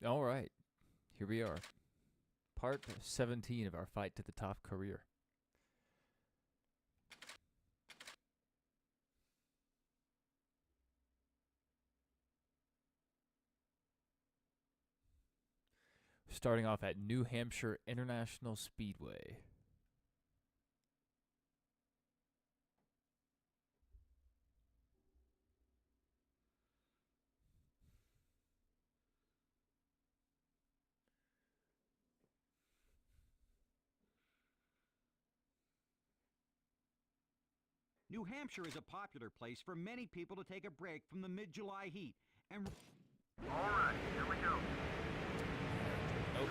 All right, here we are. Part 17 of our Fight to the Top career. Starting off at New Hampshire International Speedway. New Hampshire is a popular place for many people to take a break from the mid-July heat. And all right, here we go. Nope.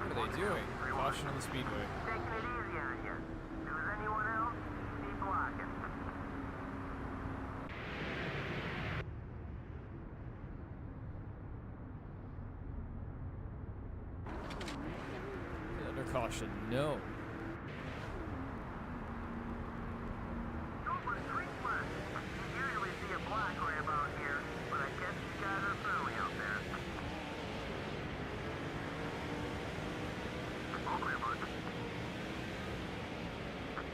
What are they doing? Caution on the speedway. Taking it easy on you. If it was anyone else, keep blocking. Under caution, no. Over the creek flat. You usually see a black ramp out here, but I guess you guys are friendly out there. All clear, bud.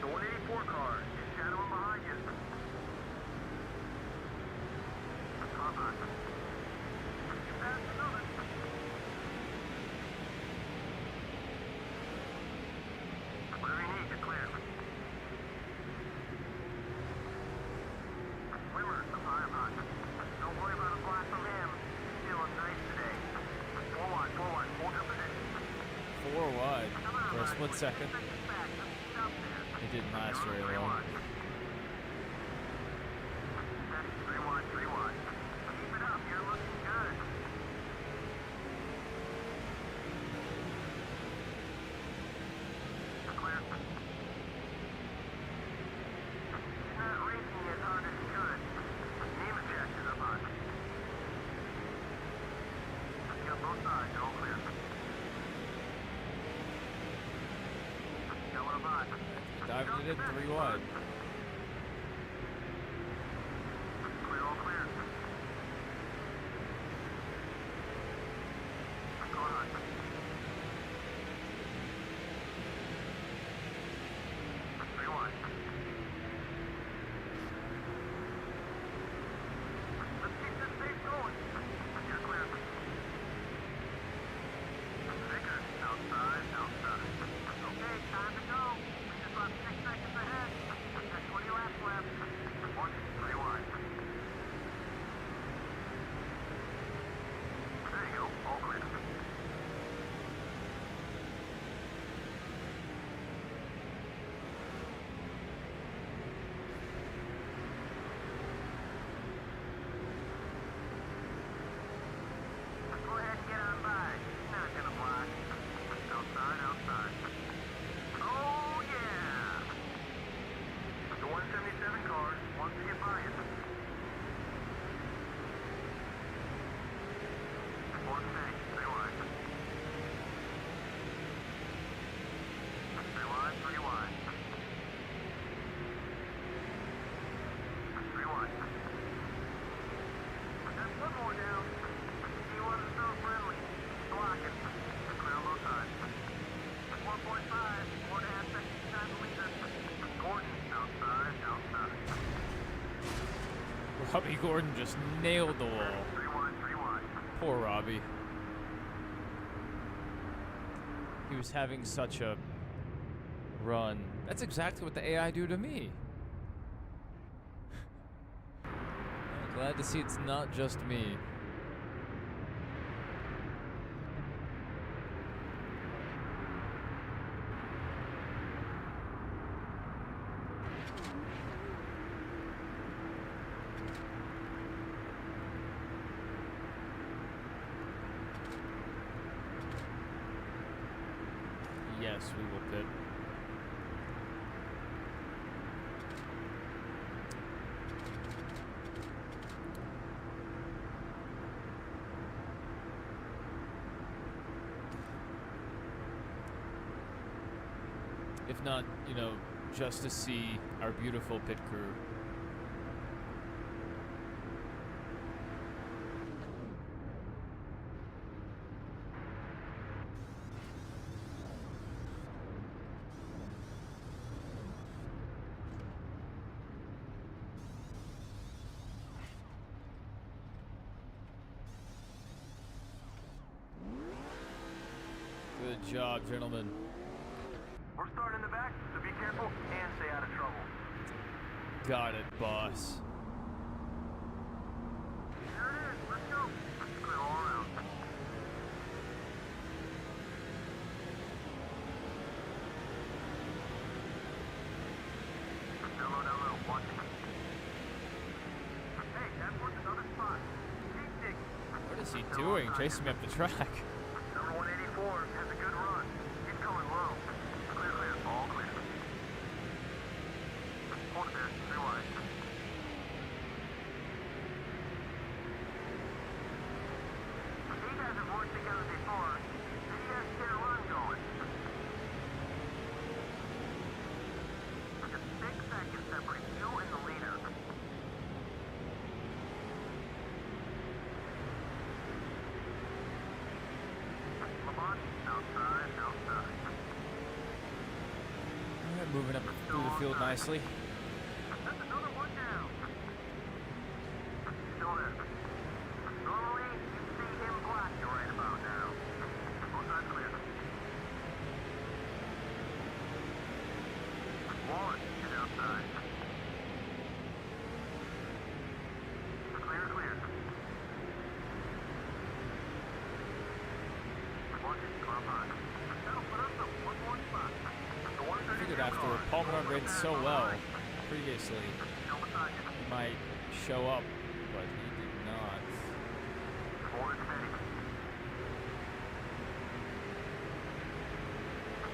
The 184 car is shadowing behind you. Come on. You passed another. Whatever you need, you're clear. Swimmer, the fire hot. Don't worry about a block from him. He's feeling nice today. 4-1, hold your position. 4 wide for a split second. It didn't last very long. 3-1. Keep it up, you're looking good. Clear. He's not racing as hard as he could. Name objective up on. Get on both sides, all clear. Going about. Diving it in 3 wide. Clear, all clear. Going on. Let's keep this pace going. You're clear. Vigor, outside. Okay, time to go. We just about 6 seconds ahead. Just 20 laps left. 3 wide. There you go, all clear. Go ahead and get on by. He's not gonna block. Outside. Oh, yeah! The 177 car wants to get by it. One thing, 3 wide. 3 wide. 3 wide. There's one more down. He wasn't so friendly. Blocking. Clear on both sides. 4.5, 4.5 seconds behind the leader. Gordon, outside. Robbie Gordon just nailed the wall. 3 wide. Poor Robbie. He was having such a run. That's exactly what the AI do to me. I'm glad to see it's not just me. Yes, we will pit. If not, you know, just to see our beautiful pit crew. Good job, gentlemen. We're starting in the back, so be careful and stay out of trouble. Got it, boss. There it is. Let's go. Clear all around. Down low. Watch it. Hey, that worked another spot. Keep digging. What is he doing? Chasing me up the track. Number 184 has a good run. He's coming low. Clear. All clear. Hold it there. 3 wide. These guys have worked together before. Did you guys get a run going? Just 6 seconds separate you and the leader. Lamont, outside. Alright, moving up through the field nicely. That's another one down. Still there. Normally, you'd see him block you right about now. Both sides clear. One is outside. Clear. Watch it, come on. That'll put us up one more spot. The I 132 figured after car. Palmer ran so well previously, Still beside you. he might show up, but he did not. Hold it steady.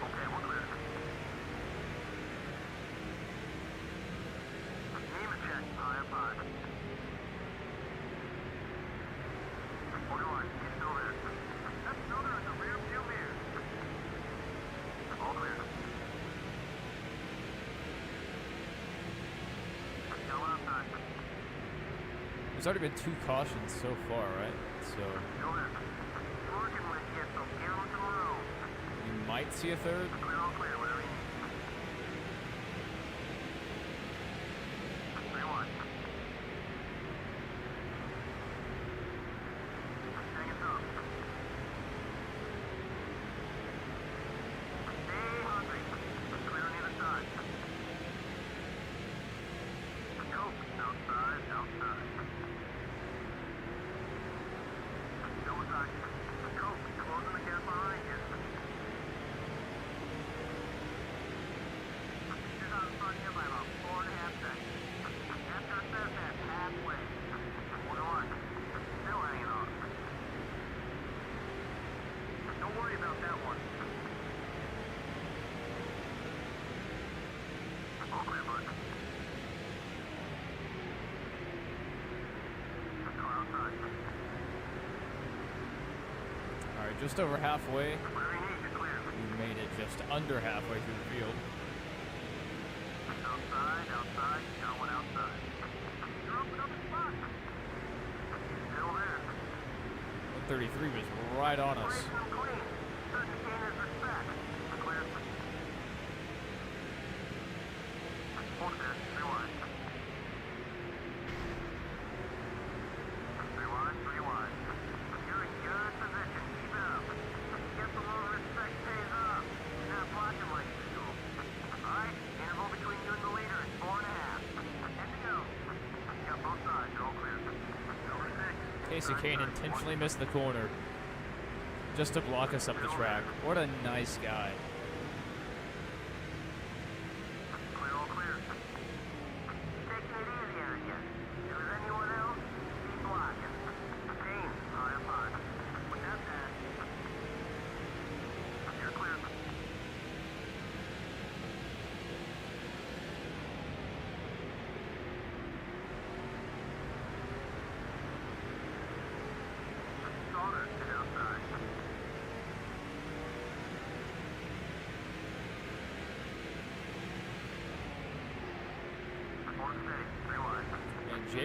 Okay, we're clear. Name and check. High up high. 41, he's still there. That's another in the rear view mirror. All clear. Still outside. There's already been 2 cautions so far, right? So Still there. Working with you, so get on to the road. you might see a third. Clear, all clear, whatever you need. 3-1. Hang it up. Stay hungry. Clear on either side. Coke, outside. Still beside you. Coke, closing the gap behind you. He's out in front of you by about 4.5 seconds. After a set, that's halfway. 1-1. Still hanging on. Don't worry about that one. All clear, bud. Car outside. Alright, just over halfway. Whatever you need, you're clear. We made it just under halfway through the field. Outside. Got one outside. You're up another spot. Still there. 133 was right on us. Racing him clean. Starting to gain his respect. Clear. Hold it there. 3 wide. 3 wide. You're in good position. Keep it up. Get the little respect pays off. You're not blocking like usual. Alright, interval between you and the leader is 4.5. Head to go. You got both sides. You're all clear. Number 6. Casey Kane intentionally missed the corner just to block us up the track. What a nice guy. Clear, all clear. Taking it easy on you. If there's anyone else, keep blocking. Kane, high up high. With that pass, you're clear.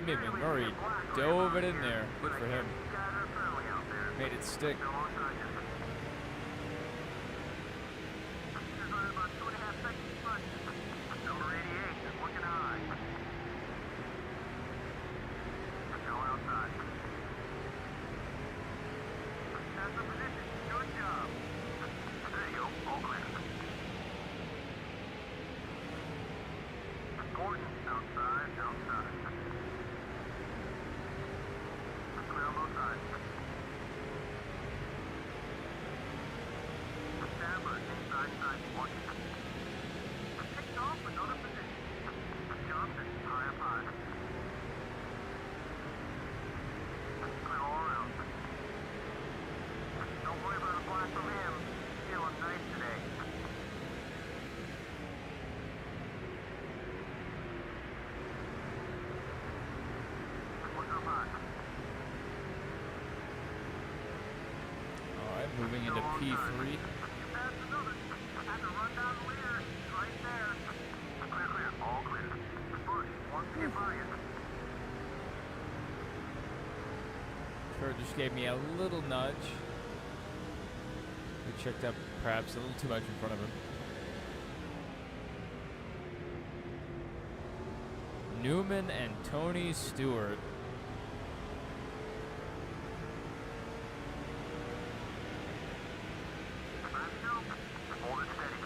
Timmy McMurray dove it in there. Good for him. You guys are friendly out there. Made it stick. Still on target. Here's right about 2.5 seconds front. Number 88 is looking high. Still outside. That's the position. Good job. There you go. All clear. Gordon, outside, outside. Clear on both sides. Sandler, inside sidewalk. Picked off another position. Johnson, high up high. Clear all around. Don't worry about a blast from him. Feeling nice today. Look up high. All right, moving into P3. You passed another. Had to run down the leader. He's right there. Clear, clear. All clear. Bush, wants to get by you. Kurt just gave me a little nudge. We checked up perhaps a little too much in front of him. Newman and Tony Stewart. Hold it steady.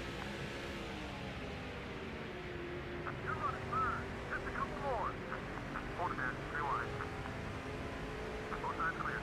You're running third. Just a couple more. Hold it there. Rewind. Both sides clear.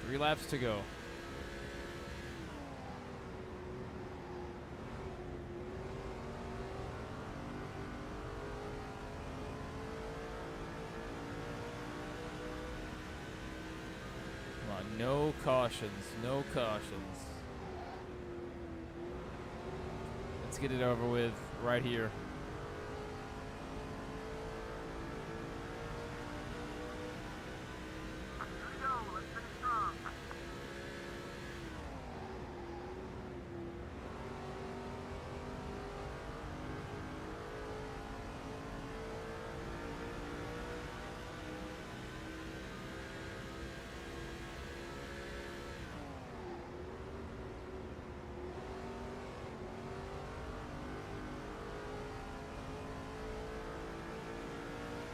Three laps to go. Come on, no cautions, no cautions. Let's get it over with right here. Here we go. Let's finish strong.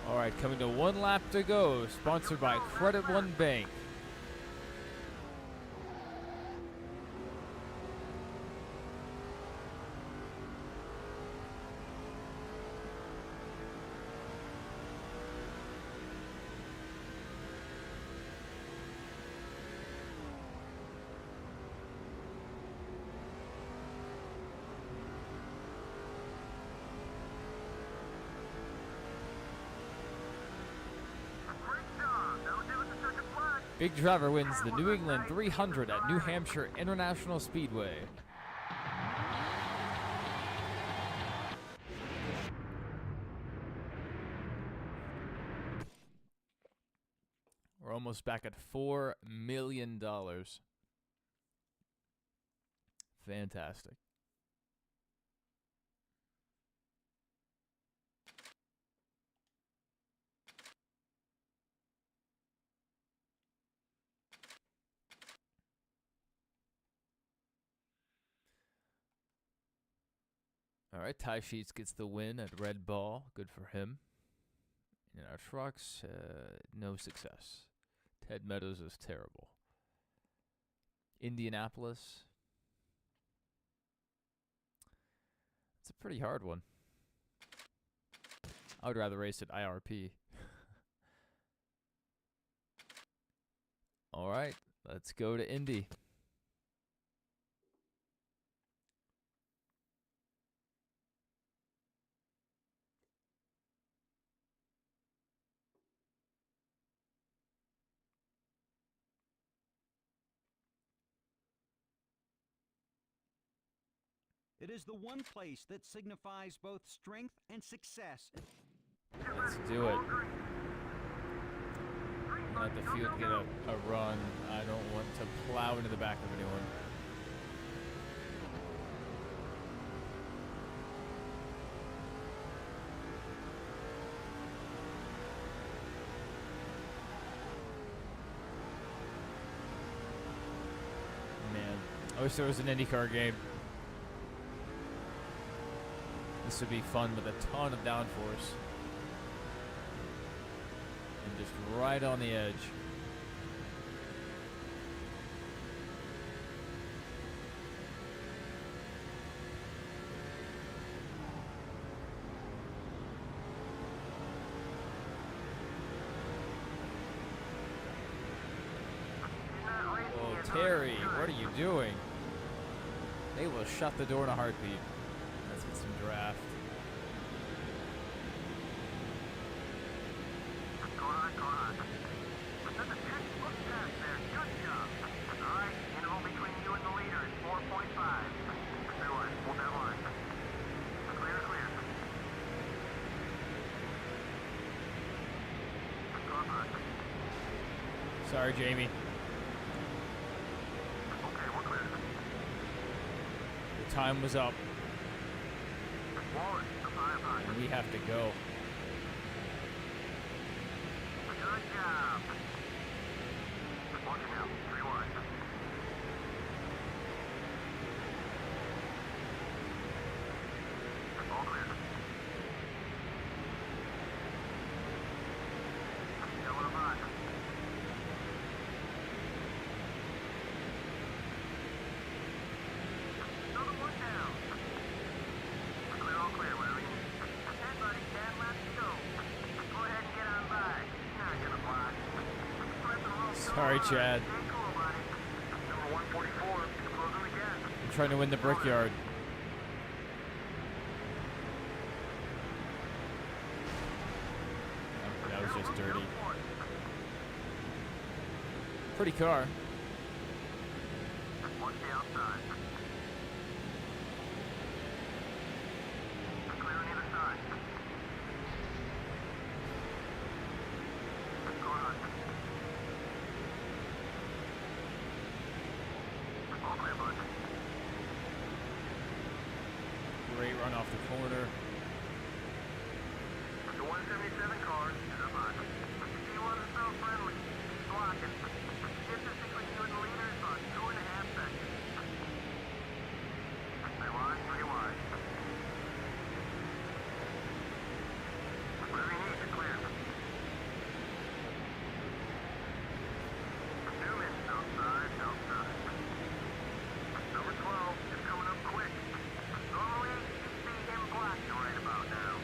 All right, coming to one lap to go, sponsored by Credit One Bank. Great job. That'll give us a second flag. Big Driver wins the New England 300 at New Hampshire International Speedway. We're almost back at $4 million. Fantastic. All right, Ty Sheets gets the win at Red Ball. Good for him. In our trucks, no success. Ted Meadows is terrible. Indianapolis. It's a pretty hard one. I would rather race at IRP. All right, let's go to Indy. It is the one place that signifies both strength and success. Let's do it. Let the field get a run. I don't want to plow into the back of anyone. Man, I wish there was an IndyCar game. This would be fun with a ton of downforce. And just right on the edge. Oh, Terry, what are you doing? They will shut the door in a heartbeat. Let's get some draft. Go on. That's a textbook pass there. Good job. All right, interval between you and the leader is 4.5. Clear line. Hold that line. Clear. Go on. Sorry, Jamie. Okay, we're clear. The time was up, Wallace, high. and we have to go. Good job. Watch it now. 3 wide. All clear. Yellow line. Another one down. Clear, all clear, whatever you need. Okay, buddy, 10 laps to go. Go ahead and get on by. You're not gonna block. Sorry, Chad. Stay cool, buddy. Number 144, closing the gap. I'm trying to win the Brickyard. Oh, that was just dirty. Pretty car. Watch the outside. Clear on either side. Go on. All clear, bud. Great run off the corner. The 177 car is up on. See one is so friendly. Blocking. Distance between you and the leader is about 2.5 seconds. Stay wide, 3 wide. Whatever you need to clear. 2 minutes outside. Number 12 is coming up quick. Normally, you see him blocked right about now.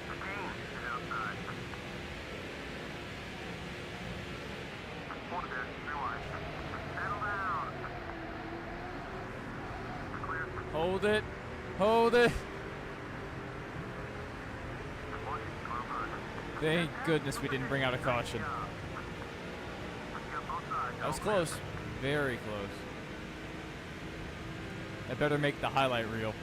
The Kane is outside. Hold it there, 3 wide. Settle down. Clear. Hold it. Hold it. Watch it, car behind. Thank goodness we didn't bring out a caution. You got both sides. That was close. Very close. I better make the highlight reel.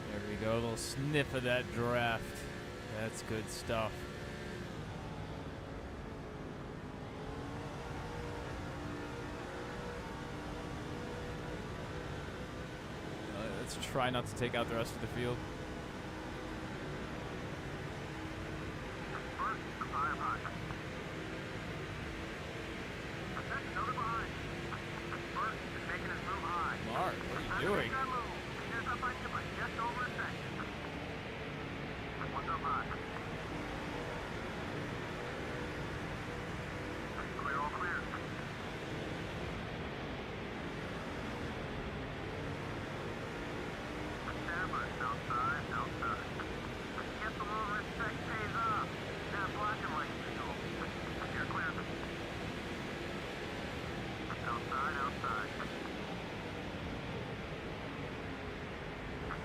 There we go, a little sniff of that draft. That's good stuff. Let's try not to take out the rest of the field. First, the five high. Outside, outside.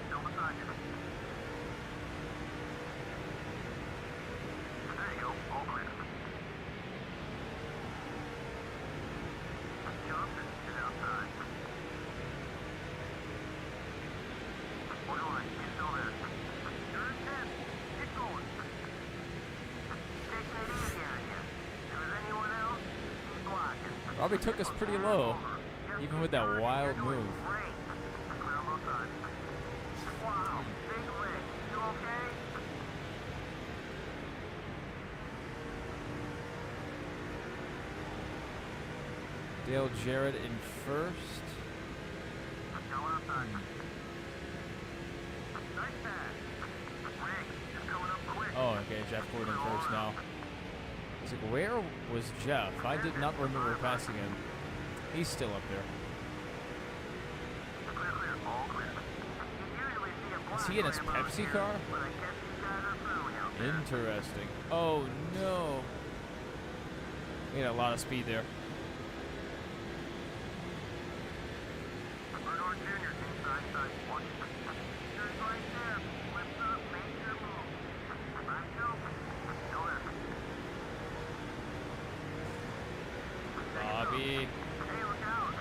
Still beside you. There you go. All clear. Johnson is outside. Point on. He's still there. You're in 10. Get going. Taking it easy on you. If there's anyone else, he's blocking. Robbie took us pretty low, even with that wild move. Great. Clear on both sides. Wow. Big leg. You okay? Dale Jarrett in first. Going outside. Nice pass. Rick is coming up quick. Oh, okay, Jeff Gordon first now. I was like, where was Jeff? I did not remember passing him. He's still up there. Clear, clear. All clear. You usually see a Is black he in his lamp out Pepsi here, car? but I guess these guys are through out there. Interesting. Oh no. We had a lot of speed there. Bernard Jr. inside side one. You're right there. Lift up, make your move. Back open. Still there. Bobby. Hey, look out.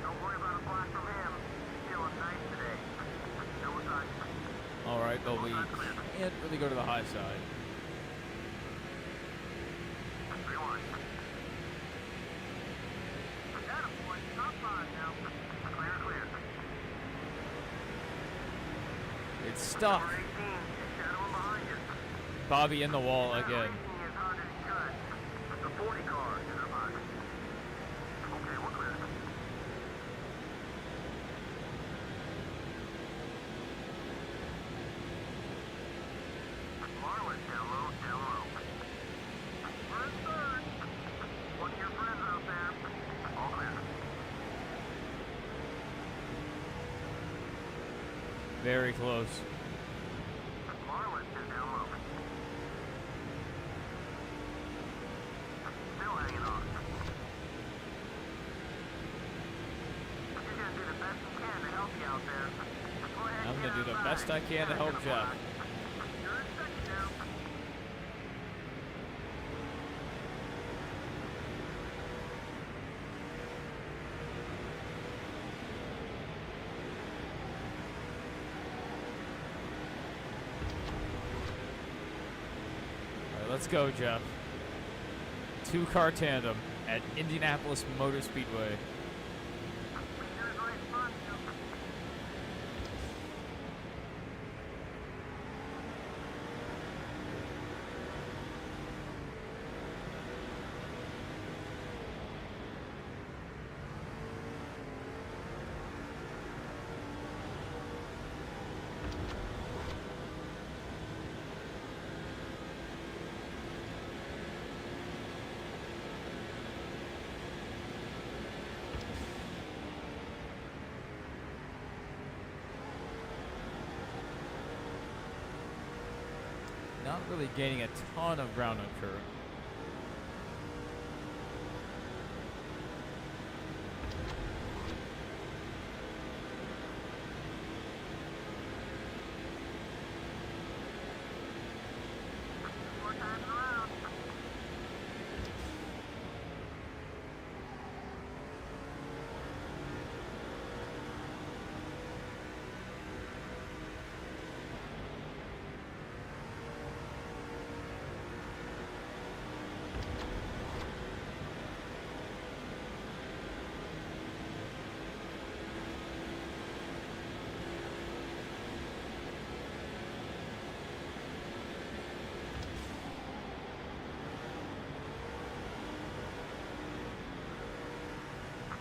Don't worry about a block from him. He's feeling nice today. Still beside you. Alright, but we can't really go to the high side. Rewind. Got a point. Top line now. Clear, clear. It's stuck. Number 18 is shadowing behind you. Bobby in the wall again. Racing is hot as it should. The 40 car is up high. Okay, we're clear. Marlin down low, down low. We're in third. One of your friends out there. All clear. Very close. Marlin is down low. Still hanging on. You're gonna do the best you can to help you out there. Go ahead I'm and gonna get do the outside. best I can to help Jeff. You're in second now. Alright, let's go, Jeff. Two-car tandem at Indianapolis Motor Speedway. Leader's right in front of you. Not really gaining a ton of ground on curve. Four times around.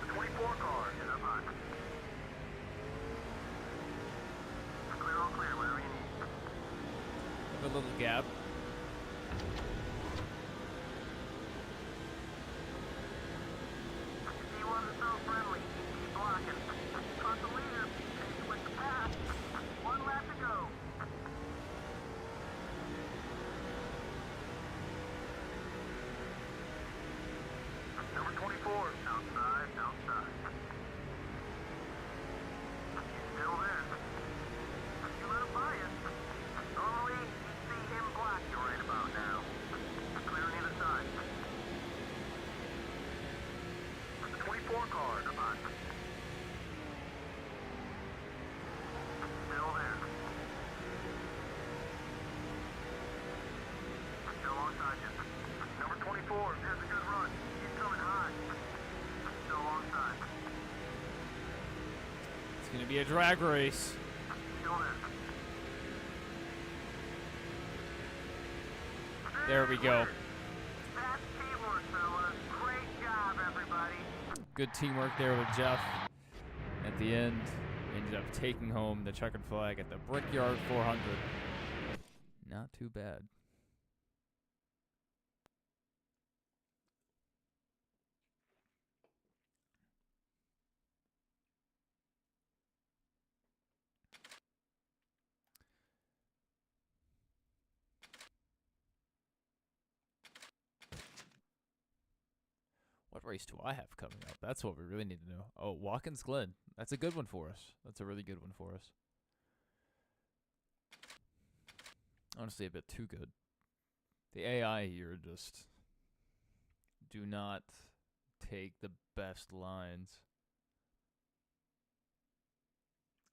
The 24 car is up high. Clear, all clear, whatever you need. A little gap. If he wasn't so friendly, he'd be blocking. Caught the leader, and he went to pass. One lap to go. be a drag race. Still is. There we go. That's teamwork, fellas. Great job, everybody. Good teamwork there with Jeff. At the end, ended up taking home the checkered flag at the Brickyard 400. Not too bad. What race do I have coming up? That's what we really need to know. Oh, Watkins Glen. That's a good one for us. That's a really good one for us. Honestly, a bit too good. The AI here just do not take the best lines.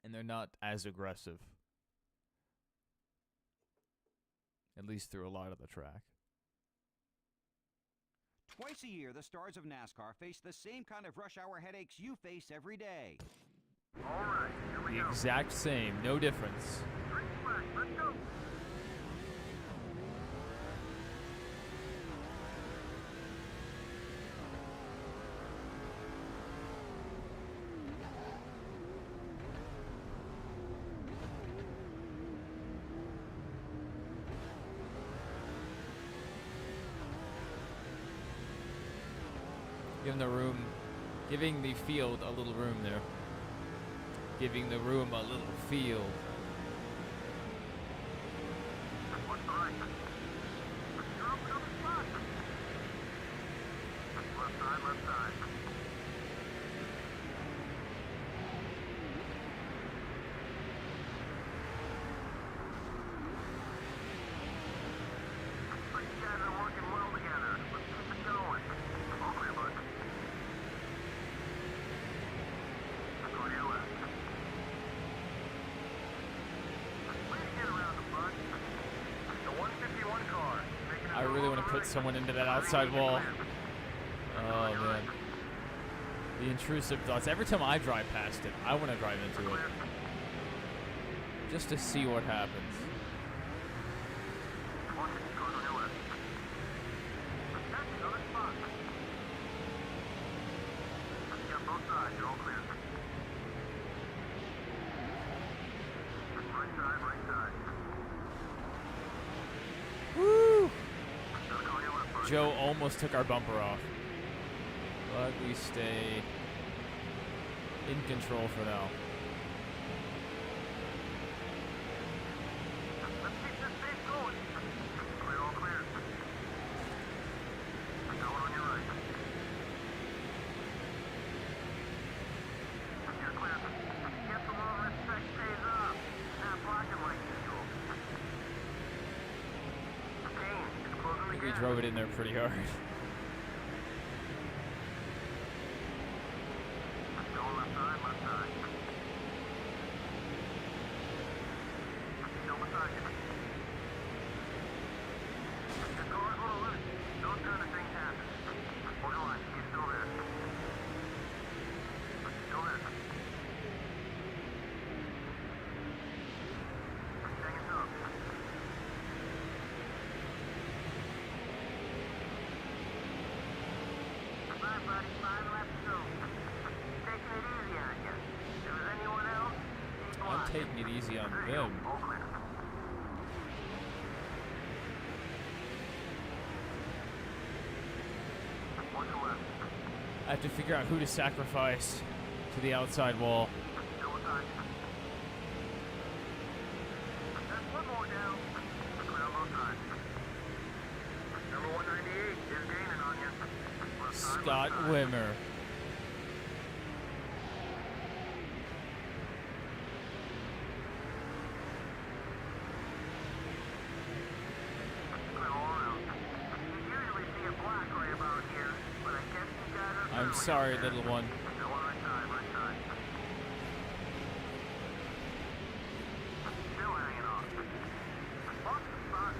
And they're not as aggressive. At least through a lot of the track. Twice a year, the stars of NASCAR face the same kind of rush hour headaches you face every day. All right, here we The go. exact same, no difference. Green flag, let's go. Giving the room, giving the field a little room there. Giving the room a little field. What's the right? You're up coming spot. Left side, left side. But you guys are working well together. Let's keep it going. All clear, bud. Go to your left. Way to get around the bud. The 151 car. Making it I really want to put someone into that outside wall. Oh man. The intrusive thoughts. Every time I drive past it, I want to drive into it. Just to see what happens. Woo! Joe almost took our bumper off. But we stay in control for now. Let's keep this pace going. Clear, all clear. Going on your right. You're clear. Get the little respect pays off. Not blocking like usual. Kane is closing I the think we gap. drove it in there pretty hard. Going left side, left side. Still beside you. Your car's gonna lose. Those kind of things happen. Hold your line. He's still there. Still there. Seconds up. Bye, buddy. 5 laps to go. Taking it easy on you. If there's anyone else, keep I'm watching. taking it easy on There you go. them. All clear. Watch the left. I have to figure out who to sacrifice to the outside wall. Still beside you. That's one more down. Clear on both sides. Number 198 is gaining on you. Left side, Scott left side. Wimmer. Clear all around. You usually see a black ray about here, but I guess you guys are I'm through sorry, with it. little one. Still on right side, right side. Still hanging on. Lost the spot.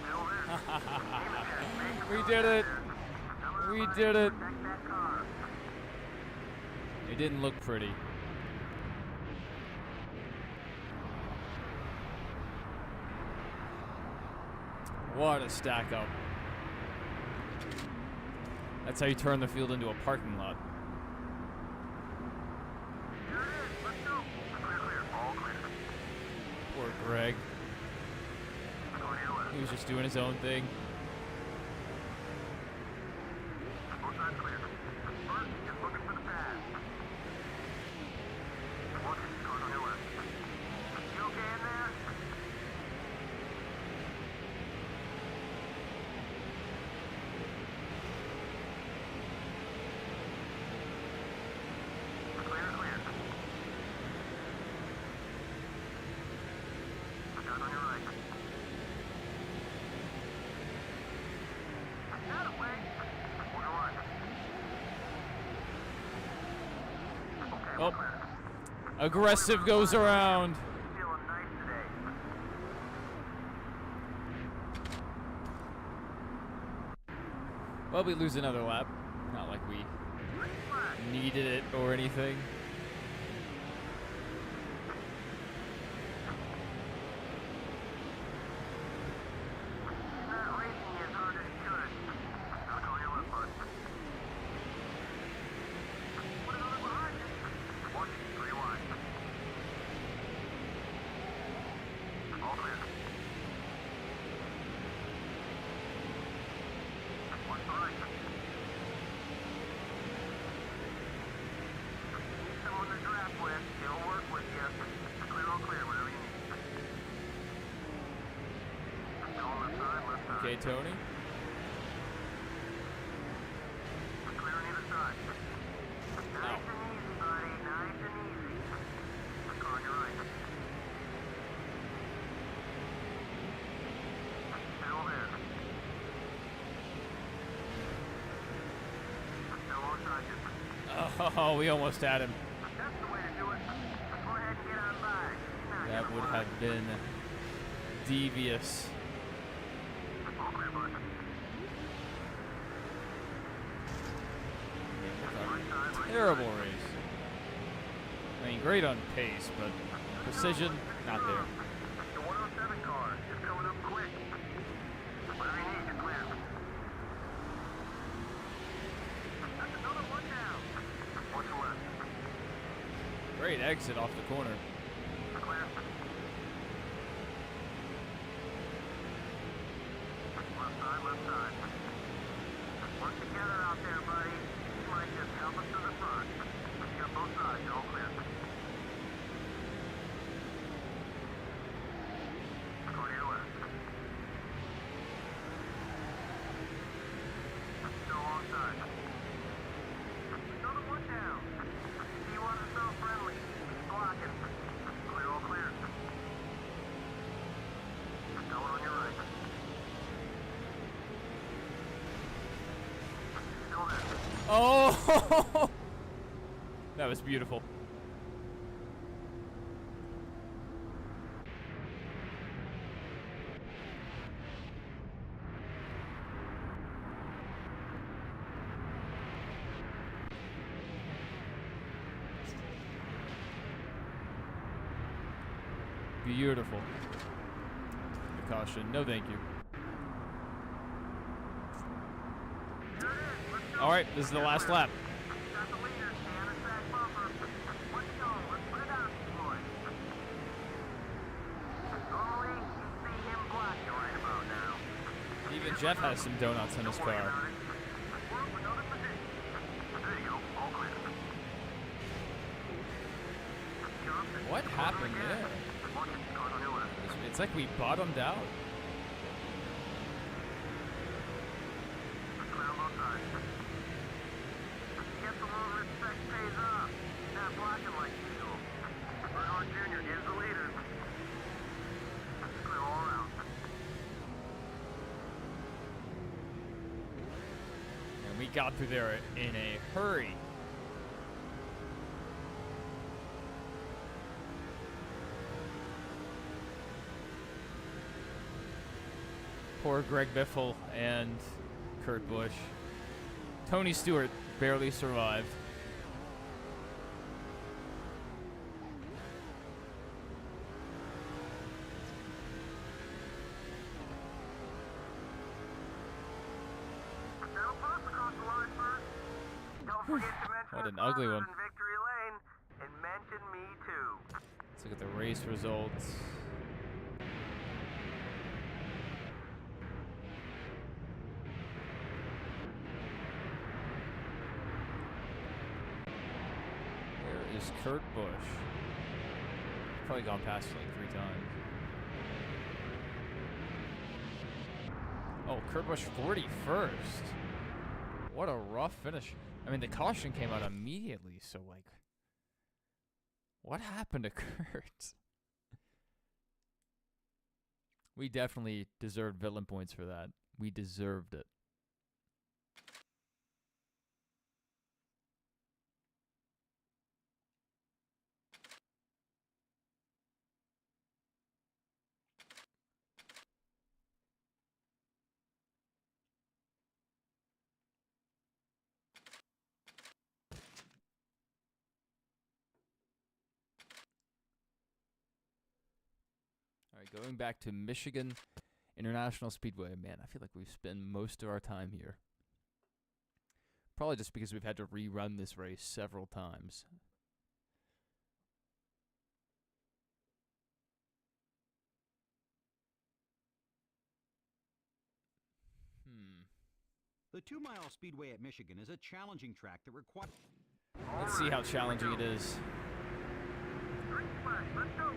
Still there. We did it. We did it. Protect that car. It didn't look pretty. What a stack up. That's how you turn the field into a parking lot. Here it is. Let's go. Clear, clear. All clear. Poor Greg. Going to your left. He was just doing his own thing. Both sides clear. Bert, just looking for the pad. Looking. Going on your left. You okay in there? Clear, clear. Down on your right. That way. One to one. Okay, Oh. we're clear. Aggressive goes around. Feeling nice today. Well, we lose another lap. Not like we Green flag. needed it or anything. Not racing as hard as it should. Not on your left, bud. Put another behind you. One, three wide. All clear. One to right. Need someone to draft with. He'll work with you. Clear, all clear, whatever you need. Still on left side, left side. Okay, Tony. Clear on either side. Nice and easy, buddy. Nice and easy. Car on your right. Still there. Still alongside you. Oh, we almost had him. That's the way to do it. Go ahead and get on by. Now That get would one. have been devious. All clear, bud. Right side, right Terrible race. I mean, great on pace, but precision, not there. The 107 car is coming up quick. Whatever you need, you're clear. That's another one down. One to left. Great exit off the corner. Clear. Left side, left side. Work together out there, buddy. You might just help us to the front. You got both sides, you're all clear. Go to your left. Still alongside. Another one down. See you want to stop friendly. Blocking. Clear, all clear. Going on your right. Still there. Oh! That was beautiful. Beautiful. The caution. No, thank you. Here it is. Let's go. All right, this is the last lap. Got the leader, stay on the track bumper. Let's go. Let's put it on these boys. Normally, you see him blocking right about now. Even Jeff has some donuts in his Don't worry car. about it. We're up another position. There you go. All clear. Jump and What happened there? Cars on your left. It's like we bottomed out. Clear on both sides. Get the little respect pays off. Not blocking like usual. Bernard Jr. is the leader. Clear all around. And we got through there in a hurry. Poor Greg Biffle and Kurt Busch. Tony Stewart barely survived. forget to mention What the an ugly sponsors one. in Victory Lane, and mention me too. Let's look at the race results. Where is Kurt Busch? Probably gone past it like 3 times. Oh, Kurt Busch 41st. What a rough finish. I mean, the caution came out immediately, so like, what happened to Kurt? We definitely deserved villain points for that. We deserved it. All right, going back to Michigan International Speedway. Man, I feel like we've spent most of our time here. Probably just because we've had to rerun this race several times. The 2-mile speedway at Michigan is a challenging track that requires... Let's see how challenging it is. Green flag, let's go.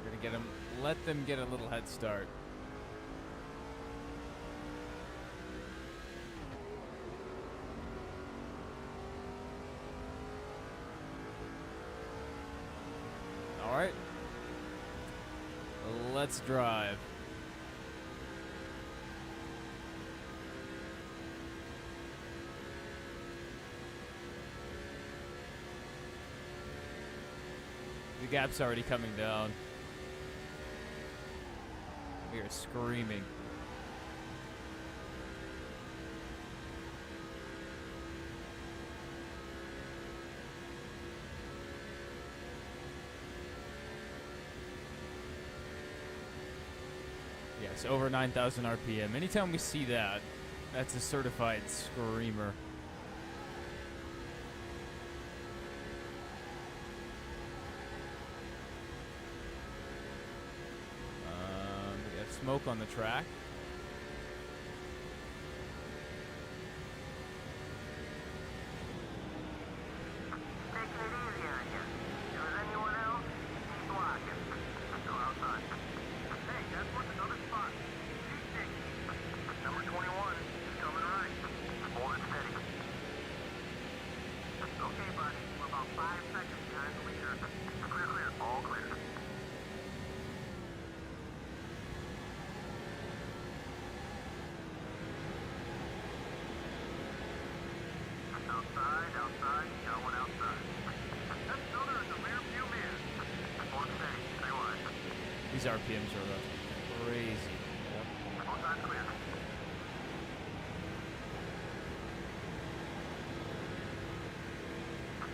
We're gonna get them. Let them get a little head start. All right. Let's drive. The gap's already coming down. We are screaming. Yes, over 9,000 RPM. Anytime we see that, that's a certified screamer. We got smoke on the track. Taking it easy on you. If there's anyone else, keep walking. Go outside. Hey, that's worth another spot. Number 21 is coming right. Hold it steady. Okay, buddy. We're about 5 seconds behind the leader. Clear, clear. All clear. Outside, outside. Got one outside. That's another in the rear view mirror. Hold it steady. Stay wide. These RPMs are crazy. Outside clear.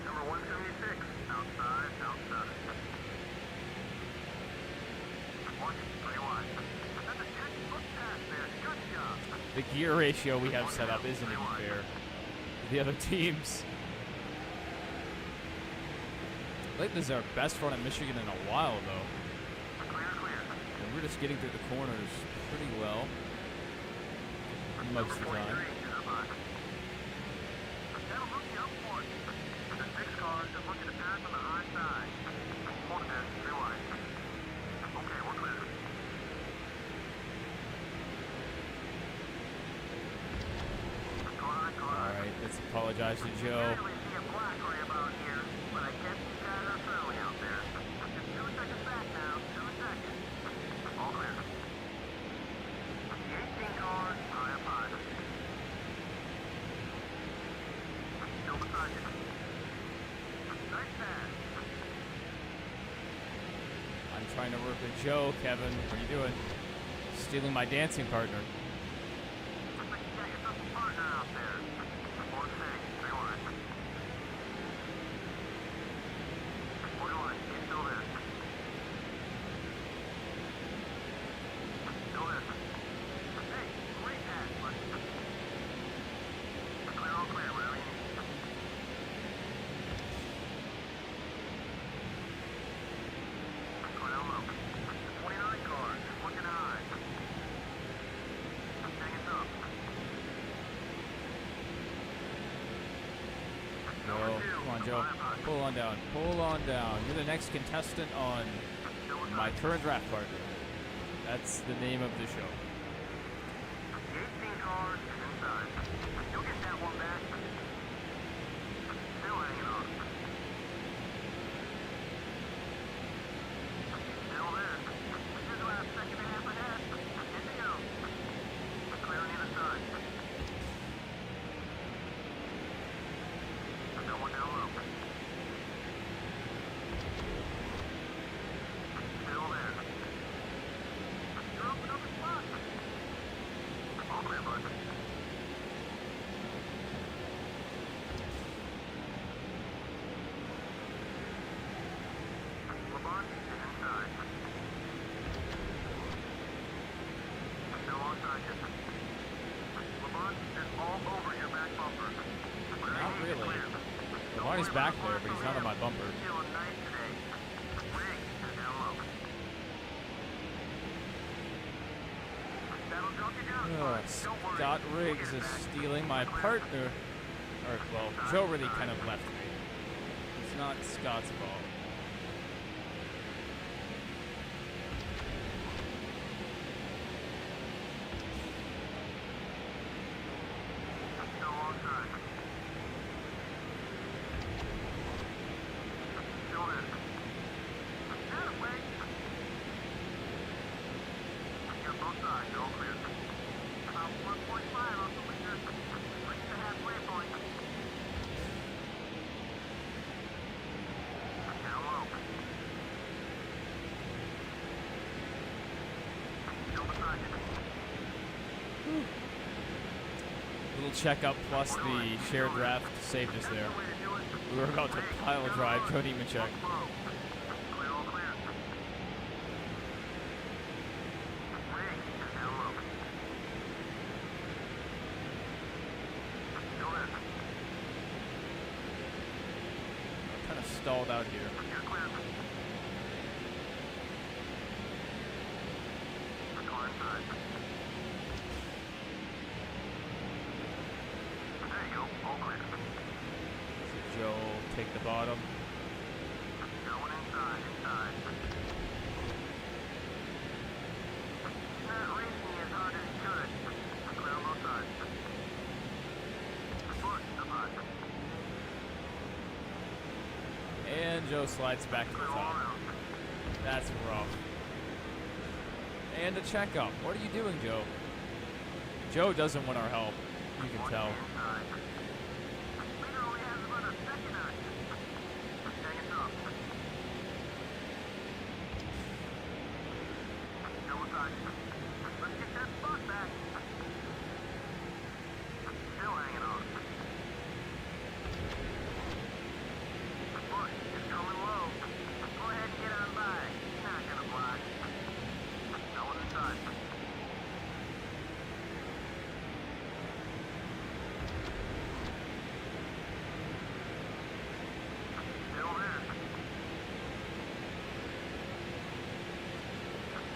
Number 176. Outside, outside. Watch, pretty wide. That's a 10-foot pass there. Good job. The gear ratio we have set up isn't even fair to the other teams. I think this is our best run at Michigan in a while, though. Clear, clear. And we're just getting through the corners pretty well most of the Number 43 time. is up high. That'll hook you up for it. The 6 cars are looking to pass on the high side. Hold it there. Stay wide. Okay, we're clear. All right, let's apologize to Joe. Rarely see a black ramp out here, but I guess you guys are friendly out there. Just 2 seconds back now. 2 seconds. All clear. The 18 cars high up high. Still beside you. Nice pass. I'm trying to work with Joe, Kevin. What are you doing? Stealing my dancing partner. Looks like you got yourself a partner out there. Hold it steady. Stay wide. Hold it wide. Get still there. Still there. Hey, great pass, bud. Joe. Pull on down. Pull on down. You're the next contestant on my current draft partner. That's the name of the show. The 18 cars is inside. You'll get that one back. Still hanging on. Still there. Here's the last second and a half ahead. In they go. Clear on the other side. No one down low. Still there. You're open up the spot. All clear, bud. Lamont is inside. Still on target. Lamont is all over your back bumper. Not really. Lamar's back there, but he's not on my bumper. Feeling nice today. Riggs is down low. That'll drop you down. Oh, Don't worry. Scott We'll Riggs get it is back. stealing my partner. Or, well, Joe really kind of left me. It's not Scott's fault. Still on time. Still there. That way. You got both sides. You're all clear. About 1.5 off the leader. Reach the halfway point. Down low. Still beside you. Little checkup plus the shared draft saved us there. We were about to pile drive. Couldn't even check. Clear, all clear. Riggs is down low. Still there. Kind of stalled out here. You're clear. Car inside. There you go, all clear. So Joe will take the bottom. Going inside. Not racing as hard as it could. Clear on both sides. Push up high. And Joe slides back to the Clear all top. around. That's rough. And a checkup. What are you doing, Joe? Joe doesn't want our help. You can tell. Inside. Leader only has about a second on you. Hang it up. Still beside you. Let's get that spot back. Still hanging on. The push is coming low. Go ahead and get on by. He's not gonna block. No one inside. Still there.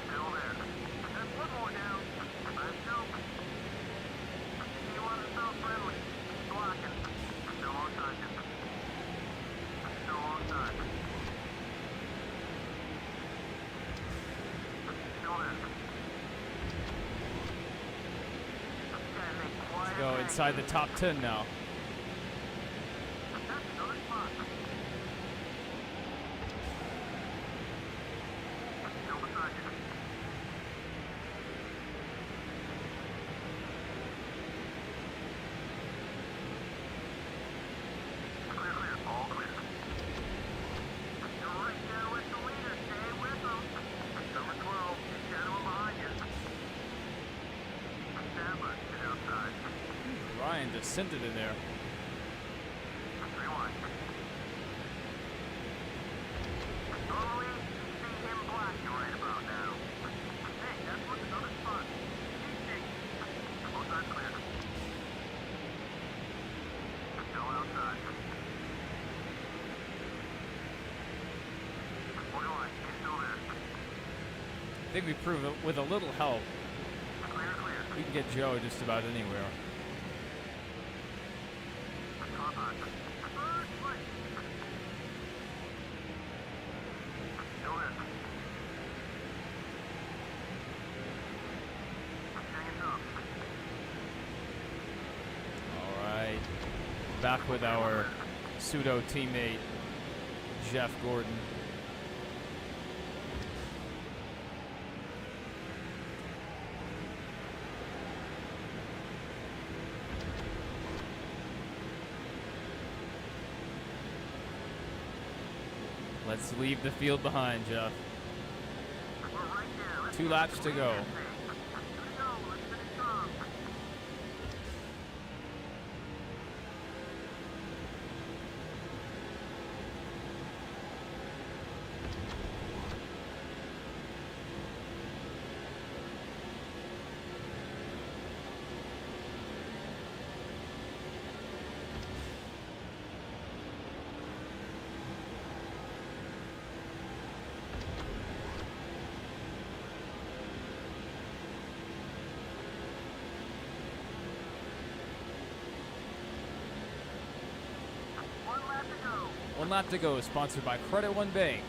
Still there. There's one more down. Let's go. You want to stop friendly. Blocking. Still on target. Still on target. Still there. You guys make quite Let's a go bang. inside the top 10 now. That's another spot. Still beside you. Clear, clear, all clear. You're right there with the leader. Stay with them. Number 12 is shadowing behind you. Sandler is outside. Ryan descended in there. Rewind. Normally, you see him blocking right about now. Hey, that's what's another spot. Hey, both sides clear. Still outside. Borderline, he's still there. I think we proved it with a little help. Clear, clear. We can get Joe just about anywhere. Car back. First place. back with our pseudo teammate, Jeff Gordon. Let's leave the field behind, Jeff. 2 laps to go. One lap to go, sponsored by Credit One Bank.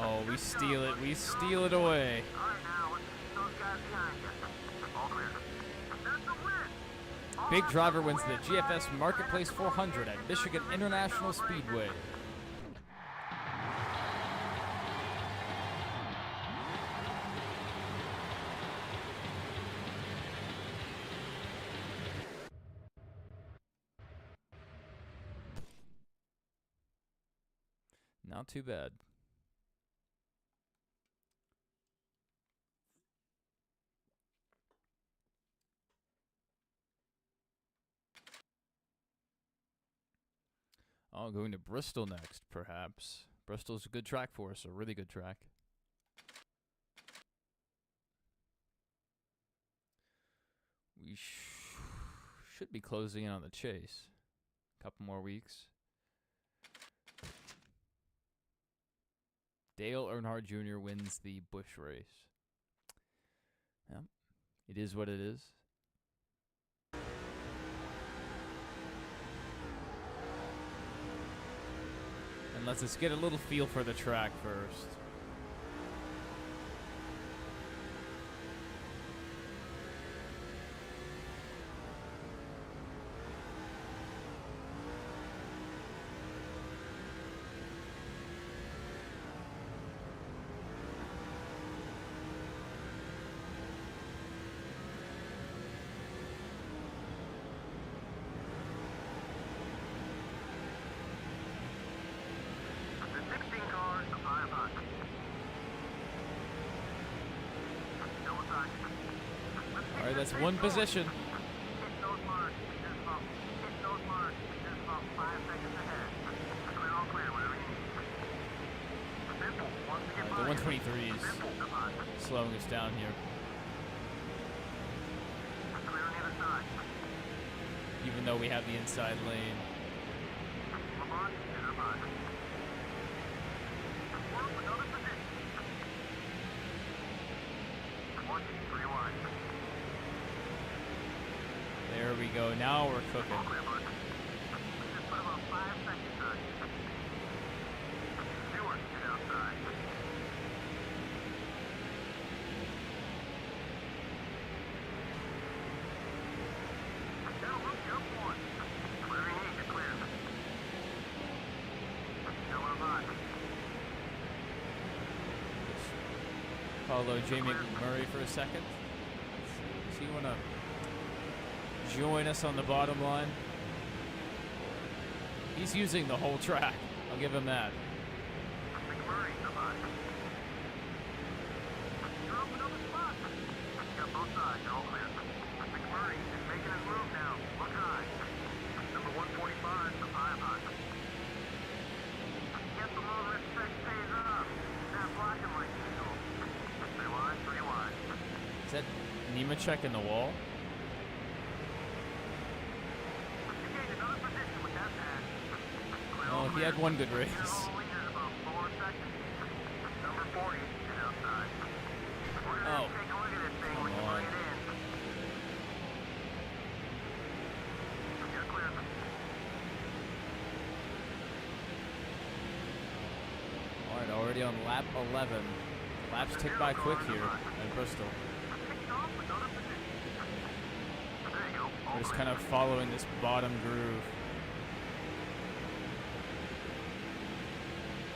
Oh, we steal it. We steal it away. Big Driver wins the GFS Marketplace 400 at Michigan International Speedway. Not too bad. Oh, going to Bristol next, perhaps. Bristol's a good track for us, a really good track. We should be closing in on the chase. A couple more weeks. Dale Earnhardt Jr. wins the Busch race. Yeah, it is what it is. And let's just get a little feel for the track first. Alright, that's one position. The 123 is slowing us down here. Even though we have the inside lane. There we go. Now we're cooking. Follow Jamie Murray for a second. Does he want to join us on the bottom line? He's using the whole track. I'll give him that. Is that Nemechek in the wall? Oh, he had one good race. Leader's about 4 seconds. Number 40 is outside. We're gonna Oh. take a look at this thing when you Come on. bring it in. You're clear. Alright, already on lap 11. Laps tick by quick here at Bristol. Taking off another position. There you go. We're just kind of following this bottom groove.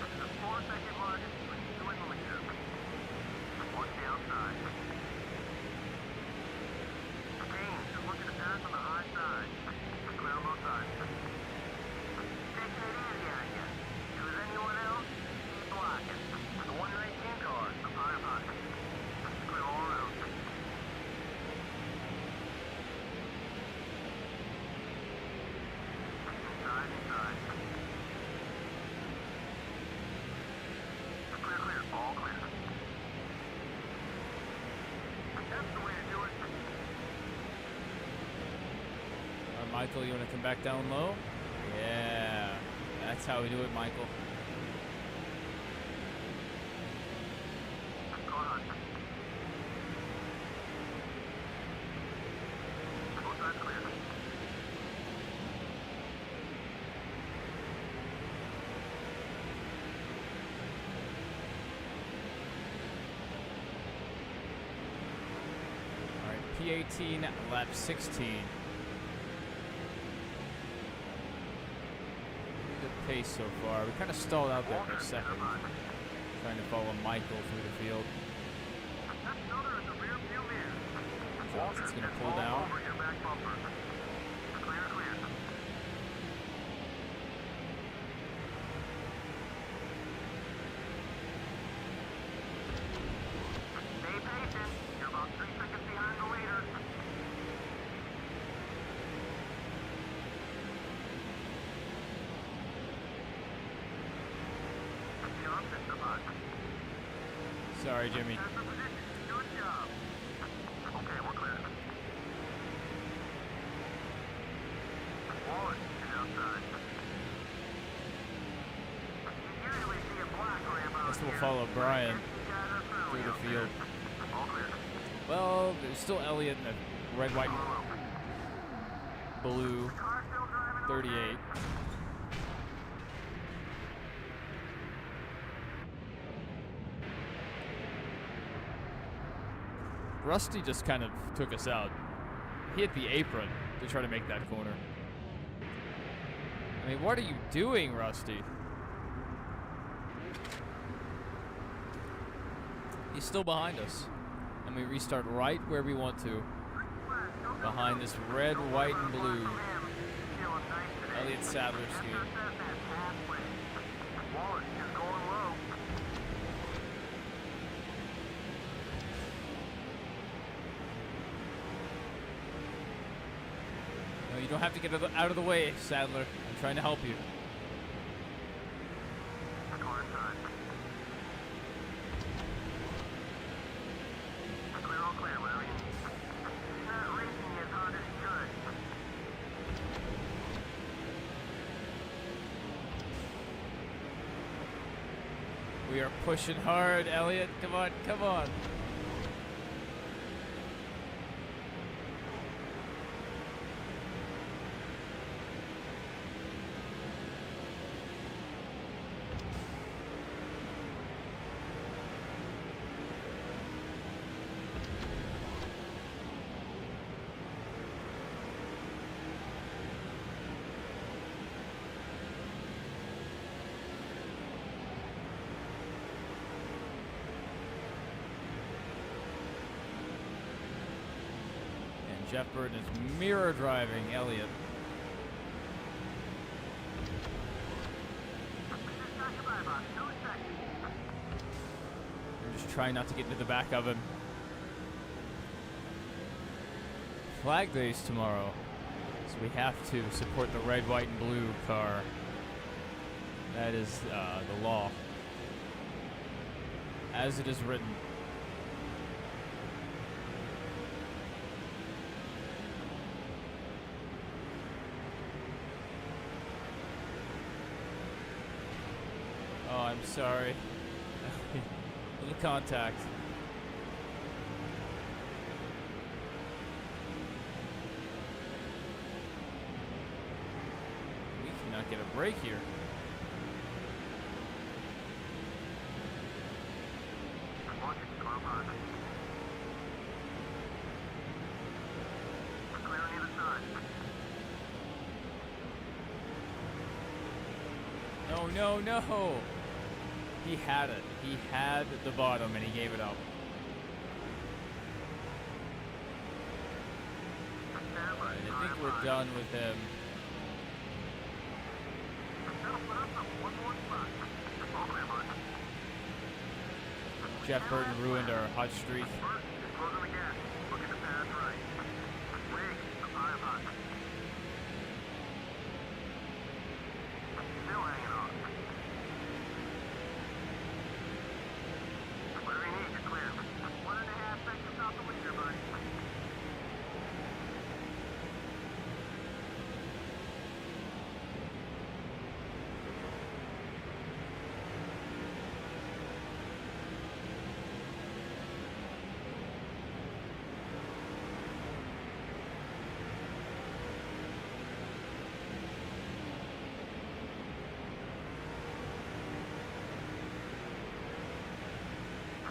The 4-second margin between you and the leader. Watch the outside. James, just looking to pass on the high side. Clear on both sides. Taking it easy on you. If it was anyone else, keep blocking. The 119 car, the high. Clear all around. Inside. Clear, all clear. That's the way to do it. Michael, you want to come back down low? Yeah, that's how we do it, Michael. Go on. Both sides clear. Alright, P18, lap 16. Good pace so far. We kind of stalled out there for a second, trying to follow Michael through the field. That's another in the rear view mirror. Johnson's going to pull down. Over your back bumper. Clear. Stay patient. You're about 3 seconds behind the leader. Jump in the box. Sorry, Jimmy. That's the position. Good job. Okay, we're clear. Wallace is outside. You usually see a black ramp out Guess we'll here. follow Brian You guys are through through. the field. All clear. Well, there's still Elliott in the red, white, and blue Car still driving. 38. Rusty just kind of took us out. He hit the apron to try to make that corner. I mean, what are you doing, Rusty? He's still behind us. And we restart right where we want to. Behind this red, white, and blue Elliott Sadler scheme. Wallace is going low. No, you don't have to get out of the way, Sadler. I'm trying to help you. Car inside. Clear, all clear, Larry. He's not racing as hard as he could. We are pushing hard, Elliott. Come on, come on. Jeff Burton is mirror driving Elliott. We're just trying not to get into the back of him. Flag Day's tomorrow, so we have to support the red, white, and blue car. That is the law, as it is written. I'm sorry. Little contact. We cannot get a break here. Watch it, come on, hard. Clear on either side. No, no, no! He had it. He had the bottom and he gave it up. Stand by. And I think we're done with him. That'll put us up one more spot. All clear, bud. Jeff Burton ruined our hot streak. First, just close on the gas. Look at the path right. Wig, up high, hot. Still hanging on. Whatever you need, you're clear. 1.5 seconds off the leader, buddy.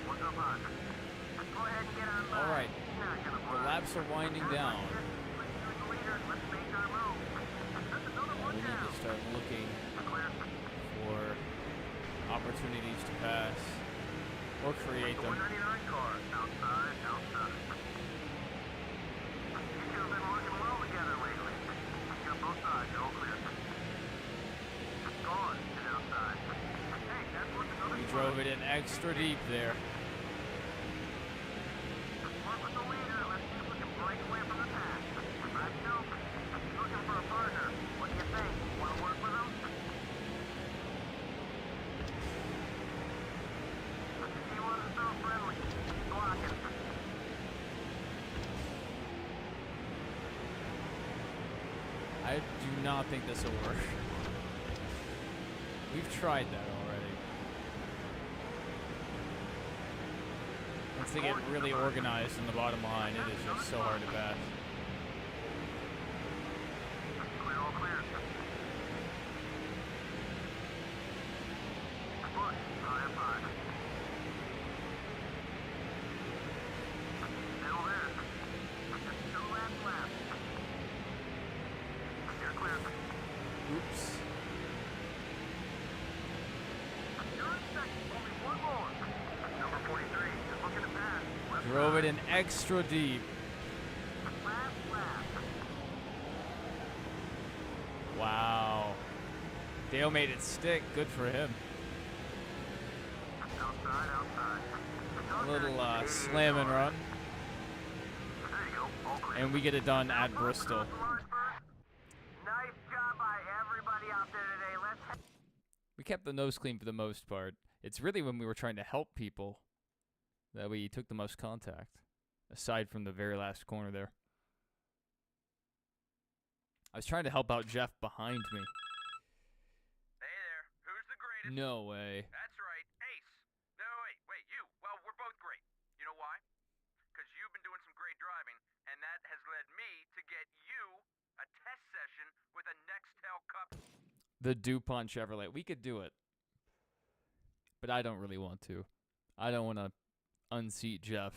What's up, hon? Go ahead and get on by. All right. Not gonna The fly. laps are winding down. Let's join the leader. Let's make our move. That's another We one need down. to start looking Clear. for opportunities to pass or create them. 199 car. Outside, outside. You two have been working well together lately. You got both sides. You're all clear. Gone is outside. Hey, that's working another We drove it in extra deep there. Work with the leader. Let's see if we can break away from the pack. Right, Joe? He's looking for a partner. What do you think? Want to work with him? He wasn't so friendly. Block it. I do not think this will work. We've tried that already. Once they get really organized in the bottom line, it is just so hard to pass. Clear, all clear. Push. High up high. Still there. Just 2 laps left. You're clear. Oops. You're in second. Only one more. Number 43 is looking to pass. Left Drove it in extra deep. last lap. Wow. Dale made it stick. Good for him. Outside, outside. A little slam and run. There you go. All clear. And we get it done at Bristol. Nice job by everybody out there today. Let's We kept the nose clean for the most part. It's really when we were trying to help people that we took the most contact, aside from the very last corner there. I was trying to help out Jeff behind me. Hey there. Who's the greatest? No way. That's right. Ace. No, wait, you. Well, we're both great. You know why? Because you've been doing some great driving, and that has led me to get you a test session with a Nextel Cup. The DuPont Chevrolet. We could do it. But I don't really want to. I don't want to unseat Jeff.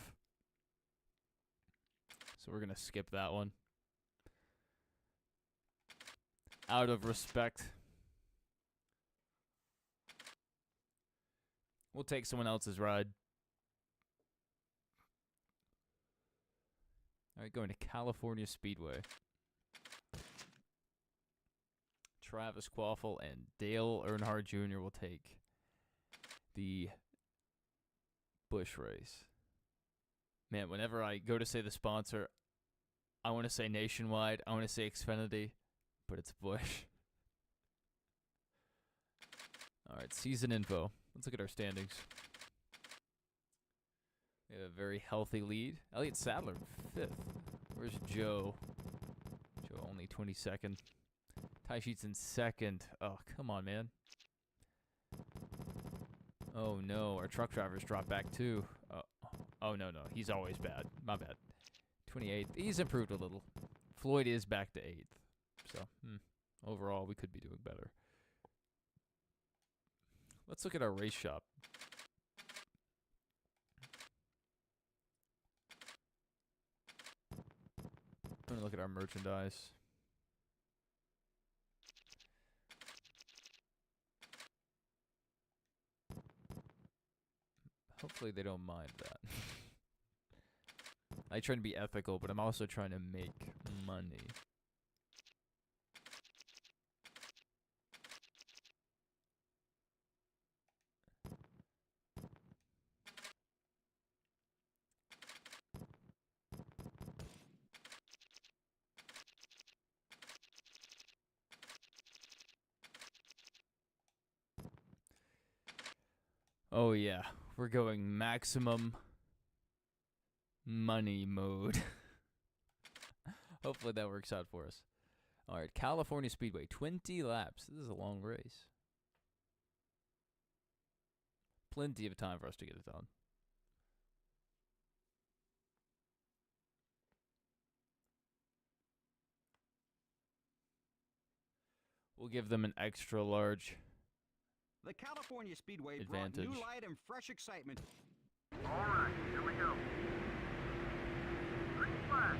So we're going to skip that one. Out of respect. We'll take someone else's ride. All right, going to California Speedway. Travis Quaffle and Dale Earnhardt Jr. will take the Busch race. Man, whenever I go to say the sponsor, I want to say Nationwide, I want to say Xfinity, but it's Busch. All right, season info. Let's look at our standings. We have a very healthy lead. Elliott Sadler, 5th. Where's Joe? Joe only 22nd. Ty Sheets in 2nd. Oh, come on, man. Oh no, our truck drivers dropped back too. Oh no, he's always bad. My bad. 28th. He's improved a little. Floyd is back to 8th. So, overall, we could be doing better. Let's look at our race shop. I'm going to look at our merchandise. Hopefully they don't mind that. I try to be ethical, but I'm also trying to make money. Oh yeah, we're going maximum money mode. Hopefully that works out for us. All right, California Speedway, 20 laps. This is a long race. Plenty of time for us to get it done. We'll give them an extra large The California Speedway advantage. brought new light and fresh excitement. All right, here we go. Green flag.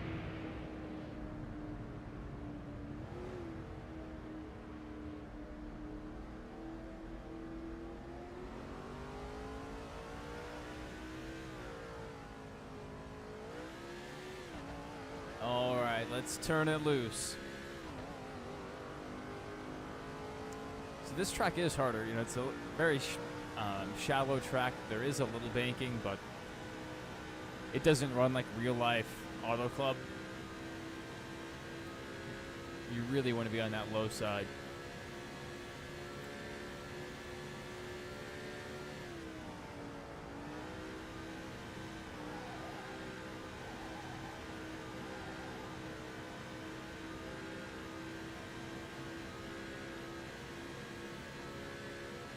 All right, let's turn it loose. So this track is harder. You know, it's a very shallow track. There is a little banking, but it doesn't run like real life auto club. You really want to be on that low side.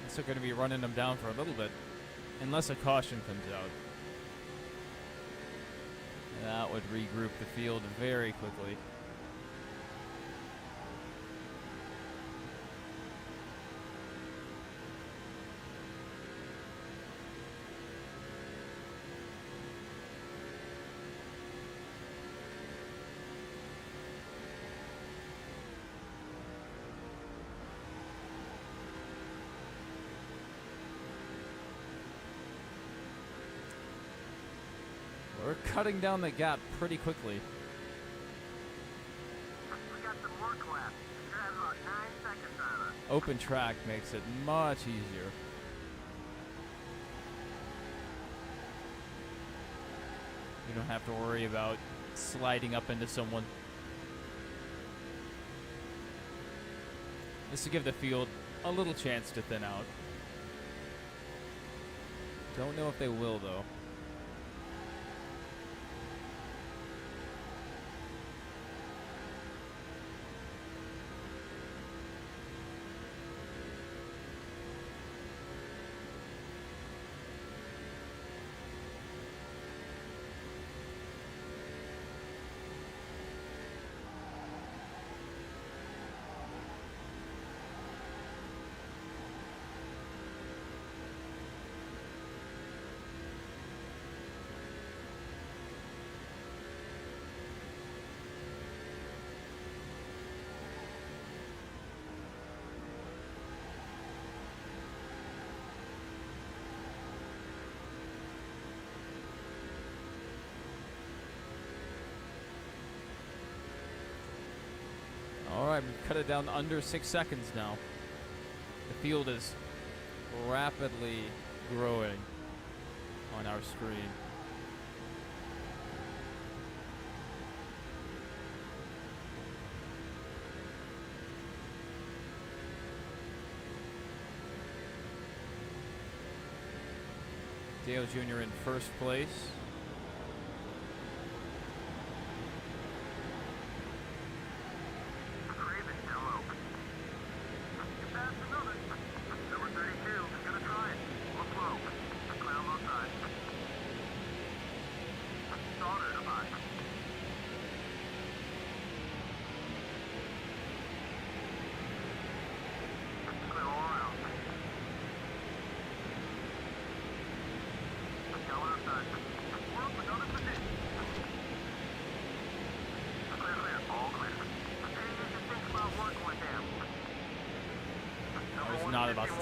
So going to be running them down for a little bit, unless a caution comes out. That would regroup the field very quickly. We're cutting down the gap pretty quickly. We got some more claps. We should have about 9 seconds on us. Open track makes it much easier. You don't have to worry about sliding up into someone. This will give the field a little chance to thin out. Don't know if they will, though. All right, we've cut it down to under 6 seconds now. The field is rapidly growing on our screen. Dale Jr. in first place. Craven still open. You passed another. Number 32 is gonna try it. Look low.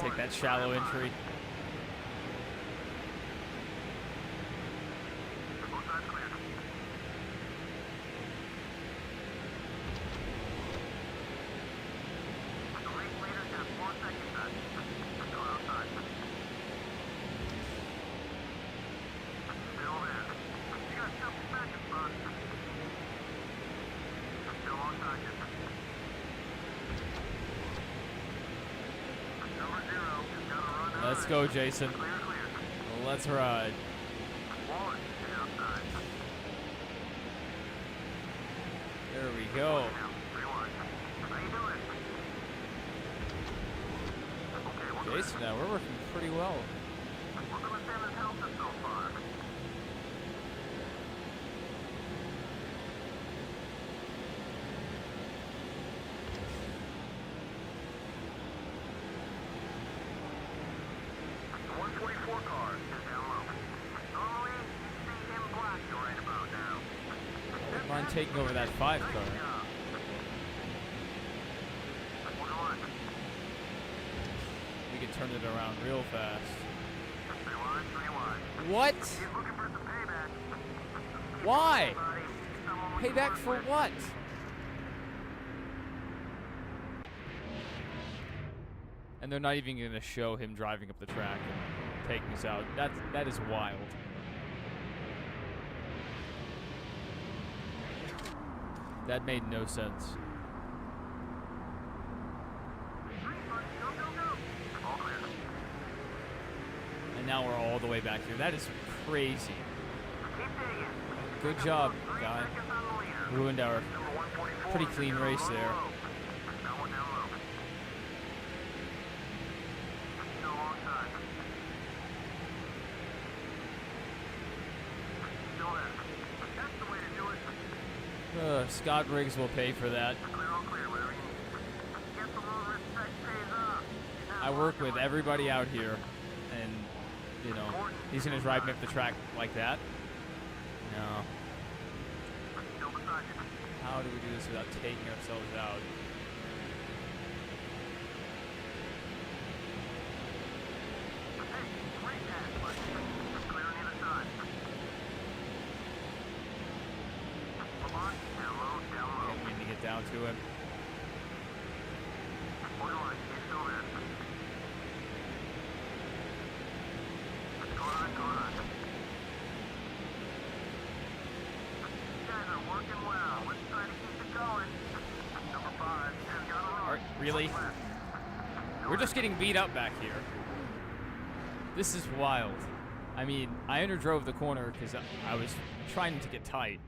take that shallow entry. Both sides clear. The race leaders have 4 seconds left. Still outside. Still there. You got 7 seconds, bud. Still on target. Number 0 has got a run. Let's go, Jason. Clear, clear. Let's ride. Wallace is outside. There we go. Now, rewind. How you doing? Okay, we're good. Jason, now we're working pretty well. We're gonna say this helped us so far. The 124 car is down low. Normally, you see him black right about now. Don't mind taking over that 5 car. Nice job. We're on. We can turn it around real fast. Rewind, rewind. What? He's looking for some payback. Why? Buddy, someone we can Payback work for with. what? And they're not even going to show him driving up the track and taking us out. That is wild. That made no sense. Go, go, go. All clear. And now we're all the way back here. That is crazy. Keep digging. Good job, 3 guy. seconds on the leader. Ruined our Number 124 pretty clean is race down there. low. Down one, down low. Still alongside. Still there. That's the way to do it. Scott Riggs will pay for that. Clear, all clear, whatever you need. Get the little respect pays off. I work with everybody out here, and, you know, he's going to drive me up the track like that? No. Still beside you. How do we do this without taking ourselves out? Hey, great pass, buddy. Clear on either side. Lamont, down low, down low. Can't mean to get down to him. Borderline, he's still there. Going on, going on. You guys are working well. Let's try to keep it going. Number 5 has got a run. Alright, really? We're just getting beat up back here. This is wild. I mean, I underdrove the corner because I was trying to get tight.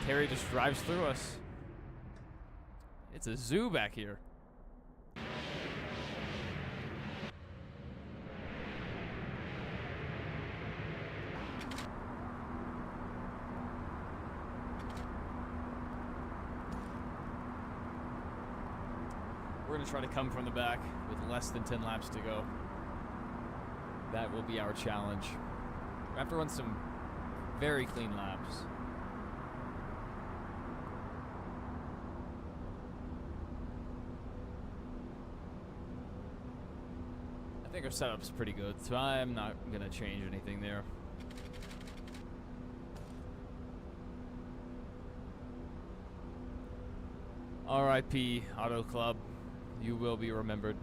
Terry just drives through us. It's a zoo back here. We're going to try to come from the back with less than 10 laps to go. That will be our challenge. We have to run some very clean laps. I think our setup's pretty good, so I'm not going to change anything there. R.I.P. Auto Club. You will be remembered.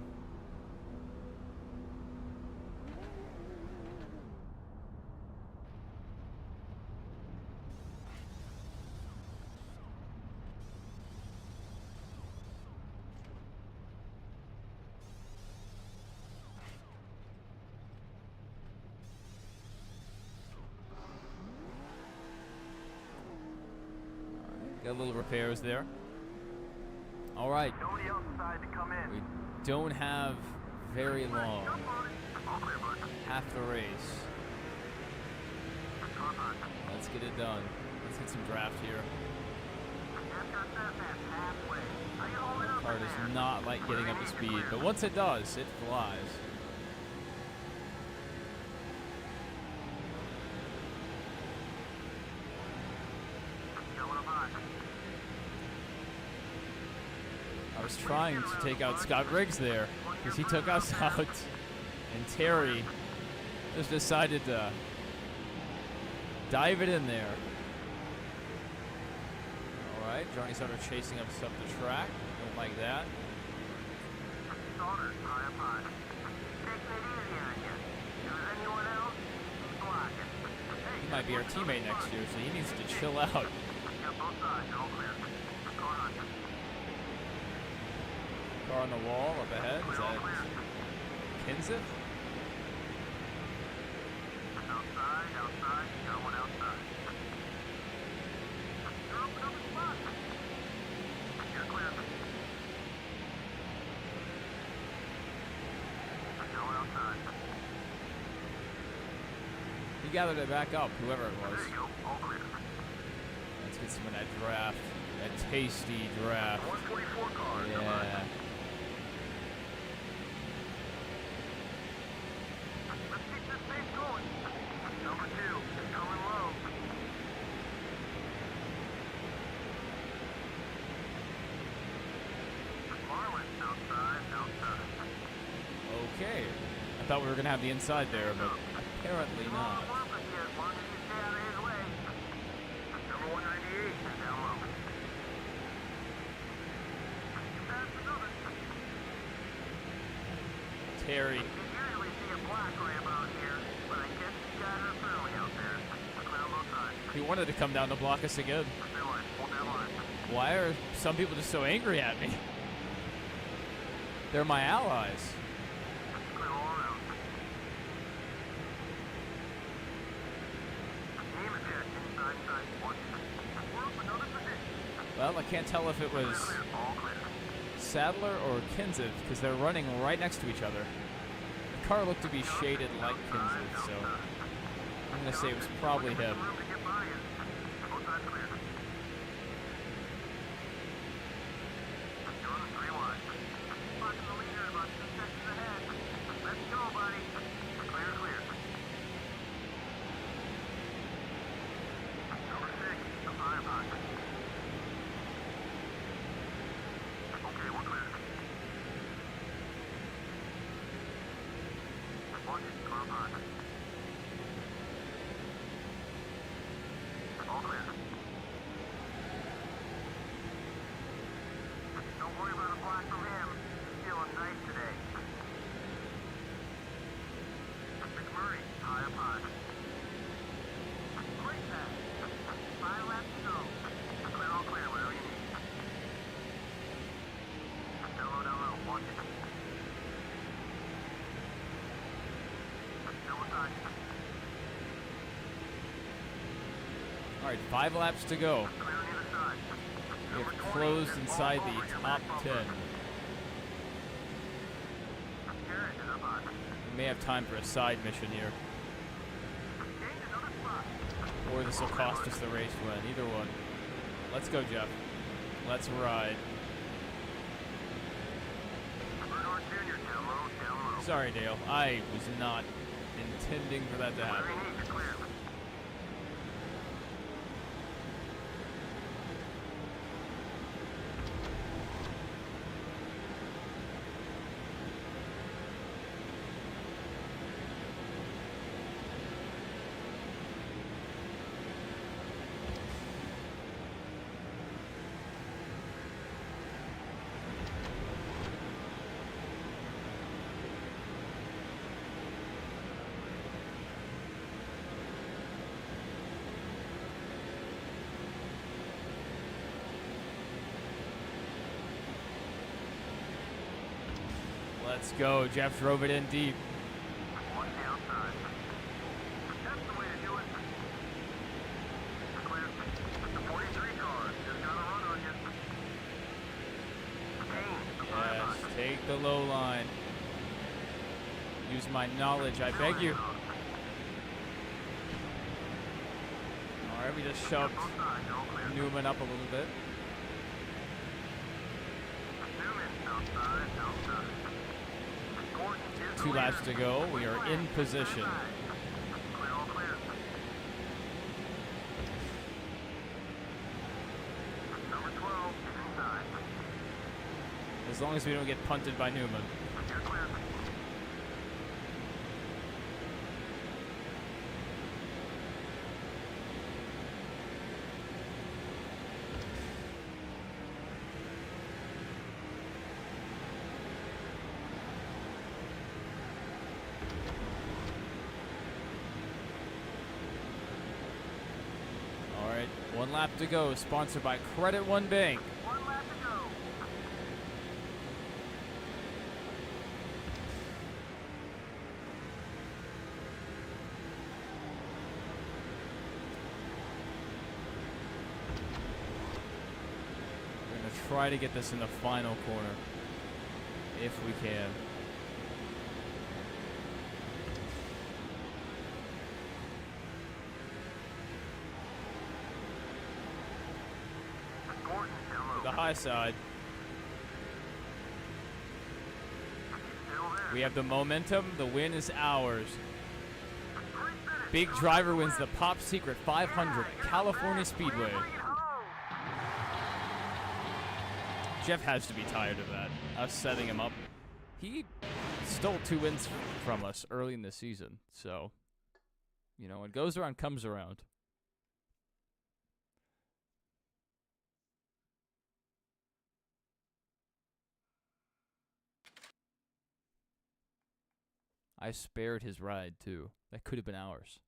Got little repairs there. All right. Nobody else decided to come in. We don't have very long. Jump on it. All clear, bud. Half the race. Come on. Let's get it done. Let's get some draft here. NASCAR says that's halfway. How you holding up Car in there? does not like getting up to speed, but once it does, it flies. Going by. I was trying to take out Scott Riggs there. 20 Because he took us out, and Terry just decided to dive it in there. All right, Johnny started chasing us up the track. Don't like that. Saunders, high up high. Taking it easy on you. If there's anyone else, block it. Hey, He might be our teammate next year, so he needs to chill out. got both sides, all clear. Car on you. Car on the wall up ahead. Is All that clear. Kinzith? Outside, outside, got one outside. You're open up a spot. You're clear. Got one outside. He gathered it back up, whoever it was. There you go, all clear. Let's get some of that draft. That tasty draft. 144 cars. Yeah. Let's keep this pace going. Number 2 is coming low. Marlin, outside, outside. Okay. I thought we were going to have the inside there, but apparently not. As long as you stay out of his way. Number 198 is down low. You passed another. Terry. You usually see a black ram out here, but I guess you guys are friendly out there. Clear on both sides. He wanted to come down to block us again. Stay line, hold that line. Why are some people just so angry at me? They're my allies. Clear all around. Name it check, inside, side, one. We're up another position. Well, I can't tell if it was Clear, all clear. Sadler or Kinzith, because they're running right next to each other. The car looked to be shaded like Kinzith, so I'm going to say it was probably him. Room to get by you. Both sides clear. You're on the 3 wide. Watching the leader about 2 seconds ahead. Let's go, buddy. Clear, clear. Number 6, up high, up high. Okay, we're clear. Watch it, car high. All clear. Don't worry about a block from him. He's feeling nice today. McMurray, high up high. Great pass. 5 laps to go. Clear, all clear, whatever you need. Down low, watch it. Still inside. All right, 5 laps to go. Clear on the other side. We have closed inside the top 10. Garrett is up high. We may have time for a side mission here, Gained another spot. or this will cost us the race win. Either one. Let's go, Jeff. Let's ride. Bernard Jr. down low, down low. Sorry, Dale. I was not intending for that to Whatever happen. you need, you're clear. Let's go. Jeff drove it in deep. One downside. That's the way to do it. Clear. The 43 car just got a run on you. Kane, Yes, take the low line. Use my knowledge, I beg you. All right, we just shoved both sides, all clear. Newman up a little bit. Newman, outside, outside. Gordon is the 2 laps leader. to go. We are in position. Clear, all clear. Number 12 is inside. As long as we don't get punted by Newman. You're clear. 1 lap to go, sponsored by Credit One Bank. 1 lap to go. We're going to try to get this in the final corner, if we can. Gordon down low. The high side. Still there. We have the momentum. The win is ours. Great finish. Big driver wins the Pop Secret 500 at California Speedway. Bring it home. Jeff has to be tired of that, us setting him up. He stole 2 wins from us early in the season, so, you know, what goes around comes around. I spared his ride, too. That could have been ours.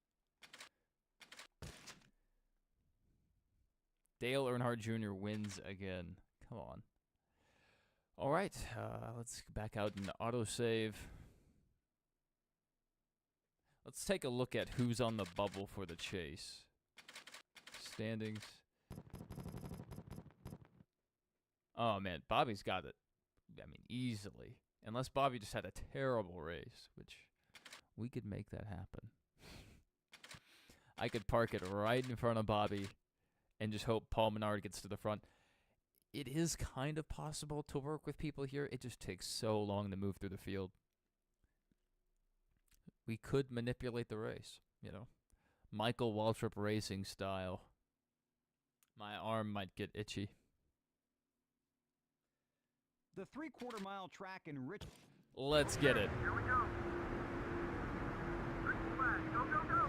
Dale Earnhardt Jr. wins again. Come on. All right, let's back out and autosave. Let's take a look at who's on the bubble for the chase. Standings. Oh, man, Bobby's got it. I mean, easily. Unless Bobby just had a terrible race, which we could make that happen. I could park it right in front of Bobby and just hope Paul Menard gets to the front. It is kind of possible to work with people here. It just takes so long to move through the field. We could manipulate the race, you know. Michael Waltrip racing style. My arm might get itchy. The 3/4 mile track in Rich. Let's get it. Here we go. Green flag. Go, go, go.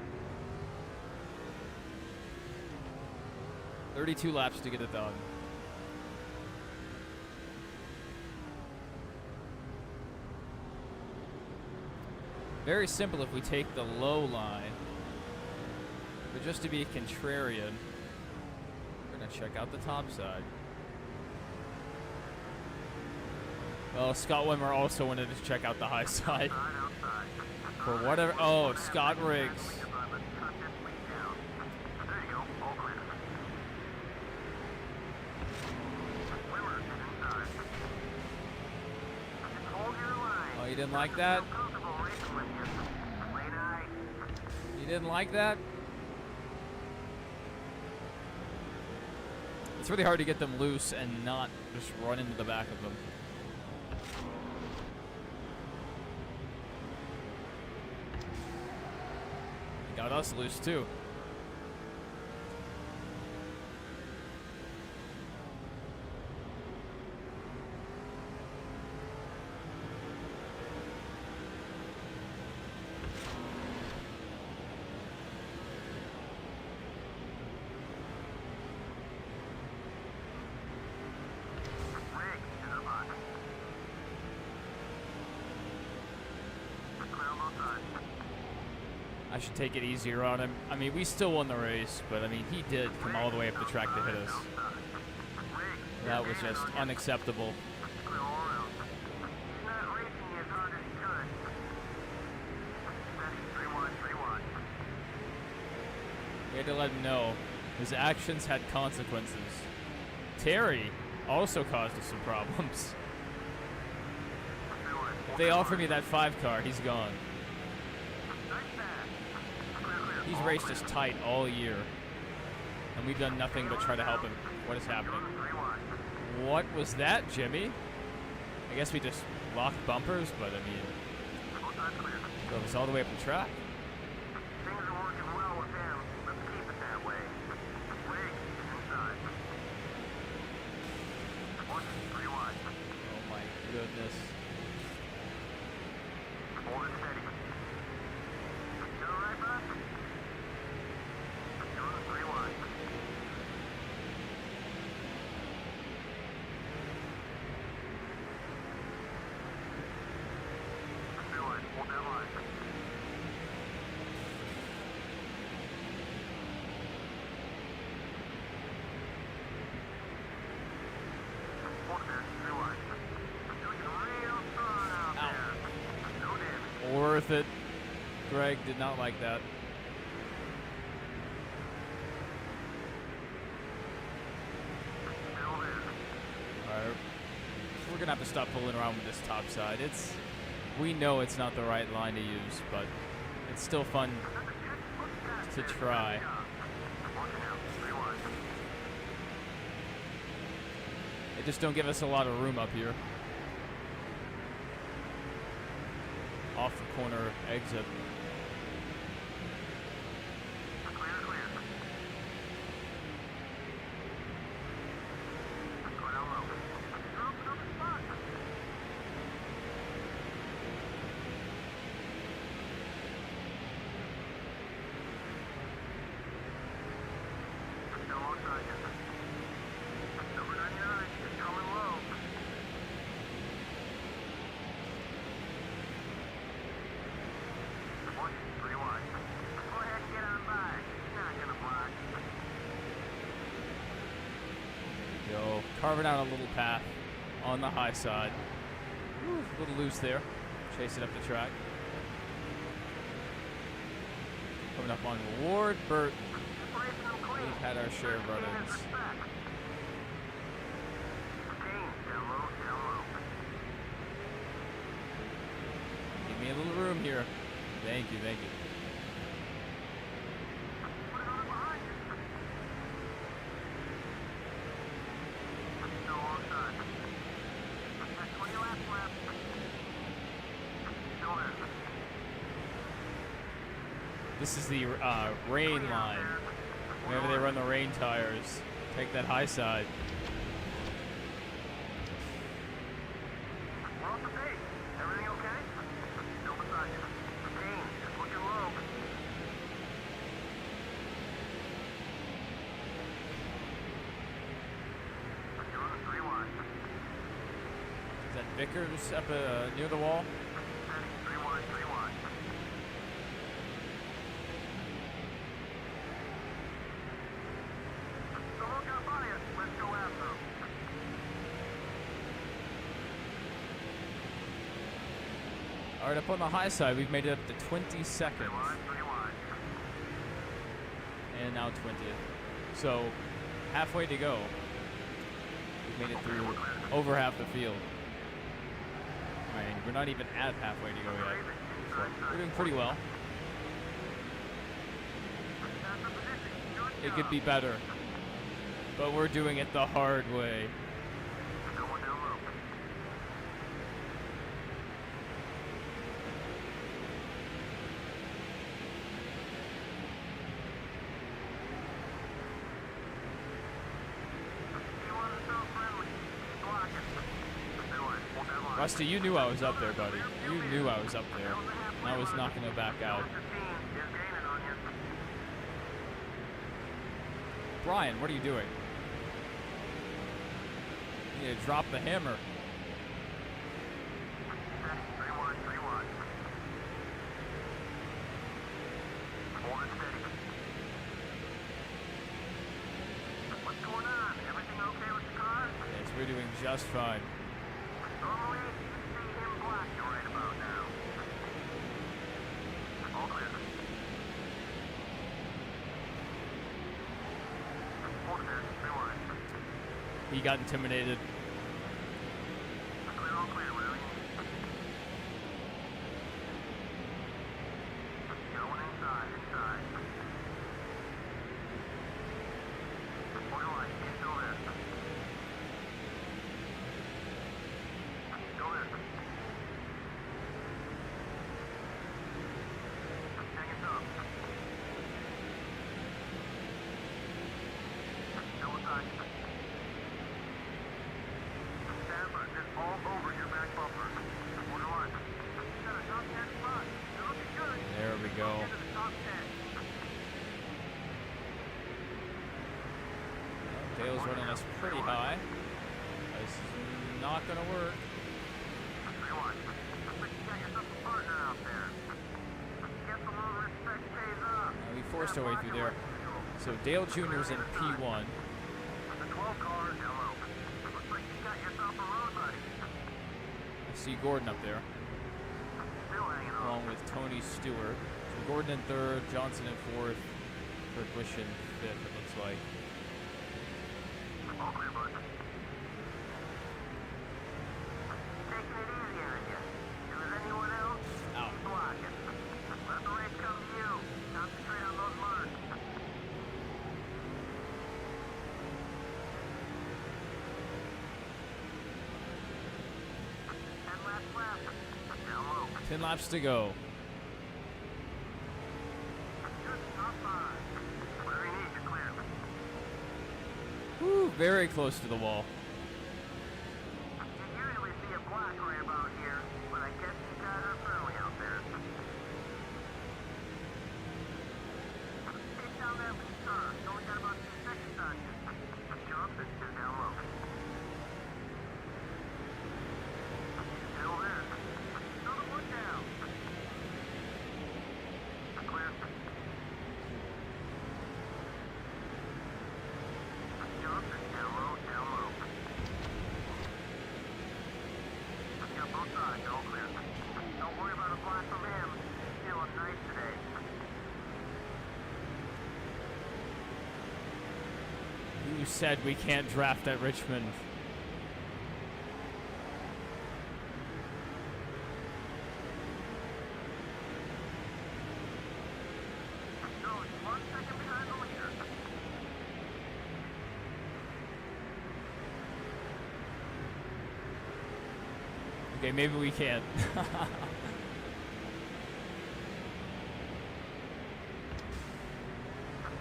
32 laps to get it done. Very simple if we take the low line. But just to be contrarian, we're going to check out the top side. Well, Scott Wimmer also wanted to check out the high side. Outside. For whatever. Oh, Scott Riggs. Let's cut this lead down. There you go. All clear. Wimmer is inside. Just hold your line. Oh, you didn't like that? Comfortable racing with you. Play nice. You didn't like that? It's really hard to get them loose and not just run into the back of them. Got us loose too. Riggs to the box. Clear on both sides. I should take it easier on him. I mean, we still won the race, but I mean, he did come all the way up the track to hit us. That was just unacceptable. Clear all around. He's not racing as hard as he could. Steady. 3-1, 3-1. We had to let him know his actions had consequences. Terry also caused us some problems. 3-1. If they offer me that 5 car, he's gone. Nice pass. Clear, clear. He's raced us tight all year, and we've done nothing but try to help him. What is happening? 3-1. What was that, Jimmy? I guess we just locked bumpers, but I mean, Both sides clear. drove us all the way up the track. Things are working well with him. Let's keep it that way. Riggs is inside. 1-3 wide. Oh my goodness. Hold it steady. You all right, bud? 3 wide. Hold that line. worth it. Greg did not like that. Alright. We're gonna have to stop fooling around with this top side. We know it's not the right line to use, but it's still fun to try. They just don't give us a lot of room up here. Off the corner exit. Carving out a little path on the high side. Ooh, a little loose there. Chasing up the track. Coming up on Ward Burton. We've had our share of run-ins. Give me a little room here. Thank you, thank you. This is the rain line. Whenever they run the rain tires, take that high side. We're off the pace. Everything okay? Still beside you. Kane, it's looking low. You're on a 3 wide. Is that Vickers up near the wall? Steady, 3 wide, 3 wide. Someone got by us. Let's go after him. All right, up on the high side, we've made it up to 20 seconds. 3 wide, 3 wide. And now 20th. So, halfway to go. We've made it through over half the field. I mean, we're not even at halfway to go yet. So, we're doing pretty well. It could be better. But we're doing it the hard way. Going down low. You want to sound friendly? Block it. Do it. Hold that line. Rusty, you knew I was up there, buddy. You knew I was up there. And I was not going to back out. 15 is gaining on you. Brian, what are you doing? You need to drop the hammer. Steady. 3 wide, 3 wide. Hold it steady. What's going on? Everything okay with the car? Yes, we're doing just fine. Normally, you see him black right about now. All clear. Hold it there. 3 wide. He got intimidated. Clear, all clear, Willie. Going inside, inside. Hold your line, keep still there. Still there. Hang it up. Still inside. Sandberg is all over your back bumper. Hold your line. You got a top 10 spot. You're looking good. There we go. Into the top 10. Dale's running us pretty high. This is not going to work. Everyone, looks like you got yourself a partner out there. Guess a little respect pays off. We forced our way through there. So Dale Jr.'s in P1. The 12 car is down low. Looks like you got yourself a road buddy. I see Gordon up there, Still hanging on. along along with Tony Stewart. So Gordon in third, Johnson in fourth, Kurt Busch in fifth, it looks like. All clear, bud. Taking it easy on you. If there's anyone else, Out. keep blocking. Let the race come to you. Concentrate on those marks. 10 laps left. Down low. 10 laps to go. Just top 5. Whatever you need, you're clear. Woo, very close to the wall. You usually see a block right about here, but I guess you got her friendly out there. Take down that lead car. You only got about 2 seconds on you. Jump and sit down low. Still there. Another one down. Clear. Jump and down low, down low. Got both sides, all clear. Don't worry about a block from him. He's feeling nice today. Who said we can't draft at Richmond? No, he's 1 second behind the leader. Okay, maybe we can't.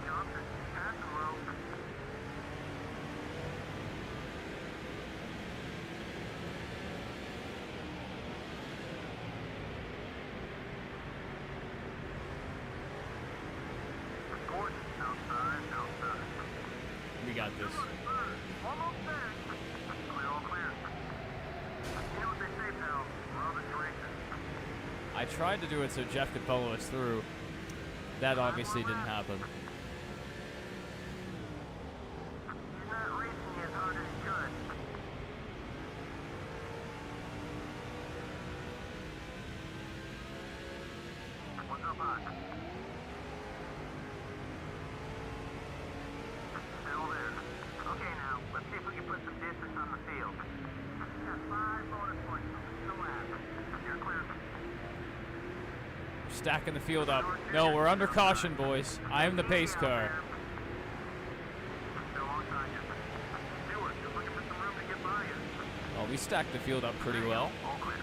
Johnson, pass him low. Gordon, outside, outside. We got this. Almost there. Clear, all clear. You know what they say, pal. Robin's racing. I tried to do it so Jeff could follow us through. That obviously didn't happen. He's not racing as hard as he could. What's up, hot? Still there. Okay, now, let's see if we can put some distance on the field. Got 5 bonus points. No lap. You're clear. Stacking the field up. No, we're under caution, boys. I am the pace car. Still alongside you. Stewart, just looking for some room to get by you. Well, we stacked the field up pretty well. All clear.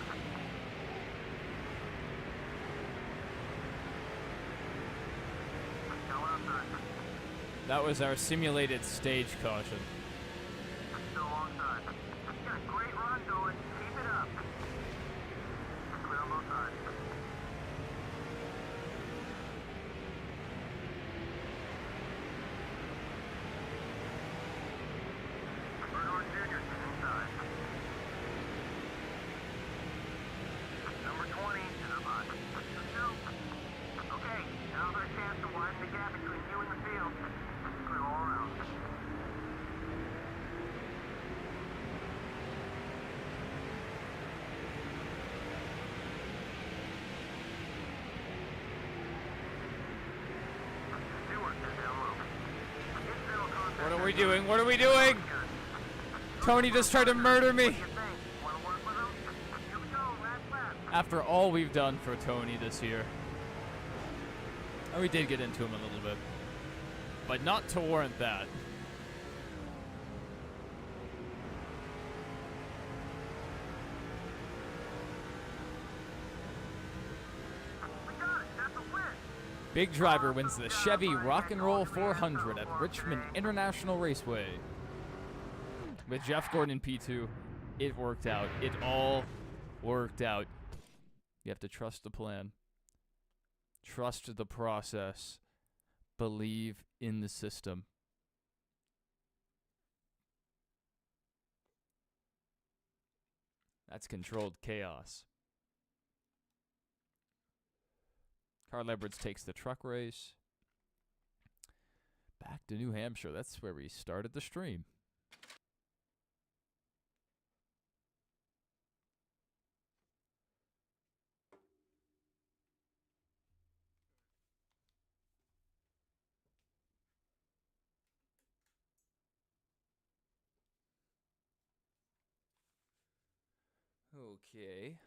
Still outside. That was our simulated stage caution. Still alongside. You got a great run going. Keep it up. Clear on both sides. Bernard Jr. is inside. Number 20 is up on. Okay, now's our chance to widen the gap between you and the field. Clear all around. Stewart is down low. Get zero contact. What are we doing? What are we doing? Tony just tried to murder me. What do you think? Want to work with him? Here we go, last lap. After all we've done for Tony this year. And we did get into him a little bit. But not to warrant that. We got it. That's a win. Big Driver wins the Chevy Rock and Roll 400 at Richmond International Raceway. With Jeff Gordon in P2, it worked out. It all worked out. You have to trust the plan. Trust the process. Believe in the system. That's controlled chaos. Carl Edwards takes the truck race. Back to New Hampshire. That's where we started the stream. Okay.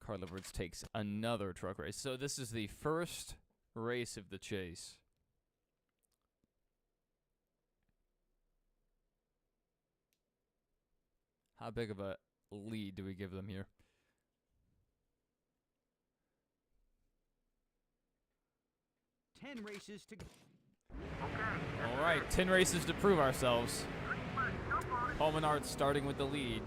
Carliverts takes another truck race. So this is the first race of the chase. How big of a lead do we give them here? Ten races to go. All right, 10 races to prove ourselves. Paul Menard starting with the lead.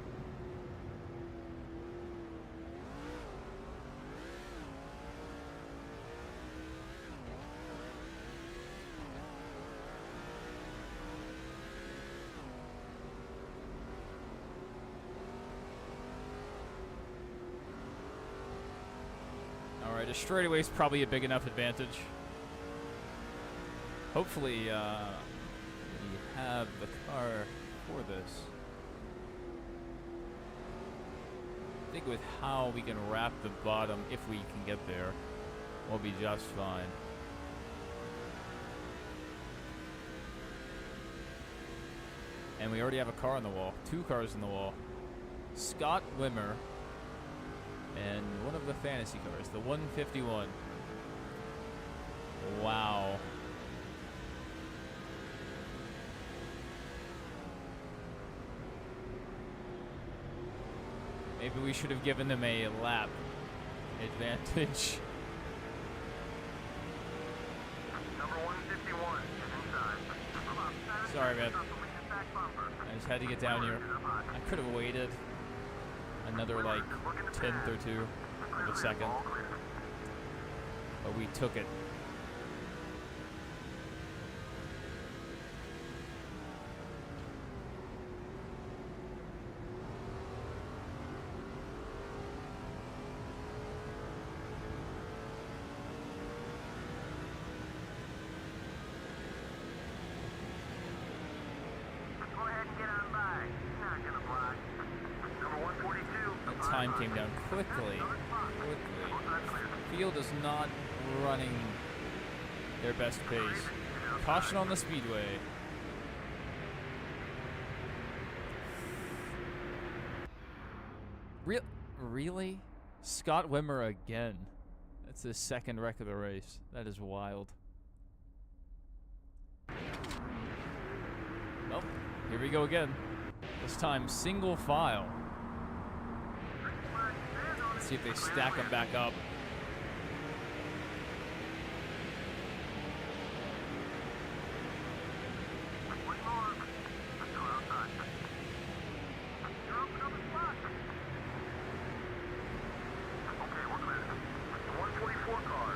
All right, a straightaway is probably a big enough advantage. Hopefully, we have the car for this. I think with how we can wrap the bottom, if we can get there, we'll be just fine. And we already have a car on the wall. 2 cars on the wall. Scott Wimmer and one of the fantasy cars, the 151. Wow. Maybe we should have given them a lap advantage. Number 151 is inside. Sorry, man. I just had to get down here. I could have waited another, like, 10th or 2 of a second. But we took it. Go ahead and get on by. Not gonna block. Number 142. The time came down quickly. Field is not running their best pace. Caution on the speedway. Really? Scott Wimmer again. That's his second wreck of the race. That is wild. Well, here we go again. This time single file. Let's see if they stack them back up.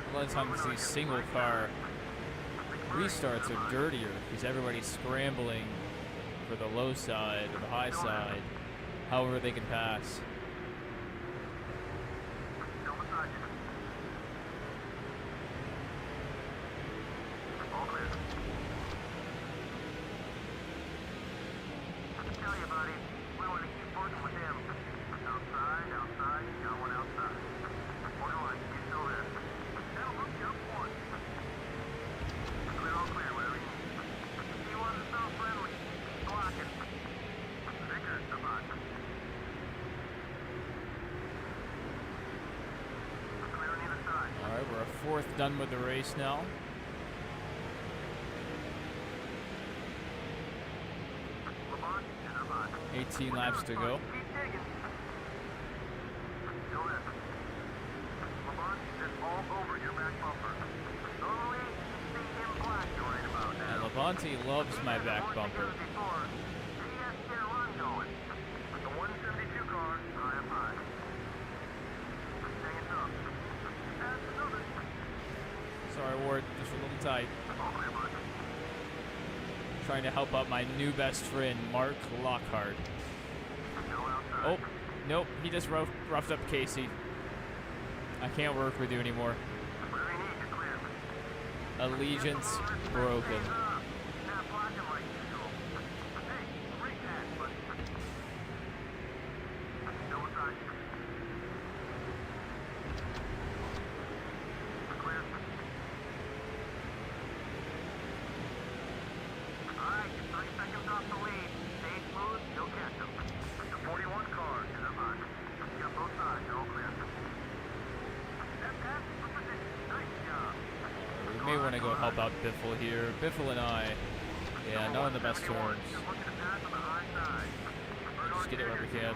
A lot of times these single car restarts are dirtier because everybody's scrambling for the low side or the high side, however they can pass. Alright, we're a fourth done with the race now. – 18 laps to go. And Labonte loves my back bumper. Sorry, Ward, just a little tight. Trying to help out my new best friend, Mark Lockhart. Oh, nope, he just roughed up Casey. I can't work with you anymore. Allegiance broken. to go help out Biffle here. Biffle and I, yeah, not on the best terms. Just looking to pass on the high side. Just get it where we can.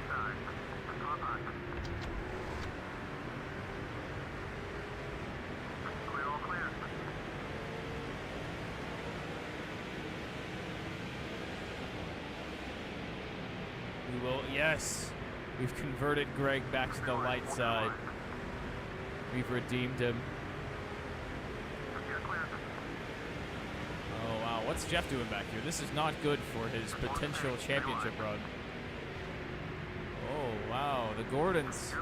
Clear, all clear. We will, yes. We've converted Greg back to the light side. We've redeemed him. Oh, wow. What's Jeff doing back here? This is not good for his potential championship run. Oh, wow. The Gordons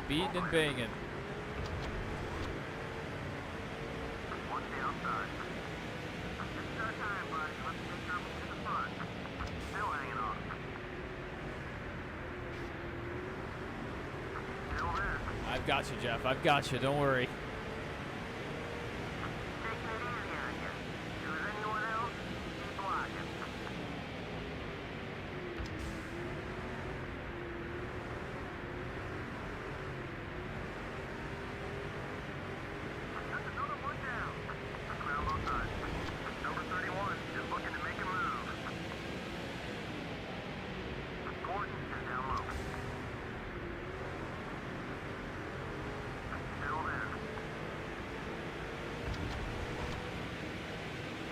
beating and banging. Watch the outside. This is our time, buddy. Let's take our move to the front. Still hanging on. Still there. I've got you, Jeff. I've got you. Don't worry. Taking it easy on you. If there's anyone else, keep blocking. That's another one down. Clear on both sides. Number 31 is looking to make a move. Gordon is down low. Still there.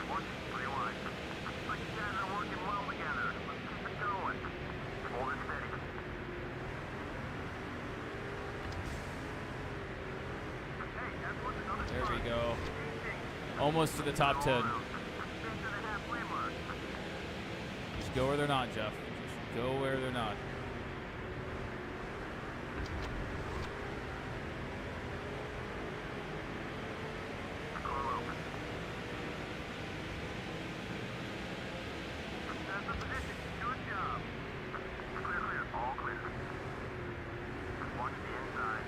One, pretty wide. Looks like you guys are working well together. Let's keep it going. Hold it steady. Hey, that's what's another There we spot. go. Ding, Almost to the top 10. ding. Stay to the halfway mark. Just go where they're not, Jeff. Just go where they're not. Car open. That's the position. Good job. Clear, clear. All clear. Watch the inside.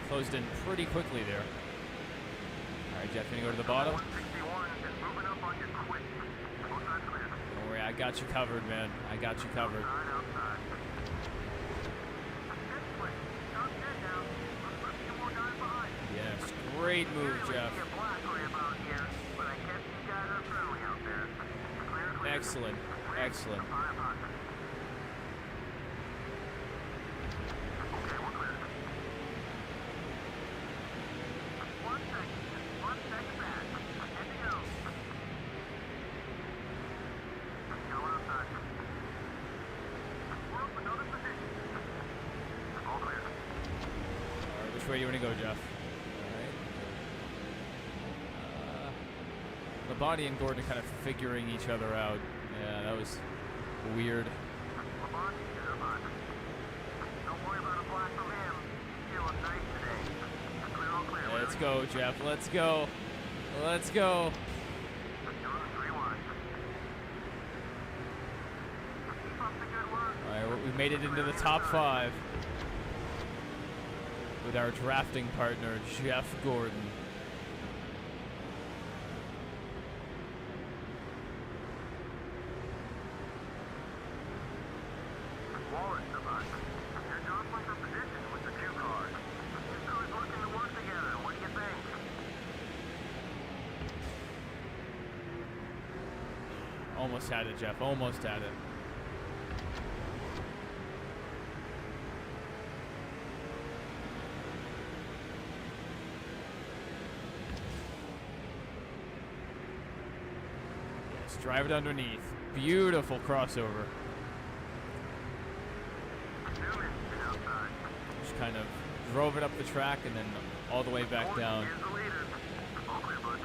Closed in pretty quickly there. All right, Jeff, gonna go to the bottom. 161 is moving up on you quick. Both sides clear. Don't worry, I got you covered, man. I got you covered. Outside, outside. Good split. Top 10 now. Let's put a few more guys behind. Yes, great move, Usually Jeff. you get black right about here, but I guess you guys are friendly out there. Clear, clear. Excellent, excellent. High pocket. Okay, we're clear. One second back. Head to go. Going outside. We're up another position. All clear. All right, which way do you want to go, Jeff? All right. Labonte and Gordon are kind of figuring each other out. Yeah, that was weird. Lamont is up on. Don't worry about a block from him. He's feeling nice today. Clear, all clear. Let's go, Jeff. Let's go. Let's go. You're on 3 wide. Keep up the good work. All right, we made it into the top 5 with our drafting partner, Jeff Gordon. Wallace up on. You're jostling for position with the 2 cars. You two is looking to work together. What do you think? Almost had it, Jeff. Almost had it. Yes, drive it underneath. Beautiful crossover. Newman is outside. Just kind of drove it up the track and then all the way back down. Here's the leader. All clear, bud.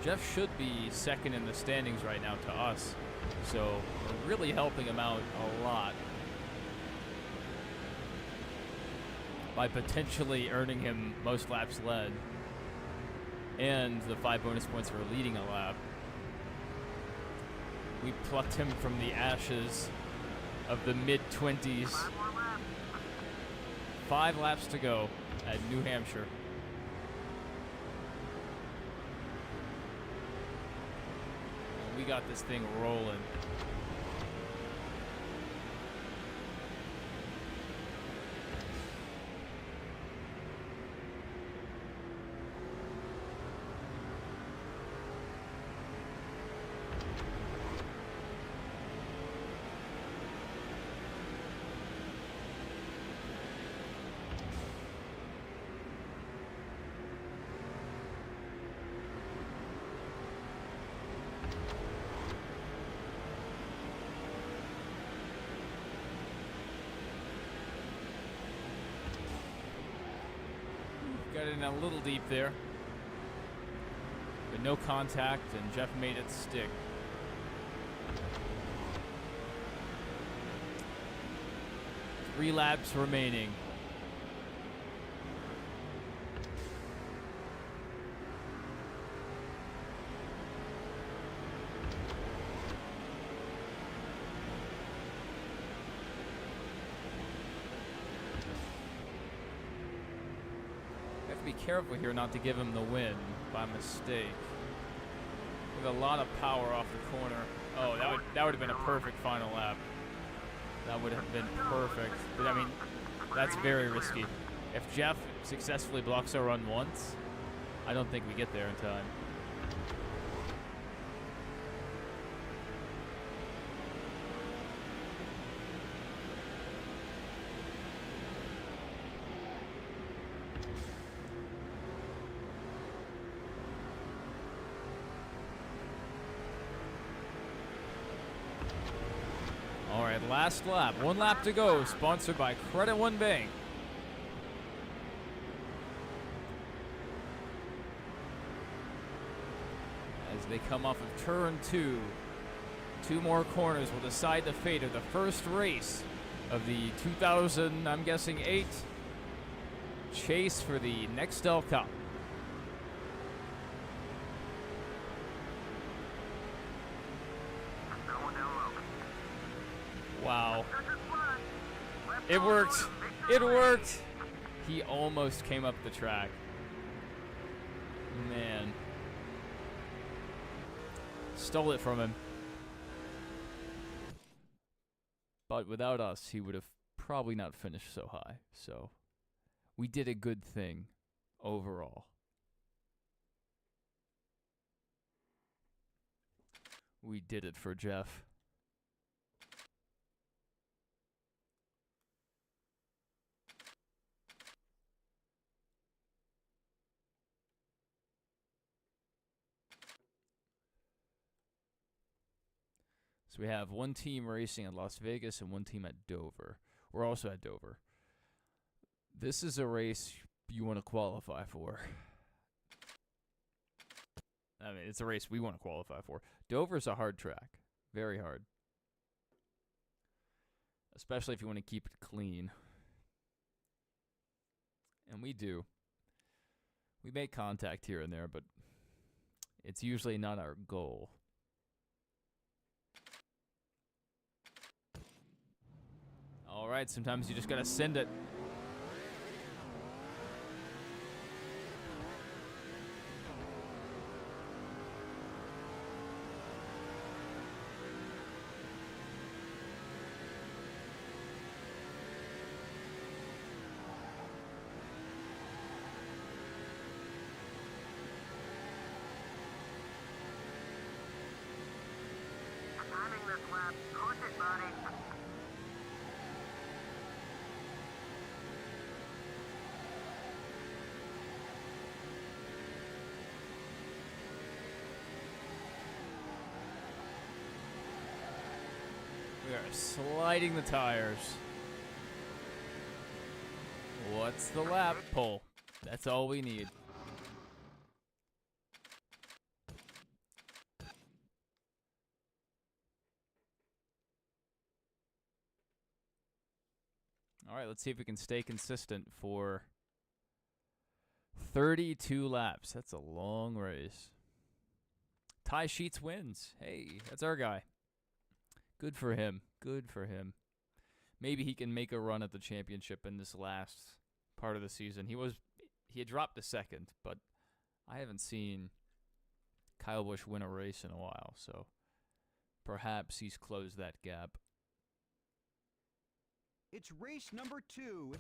Jeff should be second in the standings right now to us, so we're really helping him out a lot. by potentially earning him most laps led and the 5 bonus points for leading a lap. We plucked him from the ashes of the mid-20s. 5 more laps. 5 laps to go at New Hampshire. And we got this thing rolling. Got in a little deep there. But no contact, and Jeff made it stick. Three laps remaining. Be careful here not to give him the win by mistake. With a lot of power off the corner. Oh, that would have been a perfect final lap. That would have been perfect. But I mean, that's very risky. If Jeff successfully blocks our run once, I don't think we get there in time. All right, last lap. 1 lap to go, sponsored by Credit One Bank. As they come off of turn 2, 2 more corners will decide the fate of the first race of the 2000, I'm guessing 8, chase for the Nextel Cup. Wow. It worked. It worked. He almost came up the track. Man. Stole it from him. But without us, he would have probably not finished so high. So we did a good thing overall. We did it for Jeff. So we have one team racing at Las Vegas and one team at Dover. We're also at Dover. This is a race you want to qualify for. I mean, it's a race we want to qualify for. Dover's a hard track. Very hard. Especially if you want to keep it clean. And we do. We make contact here and there, but it's usually not our goal. All right, sometimes you just gotta send it. Timing this lap. Push it, buddy. We are sliding the tires. What's the lap pull? That's all we need. All right, let's see if we can stay consistent for 32 laps. That's a long race. Ty Sheets wins. Hey, that's our guy. Good for him. Good for him. Maybe he can make a run at the championship in this last part of the season. He had dropped to second, but I haven't seen Kyle Busch win a race in a while, so perhaps he's closed that gap. It's race number 2.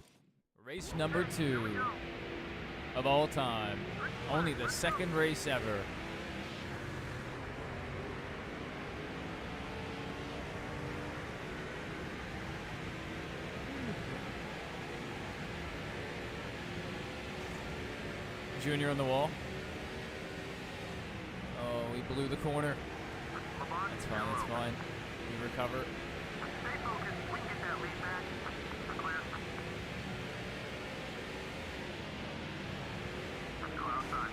Race number 2 of all time. Only the second race ever. Junior on the wall. Oh, we blew the corner. That's fine, that's fine. We recover. Stay focused. We can get that lead back. Clear. Let's go outside.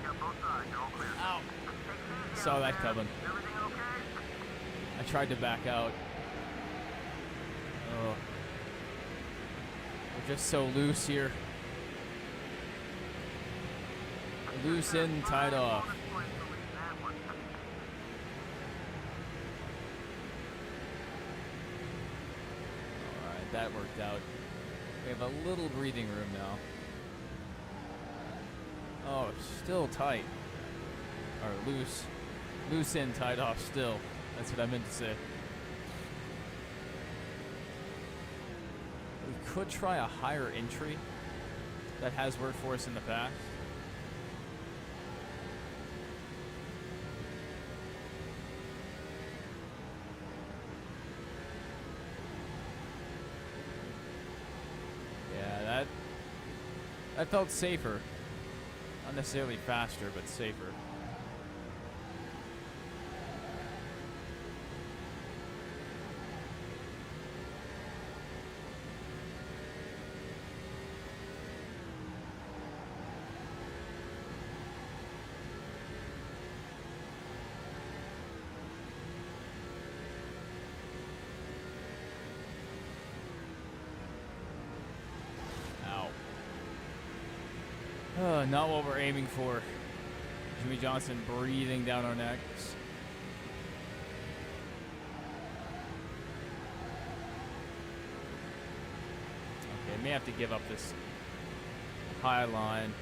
Got both sides. You're all clear. Ow. Take it easy Saw out that there. coming. Everything okay? I tried to back out. Oh. We're just so loose here. Loose in, tied off. Bonus points for leading that one. Alright, that worked out. We have a little breathing room now. Oh, still tight. Or loose. Loose in, tied off still. That's what I meant to say. We could try a higher entry. That has worked for us in the past. Yeah, that felt safer. Not necessarily faster, but safer. Not what we're aiming for. Jimmy Johnson breathing down our necks. Okay, may have to give up this high line.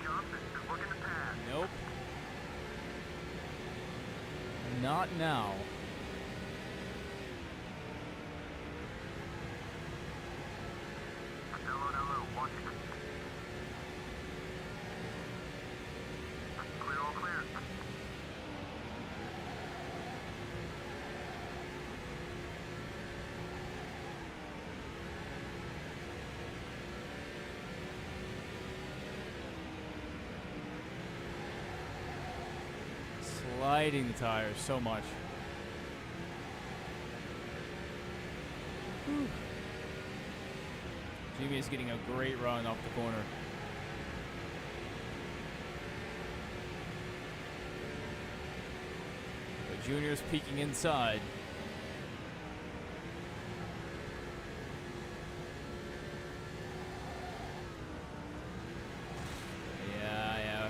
Johnson is looking to pass. Nope. Not now. Hello, watch it. Clear, all clear. Sliding the tires so much. Whew. Jimmy is getting a great run off the corner. But Junior's peeking inside. Yeah.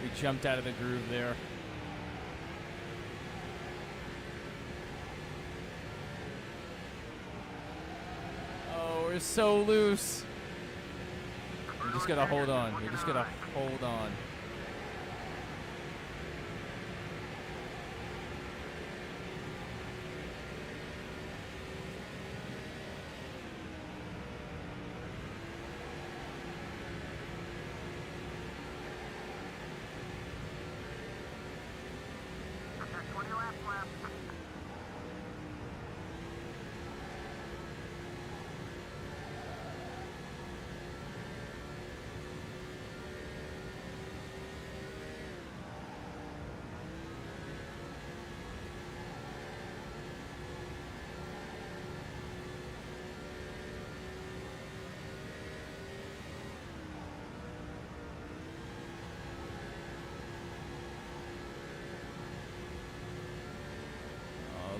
We jumped out of the groove there. Oh, we're so loose. We just gotta hold on. We just gotta hold on.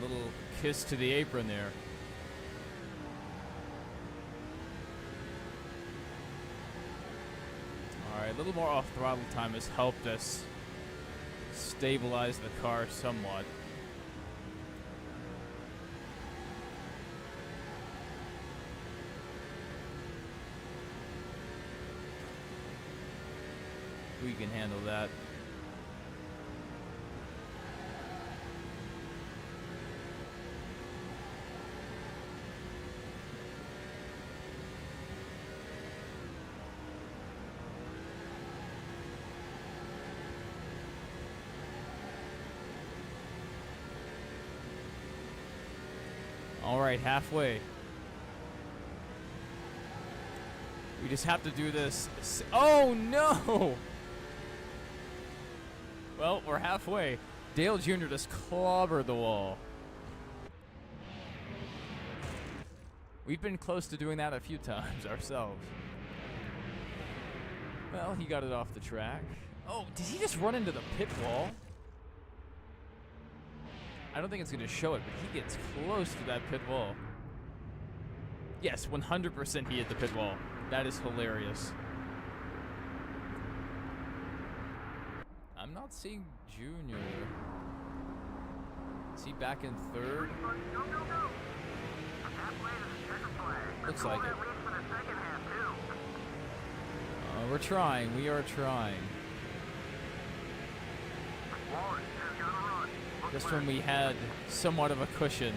little kiss to the apron there. Alright, a little more off throttle time has helped us stabilize the car somewhat. We can handle that. All right, halfway. We just have to do this. Oh no! Well, we're halfway. Dale Jr. just clobbered the wall. We've been close to doing that a few times ourselves. Well, he got it off the track. Oh, did he just run into the pit wall? I don't think it's going to show it, but he gets close to that pit wall. Yes, 100% he hit the pit wall. That is hilarious. I'm not seeing Junior. Is he back in third? Looks like it. We're trying. We are trying. Just when we had somewhat of a cushion.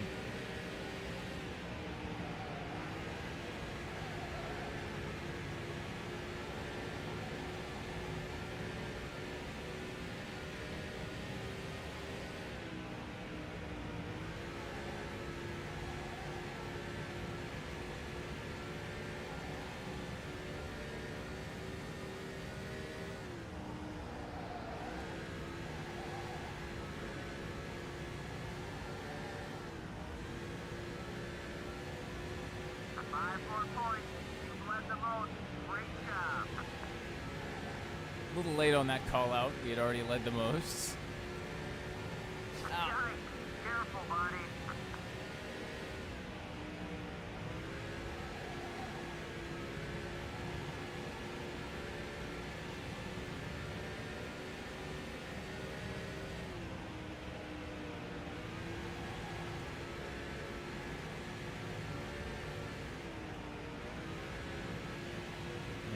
A little late on that call out. We had already led the most. Ow. Careful, buddy.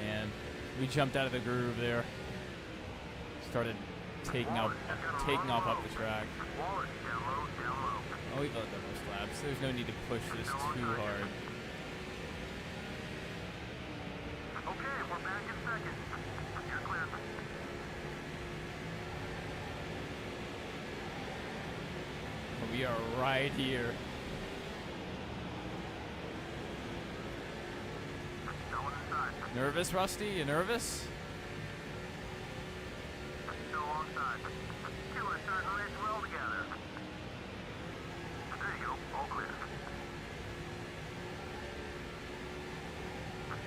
Man, we jumped out of the groove there. Started taking off up the track. Oh, we've led the most laps. There's no need to push this too hard. Okay, we're back in second. You're clear. We are right here. Nervous, Rusty? You nervous? Still alongside. Two are starting to race well together. There you go, all clear.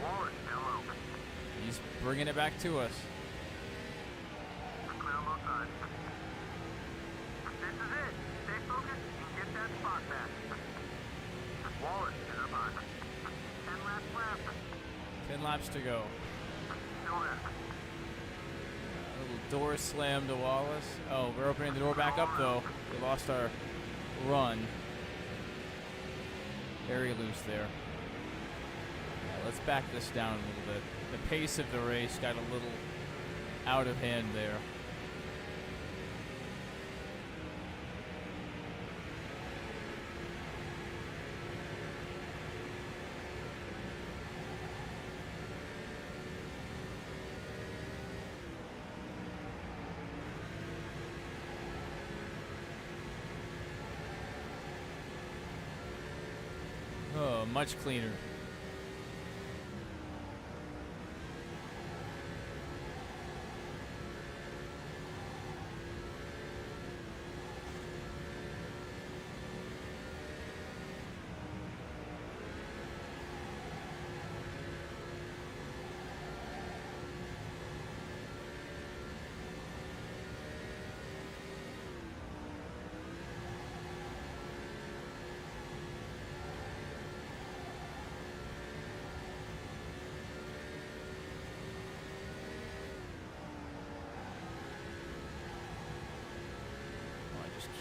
Wallace, hello. He's bringing it back to us. Clear on both sides. This is it. Stay focused and get that spot back. Wallace, is up on. 10 laps left. 10 laps to go. Still there. A little door slam to Wallace. Oh, we're opening the door back up though. We lost our run. Very loose there. Yeah, let's back this down a little bit. The pace of the race got a little out of hand there. Oh, much cleaner.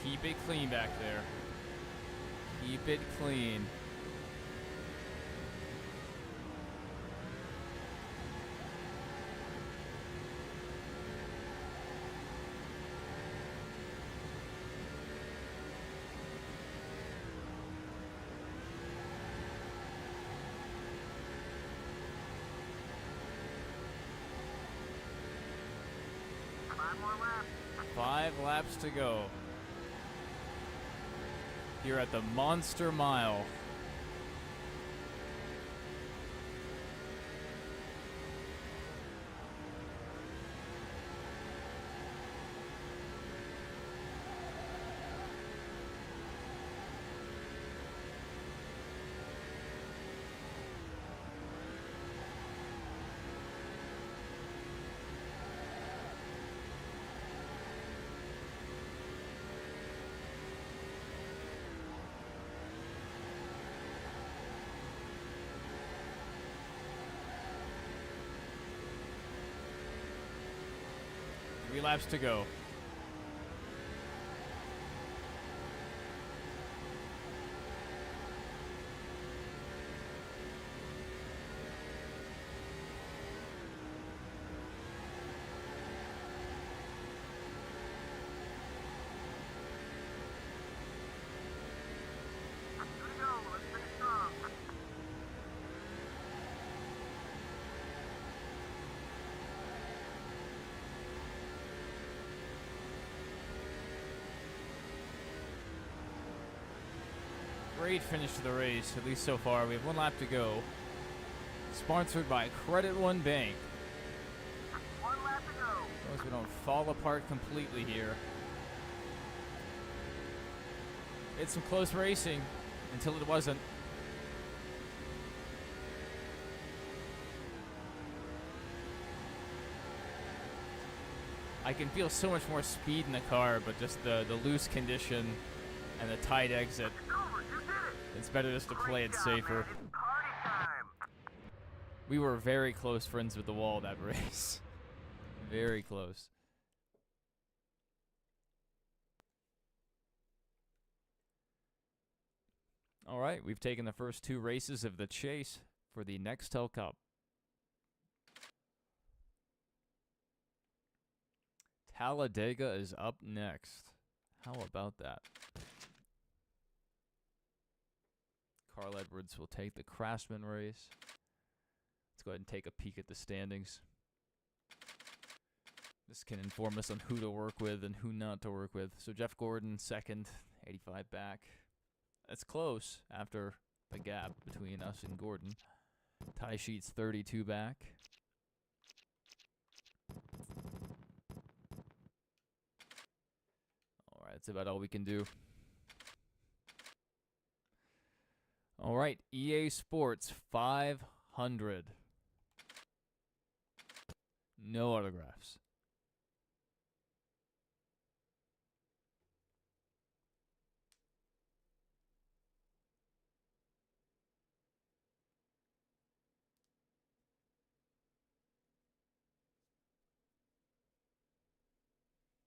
Keep it clean back there. Keep it clean. Five more laps. 5 laps to go. Here at the Monster Mile. Three laps to go. Here we go. Let's finish strong. Great finish to the race, at least so far. We have 1 lap to go. Sponsored by Credit One Bank. 1 lap to go. As long as we don't fall apart completely here. It's some close racing until it wasn't. I can feel so much more speed in the car, but just the loose condition and the tight exit. It's over. You did it. It's better just to play it Great job, safer. man. It's party time. We were very close friends with the wall that race. Very close. All right, we've taken the first 2 races of the chase for the Nextel Cup. Talladega is up next. How about that? Carl Edwards will take the Craftsman race. Let's go ahead and take a peek at the standings. This can inform us on who to work with and who not to work with. So Jeff Gordon, second, 85 back. That's close after a gap between us and Gordon. Ty Sheets, 32 back. All right, that's about all we can do. All right, EA Sports 500. No autographs.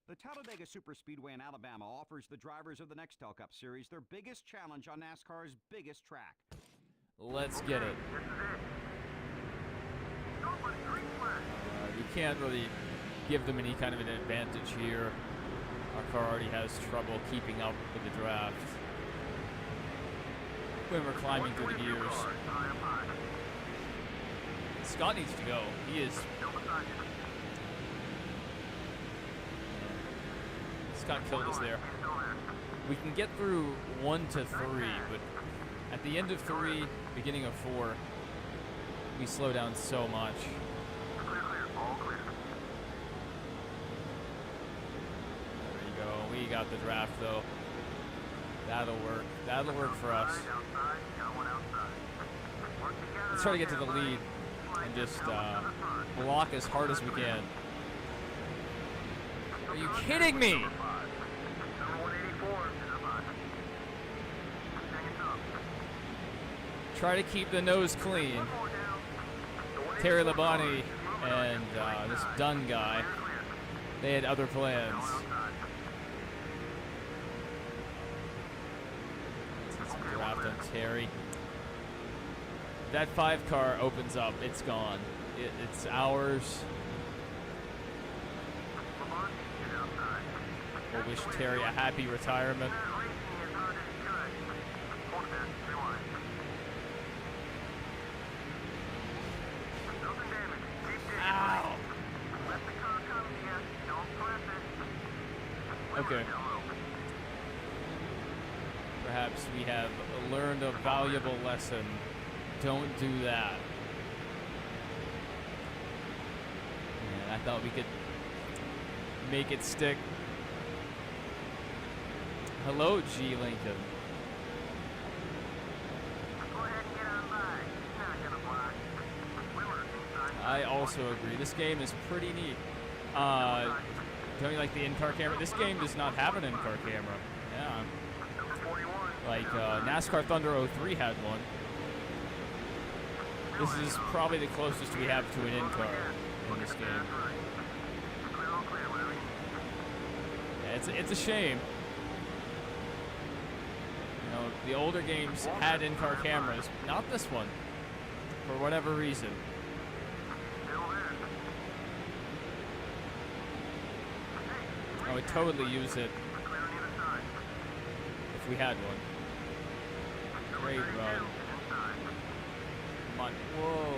The Talladega Superspeedway in Alabama offers the drivers of the Nextel Cup Series their biggest challenge on NASCAR's biggest track. Let's get it. This is it. Go for the green flag. You can't really give them any kind of an advantage here. Our car already has trouble keeping up with the draft when we're climbing through the gears. Scott needs to go. He is. Scott killed us there. We can get through 1 to 3, but at the end of 3, beginning of 4, we slow down so much. There you go. We got the draft though. That'll work. That'll work for us. Let's try to get to the lead and just block as hard as we can. Are you kidding me? Try to keep the nose clean. Terry Labonte and this Dunn guy, they had other plans. Terry. That 5 car opens up. It's gone. It's ours. We'll wish Terry a happy retirement. Ow! Okay. Perhaps we have learned a valuable lesson. Don't do that. Yeah, I thought we could make it stick. Hello, G. Lincoln. I also agree. This game is pretty neat. Don't you like the in-car camera? This game does not have an in-car camera. Yeah. Like NASCAR Thunder 03 had one. This is probably the closest we have to an in-car in this game. Yeah, it's a shame. You know, the older games had in-car cameras, not this one, for whatever reason. I would totally use it if we had one. Great run. Come on. Whoa.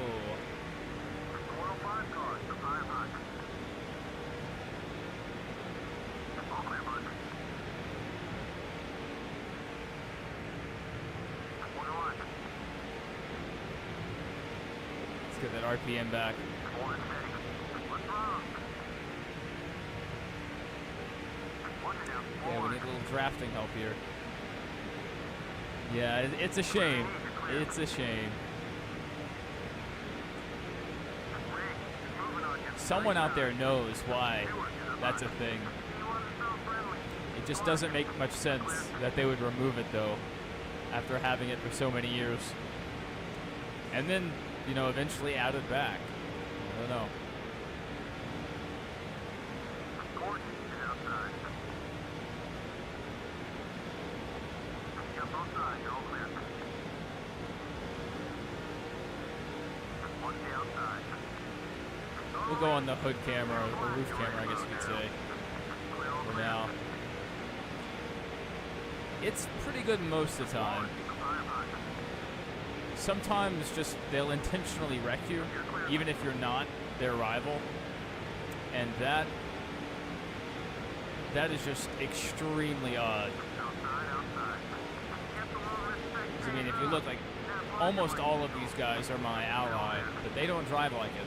Let's get that RPM back. Yeah, we need a little drafting help here. Yeah, it's a shame. It's a shame. Someone out there knows why that's a thing. It just doesn't make much sense that they would remove it, though, after having it for so many years. And then, you know, eventually add it back. I don't know. We'll go on the hood camera, or roof camera, I guess you could say, for now. It's pretty good most of the time. Sometimes just they'll intentionally wreck you, even if you're not their rival. And that is just extremely odd. 'Cause, I mean, if you look, like, almost all of these guys are my ally, but they don't drive like it.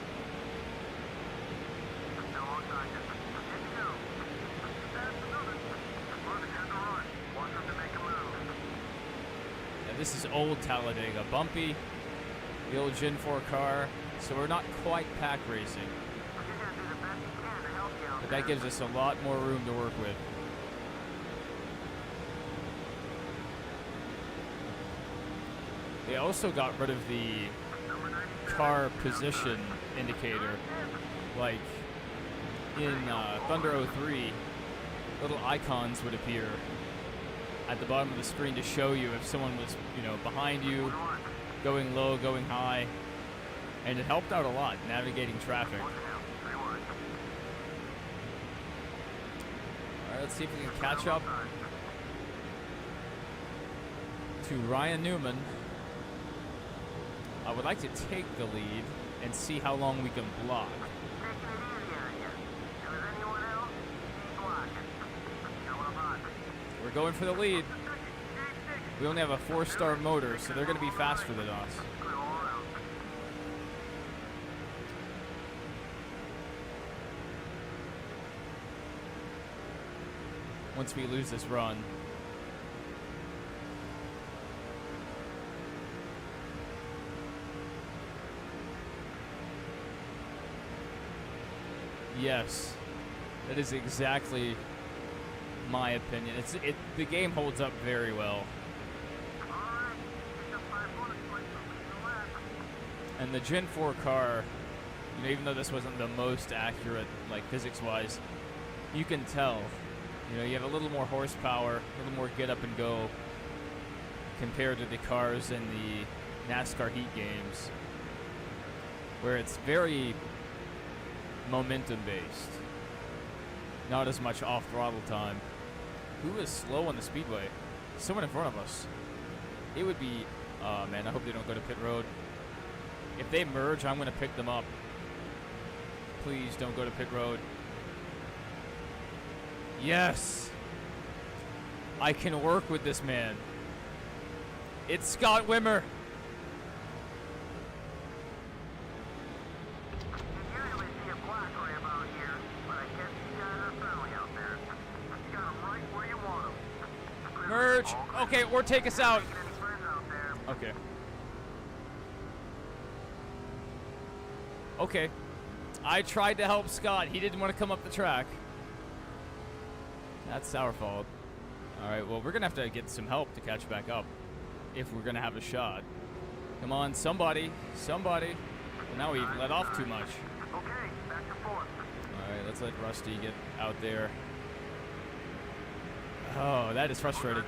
This is old Talladega, bumpy, the old Gen 4 car, so we're not quite pack racing. But that gives us a lot more room to work with. They also got rid of the car position indicator. Like in Thunder 03, little icons would appear at the bottom of the screen to show you if someone was, you know, behind you, going low, going high, and it helped out a lot navigating traffic. All right, let's see if we can catch up to Ryan Newman. I would like to take the lead and see how long we can block. We're going for the lead. We only have a 4-star motor, so they're going to be faster than us. Once we lose this run. Yes, that is exactly my opinion. The game holds up very well. And the Gen 4 car, you know, even though this wasn't the most accurate, like physics-wise, you can tell. You know, you have a little more horsepower, a little more get up and go. compared to the cars in the NASCAR heat games, where it's very momentum based, not as much off throttle time. Who is slow on the speedway? Someone in front of us. It would be, oh man, I hope they don't go to pit road. If they merge, I'm gonna pick them up. Please don't go to pit road. Yes! I can work with this man. It's Scott Wimmer. You usually see a black ram out here, but I guess you guys are friendly out there. You got 'em right where you want 'em. Merge. Okay, or take us out. Making any friends out there? Okay. Okay. I tried to help Scott. He didn't want to come up the track. That's our fault. Alright, well, we're going to have to get some help to catch back up if we're going to have a shot. Come on, somebody. Somebody. Well, now we've let off too much. Okay, back to fourth. Alright, let's let Rusty get out there. Oh, that is frustrating.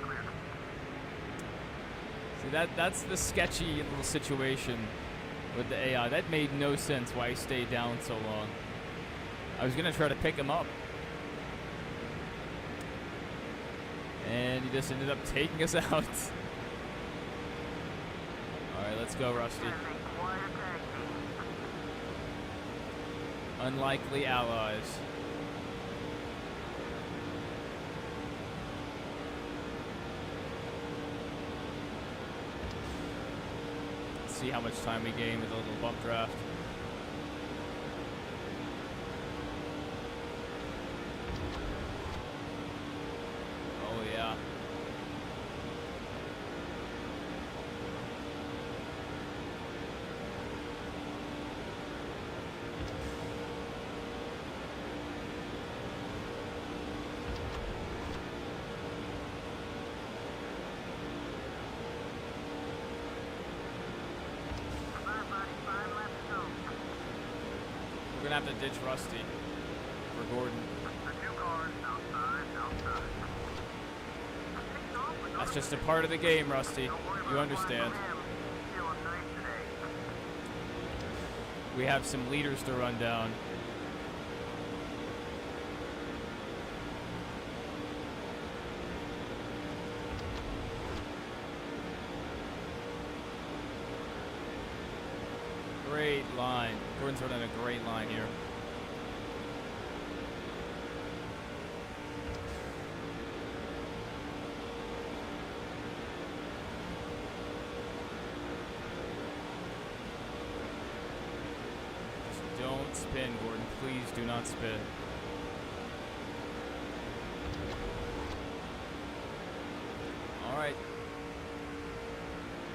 See, that's the sketchy little situation with the AI. That made no sense why he stayed down so long. I was going to try to pick him up. And he just ended up taking us out. Alright, let's go, Rusty. That is a quiet tag team. Unlikely allies. Let's see how much time we gain with a little bump draft. Oh yeah. We're gonna have to ditch Rusty for Gordon. The two cars outside. That's just a part of the game, Rusty. You understand. Feeling nice today. We have some leaders to run down. Great line. Gordon's running a great line here. Just don't spin, Gordon. Please do not spin. All right.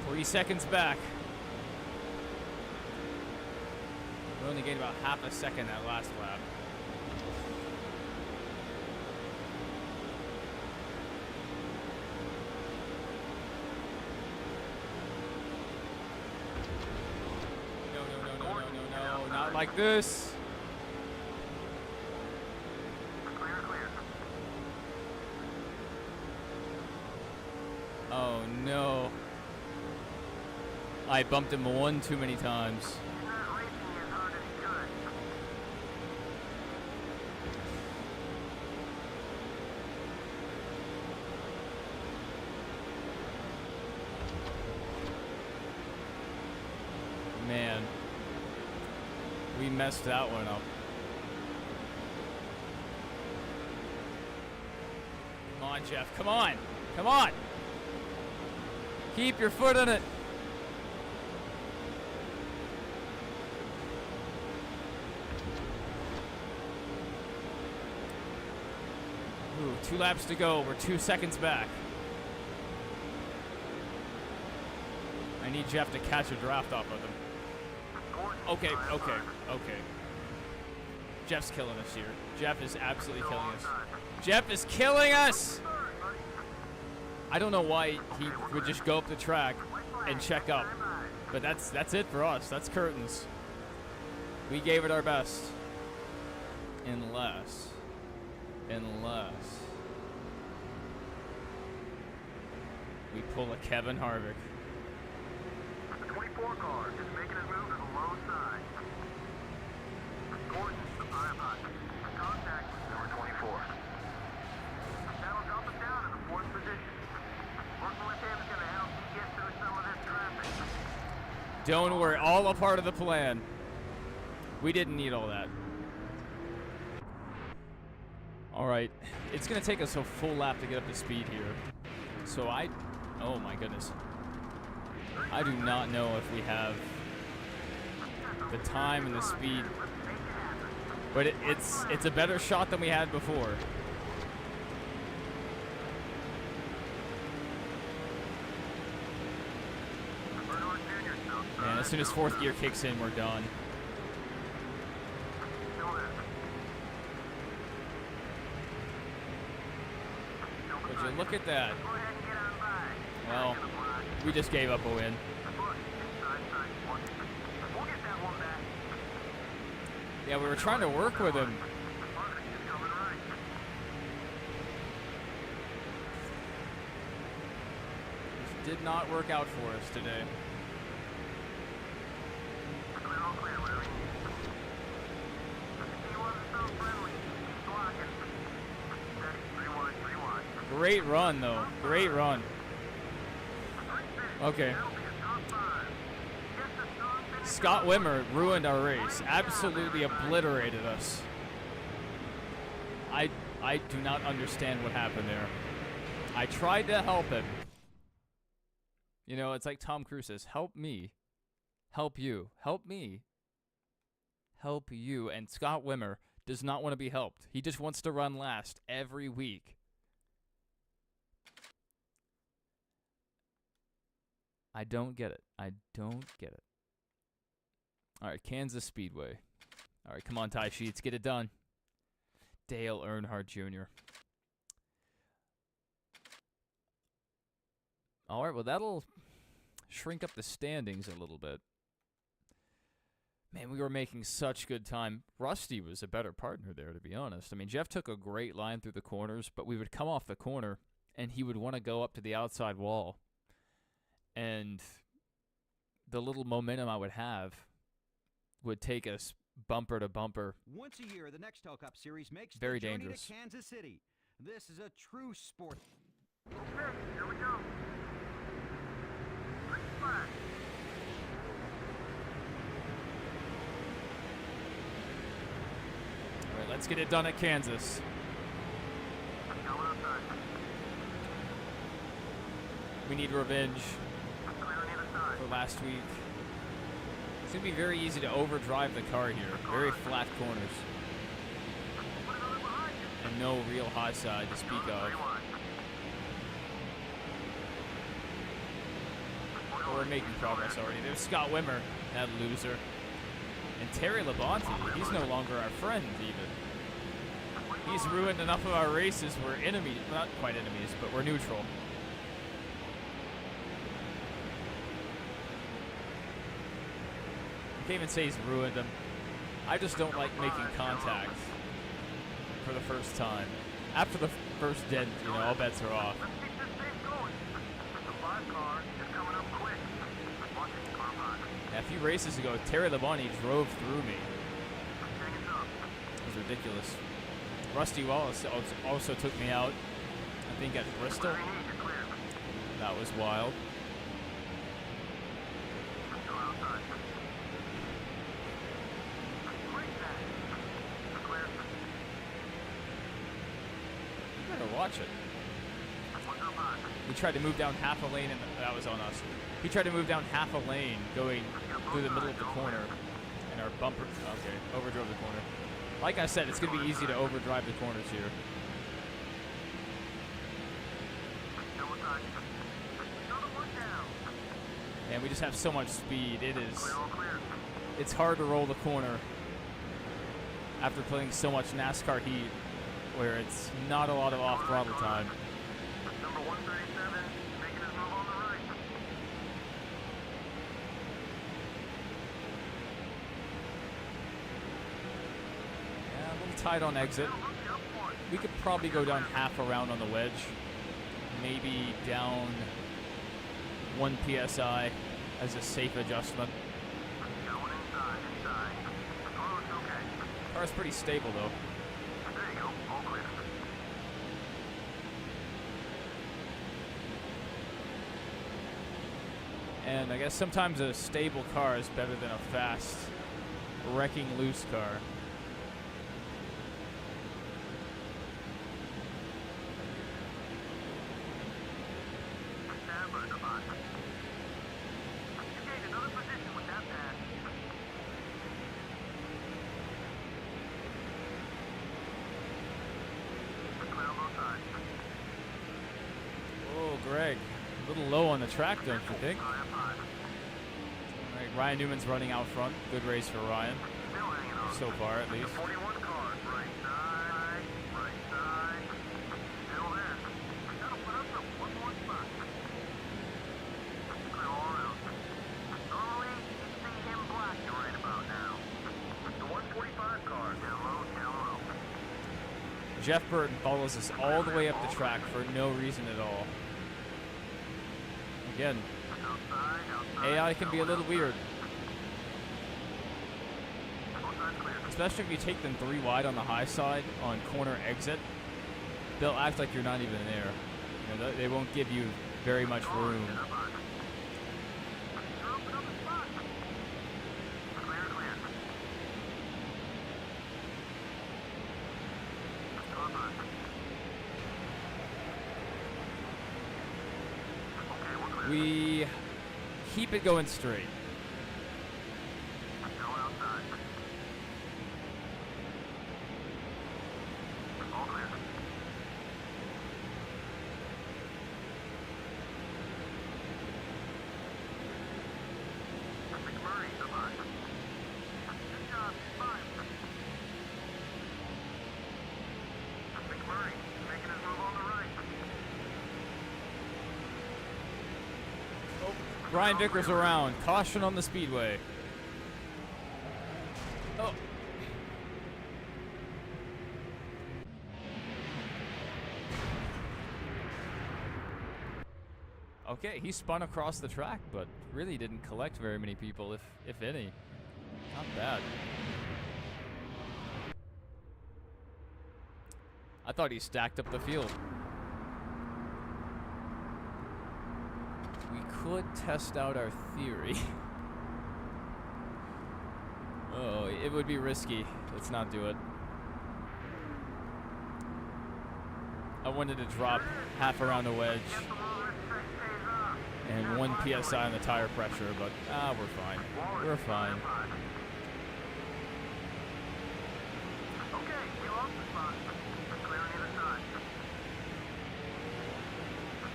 3 seconds back. We only gained about half a second that last lap. No, not like this. Clear. Oh no. I bumped him one too many times. He's not racing as hard as he could. Man. We messed that one up. Come on, Jeff. Come on. Come on. Keep your foot in it. Ooh, 2 laps to go. We're 2 seconds back. I need Jeff to catch a draft off of him. Okay. Jeff's killing us here. Jeff is absolutely killing us. Jeff is killing us! I don't know why he would just go up the track and check up. But that's it for us. That's curtains. We gave it our best. Unless we We pull a Kevin Harvick. The 24 car is making his move to the low side. Gordon, the pilot. Contact with number 24. That'll drop us down to the 4th position. Working with him is going to help you get through some of this traffic. Don't worry, all a part of the plan. We didn't need all that. Alright, it's going to take us a full lap to get up to speed here. So oh my goodness. I do not know if we have the time and the speed. But it's a better shot than we had before. And as soon as 4th gear kicks in, we're done. Would you look at that? Well, we just gave up a win. Yeah, we were trying to work with him. This did not work out for us today. Great run, though. Great run. Okay. Scott Wimmer ruined our race. Absolutely obliterated us. I do not understand what happened there. I tried to help him. You know, it's like Tom Cruise says, help me. Help you. Help me. Help you. And Scott Wimmer does not want to be helped. He just wants to run last every week. I don't get it. I don't get it. All right, Kansas Speedway. All right, come on, Ty Sheets. Get it done. Dale Earnhardt Jr. All right, well, that'll shrink up the standings a little bit. Man, we were making such good time. Rusty was a better partner there, to be honest. I mean, Jeff took a great line through the corners, but we would come off the corner, and he would want to go up to the outside wall. And the little momentum I would have would take us bumper to bumper. Once a year, the Nextel Cup Series makes Very the journey dangerous. to Kansas City. This is a true sport. Okay, here we go. Green flag. All right, let's get it done at Kansas. Going outside. We need revenge Clear on either side. for last week. It's going to be very easy to overdrive the car here. Very flat corners. Put another behind you. And no real high side to speak of. But we're making progress already. There's Scott Wimmer, that loser. And Terry Labonte, he's no longer our friend, even. He's ruined enough of our races. We're enemies. Not quite enemies, but we're neutral. I can't even say he's ruined them. I just don't like making contact for the first time. After the first dent, you know, all bets are off. Let's keep this pace going. The 5 car is coming up quick. Watch it, car behind. Yeah, a few races ago, Terry Labonte drove through me. Hanging up. It was ridiculous. Rusty Wallace also took me out, I think at Bristol. Clear, you're clear. That was wild. Go outside. Great back. Clear. You better watch it. One's up high. He tried to move down half a lane, and that was on us. He tried to move down half a lane going through the middle of the corner, and our bumper, okay, overdrove the corner. Like I said, it's going to be easy to overdrive the corners here. Still inside. Another one down. And we just have so much speed. Clear, all clear. It's hard to roll the corner after playing so much NASCAR heat, where it's not a lot of off-throttle time. Number 137, making his move on the right. Yeah, a little tight on exit. Look up one. We could probably go down half a round on the wedge. Maybe down 1 psi as a safe adjustment. Going inside. The car looks okay. Car's pretty stable though. There you go. All clear. And I guess sometimes a stable car is better than a fast, wrecking loose car. Stand by the box. You gained another position with that pass. Clear on both sides. Oh, Greg, a little low on the track, don't you think? High up high. All right, Ryan Newman's running out front. Good race for Ryan, Still hanging on. so far at least. 41 cars. Right side. Right side. Still there. That'll put us up one more spot. Clear all around. Normally, you see him black right about now. The 145 car. Down low, down low. Jeff Burton follows us all the way up the track for no reason at all. Again, Outside, outside. AI can be a little weird, Both sides clear. especially if you take them 3 wide on the high side on corner exit. They'll act like you're not even there. You know, they won't give you very much room. You're open up the spot. Clear, clear. Come on. Okay, we're clear. We keep it going straight. Going outside. All clear. McMurray, come on. Good job, 5. McMurray, making his move on the right. Ryan Vickers around. Caution on the speedway. Oh. Okay, he spun across the track, but really didn't collect very many people, if any. Not bad. I thought he stacked up the field. We could test out our theory. Oh, it would be risky. Let's not do it. I wanted to drop half around the wedge Get the low respect pays off. and 1 psi on the tire pressure, but we're fine. We're fine. Okay, we lost the spot. Clear on either side.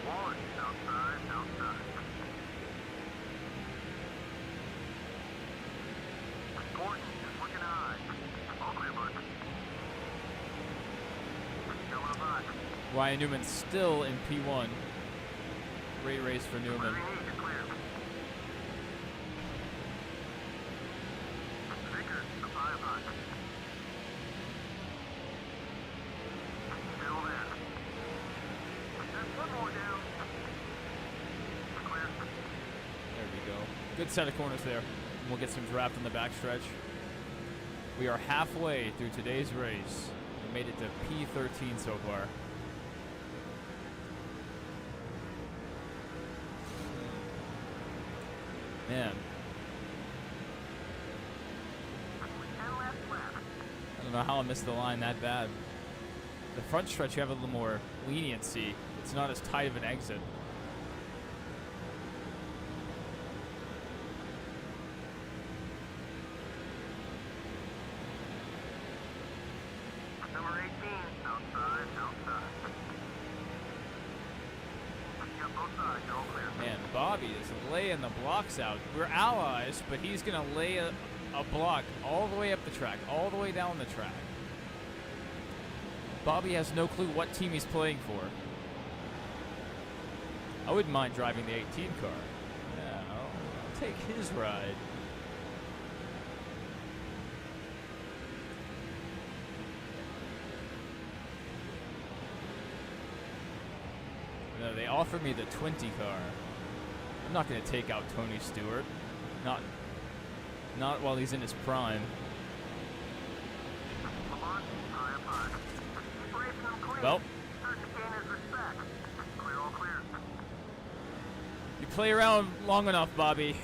Wallace, outside, outside. Gordon is looking high. All clear, bud. Still on a box. Ryan Newman's still in P1. Great race for Newman. Whatever you need, you're clear. Vickers, up high, up high. Still there. There's one more down. Clear. There we go. Good set of corners there. We'll get some draft in the backstretch. We are halfway through today's race. We made it to P13 so far. Man, 10 left left. I don't know how I missed the line that bad. The front stretch, you have a little more leniency. It's not as tight of an exit. Number 18, outside, outside. Got both sides, all clear. Man, Bobby is laying the blocks out. We're allies, but he's going to lay a block all the way up the track, all the way down the track. Bobby has no clue what team he's playing for. I wouldn't mind driving the 18 car. Yeah, I'll take his ride. No, they offered me the 20 car. I'm not going to take out Tony Stewart. Not while he's in his prime. Come on, high up high. Keep racing them clean. Well, Starting to gain his respect. Clear, all clear. you play around long enough, Bobby.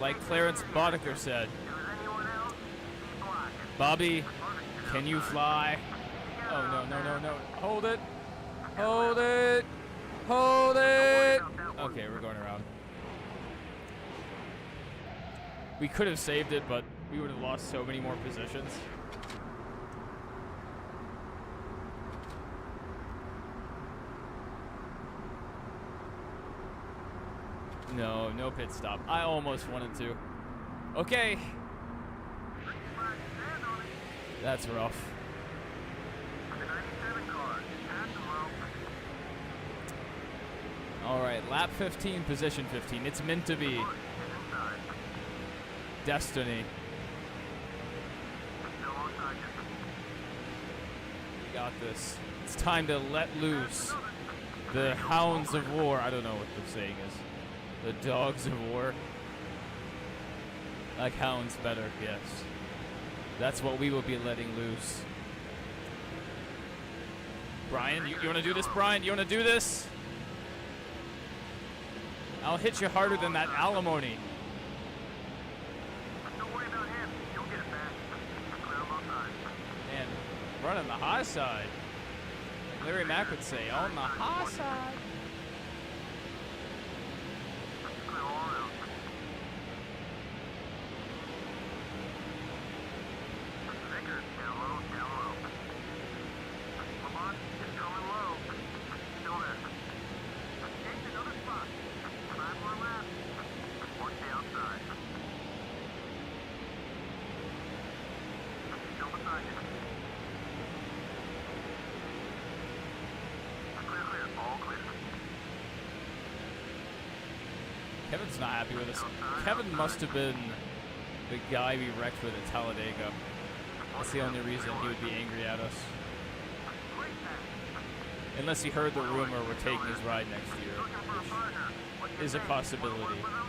Like Clarence Boddicker said, If there's anyone else, keep blocking. Bobby, can you fly? Oh, no, no, no, no. Hold it. Hold it. Hold it. Okay, we're going around. We could have saved it, but we would have lost so many more positions. No, no pit stop. I almost wanted to. Okay. That's rough. The 97 car. Pass them low. All right, lap 15, position 15. It's meant to be. Push, get inside. Destiny. Still alongside you. We got this. It's time to let loose the hounds of war. I don't know what the saying is. The dogs of war. Like hounds better, yes. That's what we will be letting loose. Brian, you want to do this, Brian? You want to do this? I'll hit you harder than that alimony. Don't worry about him. You'll get it back. Clear on both sides. Man, running the high side. Like Larry Mack would say, on the high side. Clear all around. Vickers, down low, down low. Lamont is coming low. Still there. Change another spot. 5 more laps. Watch the outside. Still beside you. Clear, clear, all clear. Kevin's not happy with us. Kevin must have been the guy we wrecked with at Talladega. That's the only reason he would be angry at us. Great pass. Unless he heard the rumor we're taking his ride next year, Looking for a partner. What do you is a think? Wanna possibility. work with him?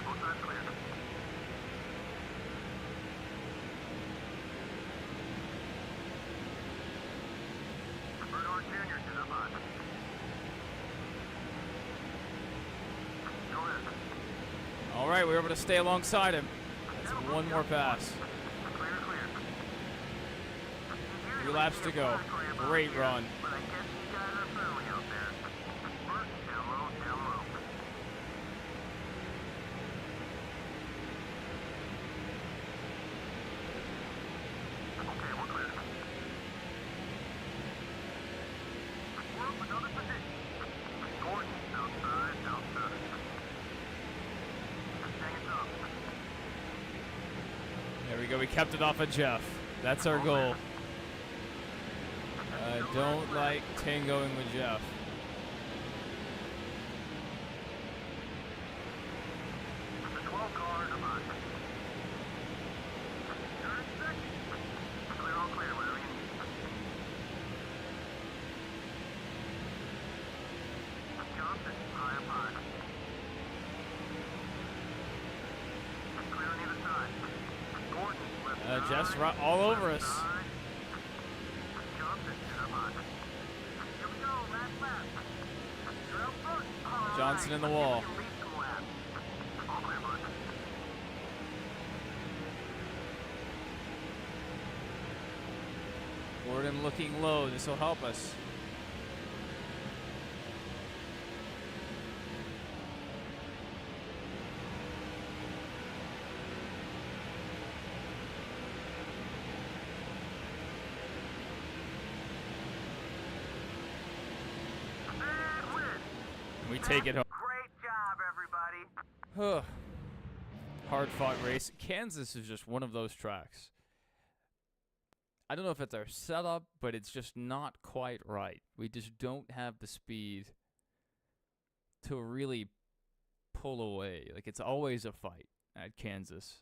Both sides clear. Bernard Jr. is up high. Still in. All right, we were able to stay alongside him. That's one more pass. Clear, clear. 3 laps to go. Great run. But I guess you guys are friendly out there. Bert, down low, down low. Okay, we're clear. We're up another position. Gordon, outside, outside. Hang it up. There we go. We kept it off of Jeff. That's our goal. I don't like tangoing with Jeff. The 12 car is up. You're in second. Clear, all clear, whatever you need. Johnson, high up high. Clear on either side. Gordon, left Jeff's side. all over us. Side. Johnson, is up high. Here we go, last lap. You're out front. All Johnson right, in the let's see if wall. we can lead some laps. All clear, bud. Gordon looking low. This will help us. Big win. We take it home. Great job, everybody. Hard fought race. Kansas is just one of those tracks. I don't know if it's our setup, but it's just not quite right. We just don't have the speed to really pull away. Like, it's always a fight. at Kansas.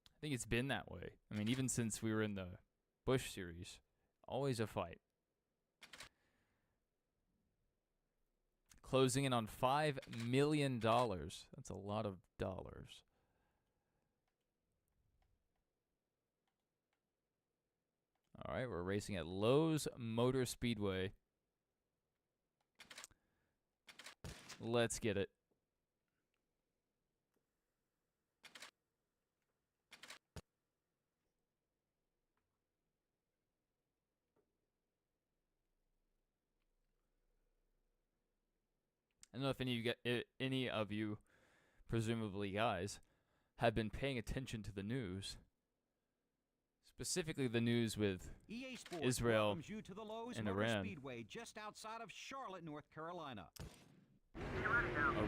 I think it's been that way. I mean, even since we were in the Busch series, always a fight. Closing in on $5 million. That's a lot of dollars. All right, we're racing at Lowe's Motor Speedway. Let's get it. I don't know if any of you, presumably guys, have been paying attention to the news. Specifically the news with EA Sports Israel welcomes you to the Lowe's and Motor Iran. Speedway just outside of Charlotte, North Carolina.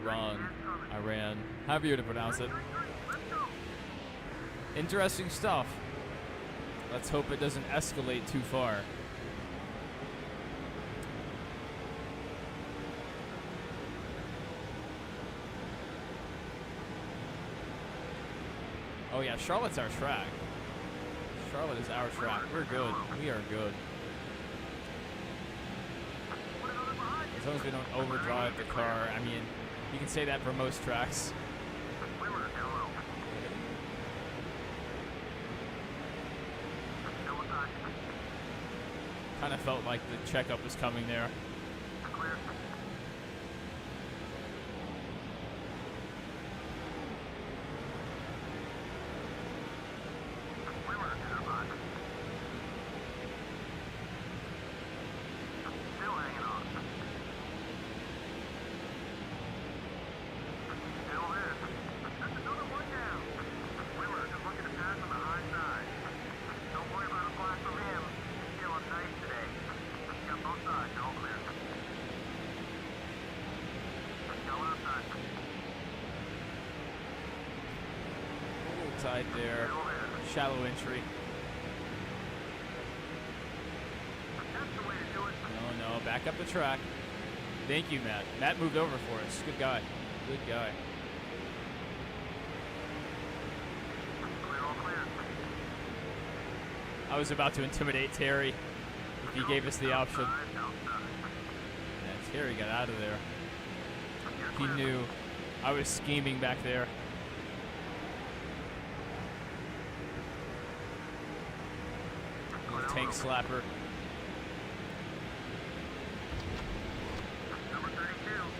Iran, however you to pronounce it. Interesting stuff. Let's hope it doesn't escalate too far. Oh yeah, Charlotte's our track. Charlotte is our track. We're good. We are good. As long as we don't overdrive the car. I mean, you can say that for most tracks. Kind of felt like the checkup was coming there. Side there, shallow entry. No, back up the track. Thank you, Matt. Matt moved over for us. Good guy. Good guy. I was about to intimidate Terry if he gave us the option. Yeah, Terry got out of there. He knew I was scheming back there. Tank slapper. Number 32,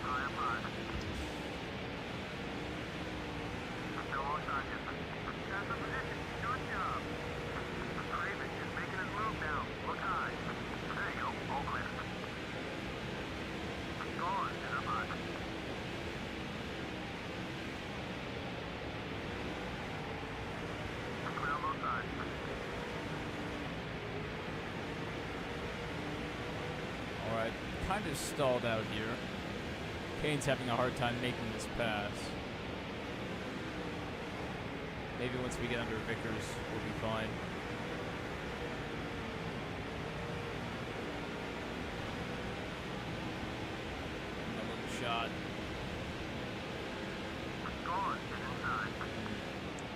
high up high. Still alongside you. Got the position. Good job. Craven is making his move now. Look high. There you go. All clear. Gone. And up high. Clear on both sides. Alright, kind of stalled out here. Kane's having a hard time making this pass. Maybe once we get under Vickers, we'll be fine. A little shot. Gone. And inside.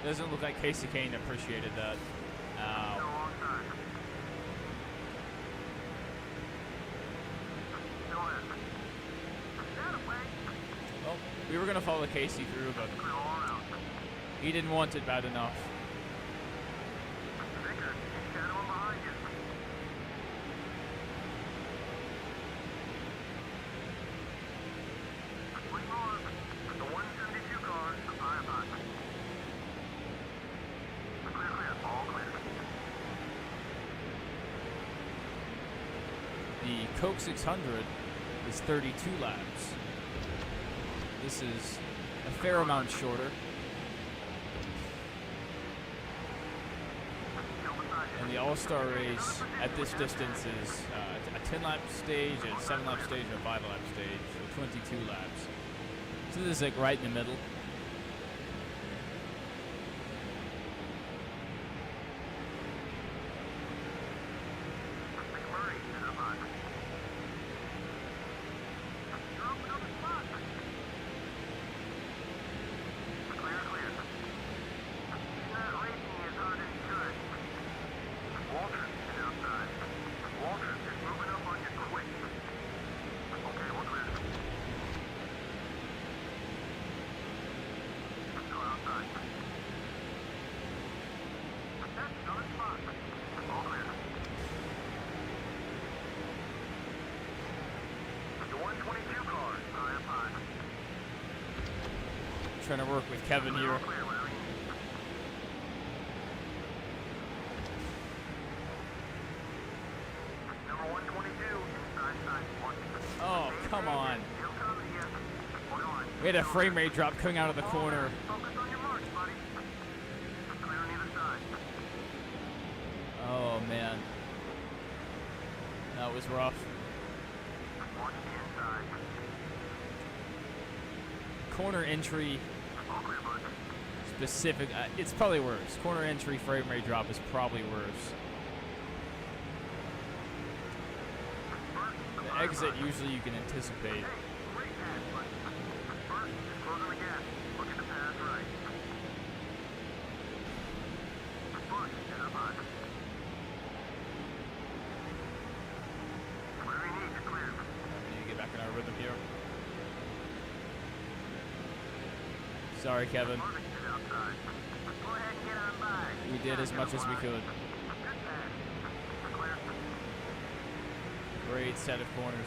Doesn't look like Casey Kane appreciated that. Still Ow. alongside. Still in. That away. Well, we were going to follow Casey through, but Clear all around. he didn't want it bad enough. Vickers, he's shadowing behind you. Swing on. The 172 car, high up high. Clear, clear, all clear. The Coke 600 is 32 laps. This is a fair amount shorter. And the All-Star race at this distance is a 10-lap stage, a 7-lap stage, and a 5-lap stage, so 22 laps. So this is like right in the middle. McMurray is up high. You're open up the spot. Clear, clear. Trying to work with Kevin here. Clear, Willie. Number 122, inside side one. Oh, come on. He'll come to you. Hold on. We had a frame rate drop coming out of the corner. Focus on your marks, buddy. Clear on either side. Oh, man. That was rough. Watch the inside. Corner entry All clear, bud. specific. It's probably worse. Corner entry frame rate drop is probably worse. The exit usually you can anticipate. Hey, great pass, bud. First, just close on the gas. Look at the pass right. Push, and up high. Whatever you need, you're clear. We need to get back in our rhythm here. Sorry, Kevin. Marvin is outside. Go ahead and get on by. We did as much as we could. Good pass. Clear. Great set of corners.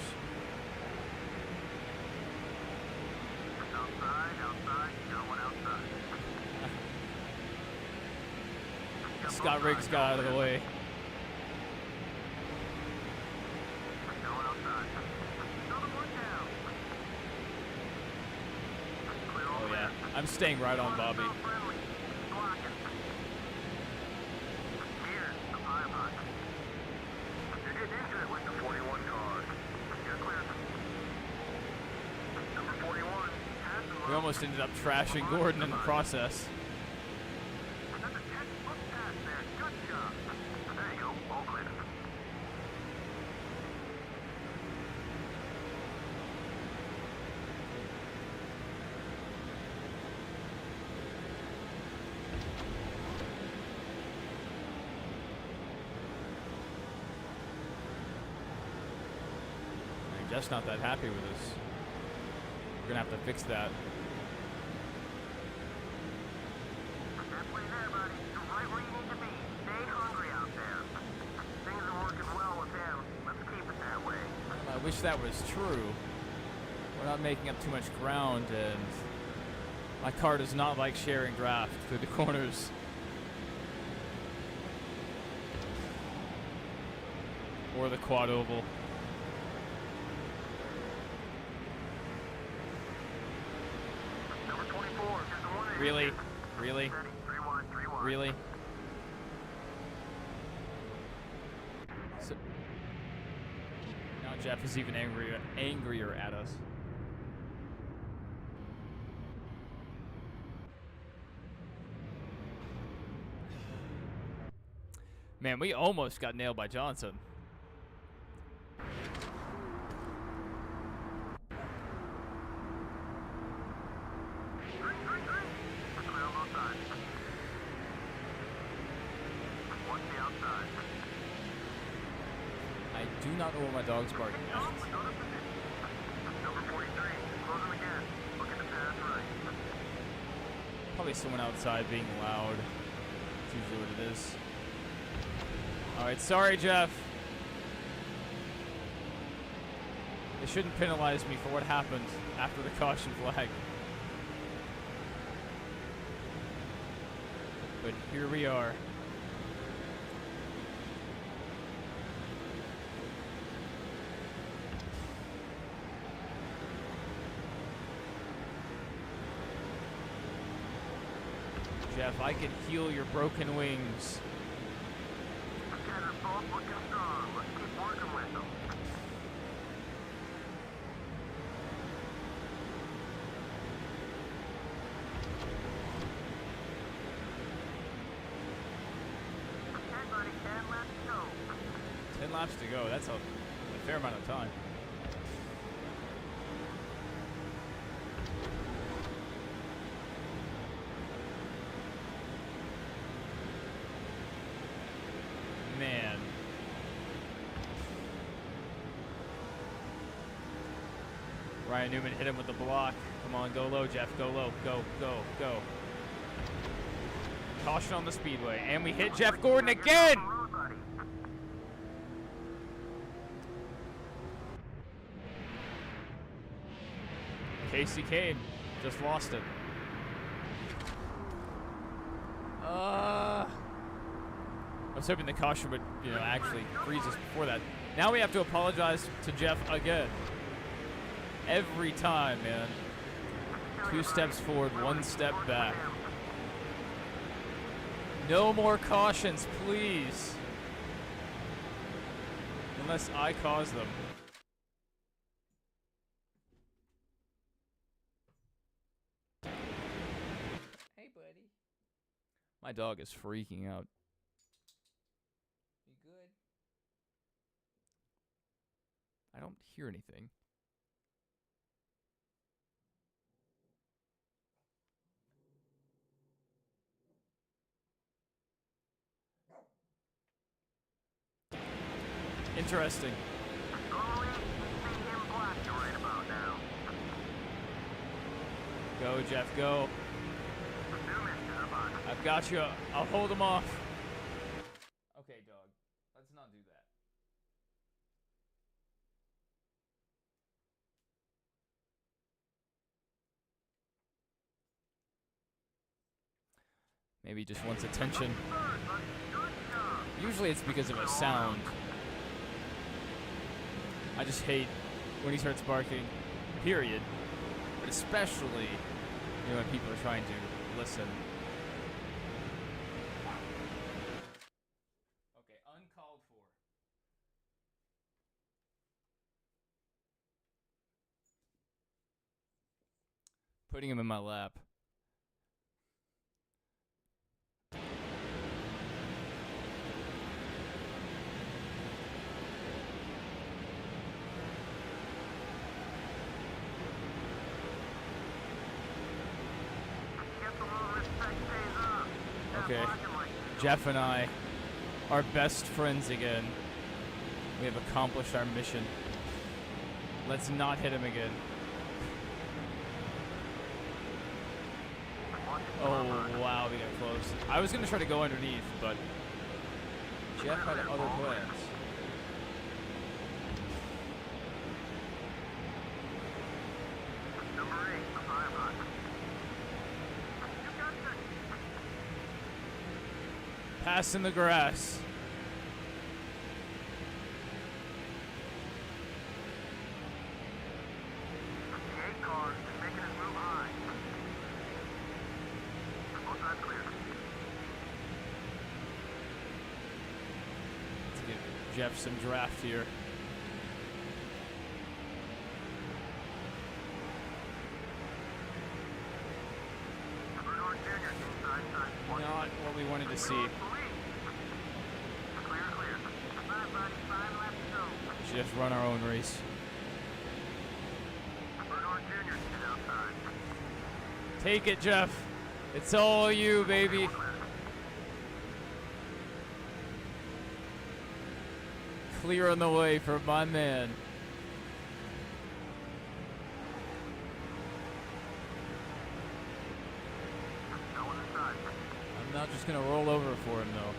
Outside, outside. You got one outside. Scott Riggs got out of the way. Got one outside. Another one down. Clear all Oh, clear. yeah. I'm staying right on Bobby. Friendly. Blocking. Here, up high, up high. You're getting into it with the 41 car. You're clear. Number 41. Pass him We up. almost ended up trashing Gordon in the process. That's a textbook pass there. Good job. There you go. All clear. I'm just not that happy with us. We're gonna have to fix that. Halfway there, buddy. You're right where you need to be. Stay hungry out there. Things are working well with him. Let's keep it that way. I wish that was true. We're not making up too much ground, and my car does not like sharing draft through the corners. Or the quad oval. Number 24. Here's the one that Really? hit. Really? Steady. 3-1, 3-1. Really? So, now Jeff is even angrier at us. Man, we almost got nailed by Johnson. Green, green, green. Clear on both sides. Watch the outside. I do not know what my dog's barking at. Another position. Number 43. Close on the gas. Look at the pass right. Probably someone outside being loud. That's usually what it is. Alright, sorry, Jeff. They shouldn't penalize me for what happened after the caution flag. But here we are. Jeff, I can heal your broken wings. You guys are both looking strong. Let's keep working with them. Okay, buddy. 10 laps to go. 10 laps to go. That's a fair amount of time. Man. Ryan Newman hit him with the block. Come on, go low, Jeff. Go low. Go, go, go. Caution on the speedway. And we hit Jeff Gordon again! Road, buddy. Casey Kane just lost it. I was hoping the caution would, actually freeze us before that. Now we have to apologize to Jeff again. Every time, man. 2 steps forward, 1 step back. No more cautions, please. Unless I cause them. Hey, buddy. My dog is freaking out. You good? I don't hear anything. Interesting. Go, Jeff, go. I've got you. I'll hold him off. Okay, dog. Let's not do that. Maybe he just wants attention. Usually it's because of a sound. I just hate when he starts barking, period. But especially, when people are trying to listen. Okay, uncalled for. Putting him in my lap. Okay, Jeff and I are best friends again. We have accomplished our mission. Let's not hit him again. Oh, wow, we got close. I was going to try to go underneath, but Jeff had other plans. Pass in the grass. Let's give Jeff some draft here. Not what we wanted to see. We should just run our own race. Take it, Jeff. It's all you, baby. Clear on the way for my man. I'm not just gonna roll over for him, though.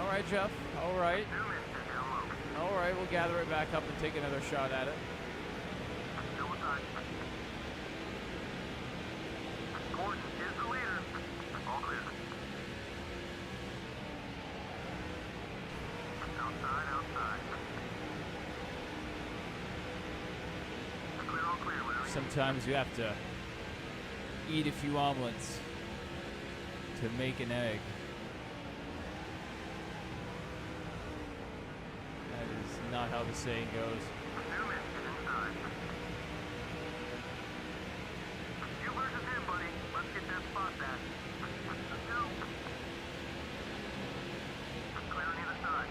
All right, Jeff. All right. All right, we'll gather it back up and take another shot at it. Gordon is the leader. All clear. Outside, outside. Clear, all clear. Whatever. Sometimes you have to eat a few omelets to make an egg. That is not how the saying goes. You versus him, buddy. Let's get that spot back. Let's go. Clear on either side.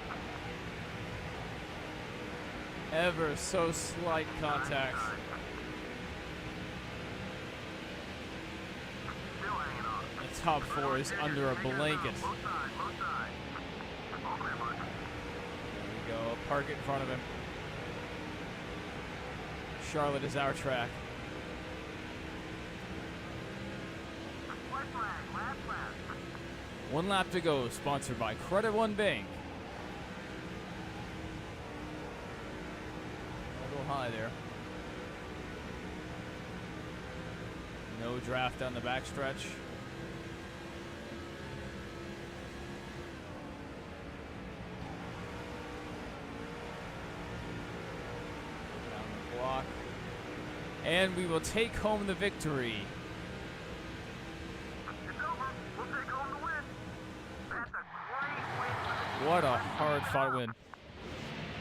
Ever so slight contact. Still hanging on. The top four is under a blanket. Both sides, both sides. All clear, bud. There we go. Park it in front of him. Charlotte is our track. White flag, last lap. 1 lap to go, sponsored by Credit One Bank. A little high there. No draft down the backstretch. Down the block. And we will take home the victory. It's over. We'll take home the win. That's a great win for the What a hard-fought win.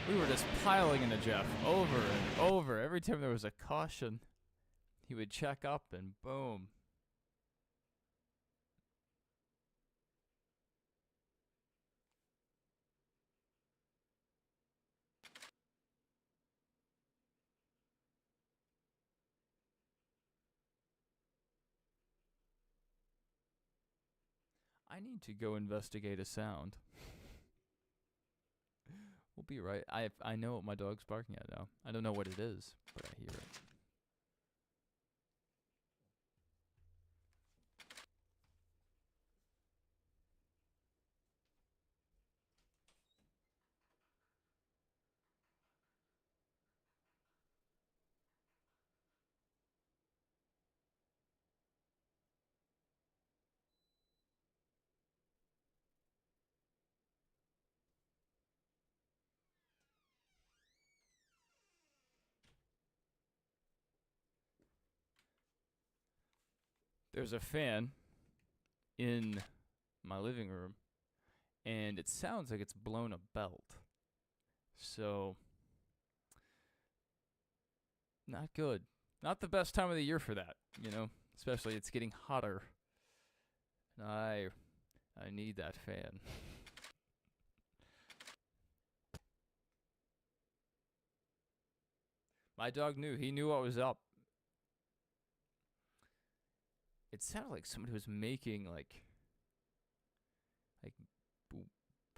We were just piling into Jeff over and over. Every time there was a caution, he would check up and boom. I need to go investigate a sound. We'll be right. I know what my dog's barking at now. I don't know what it is, but I hear it. There's a fan in my living room, and it sounds like it's blown a belt. So, not good. Not the best time of the year for that, you know, especially it's getting hotter. And I need that fan. My dog knew. He knew what was up. It sounded like somebody was making like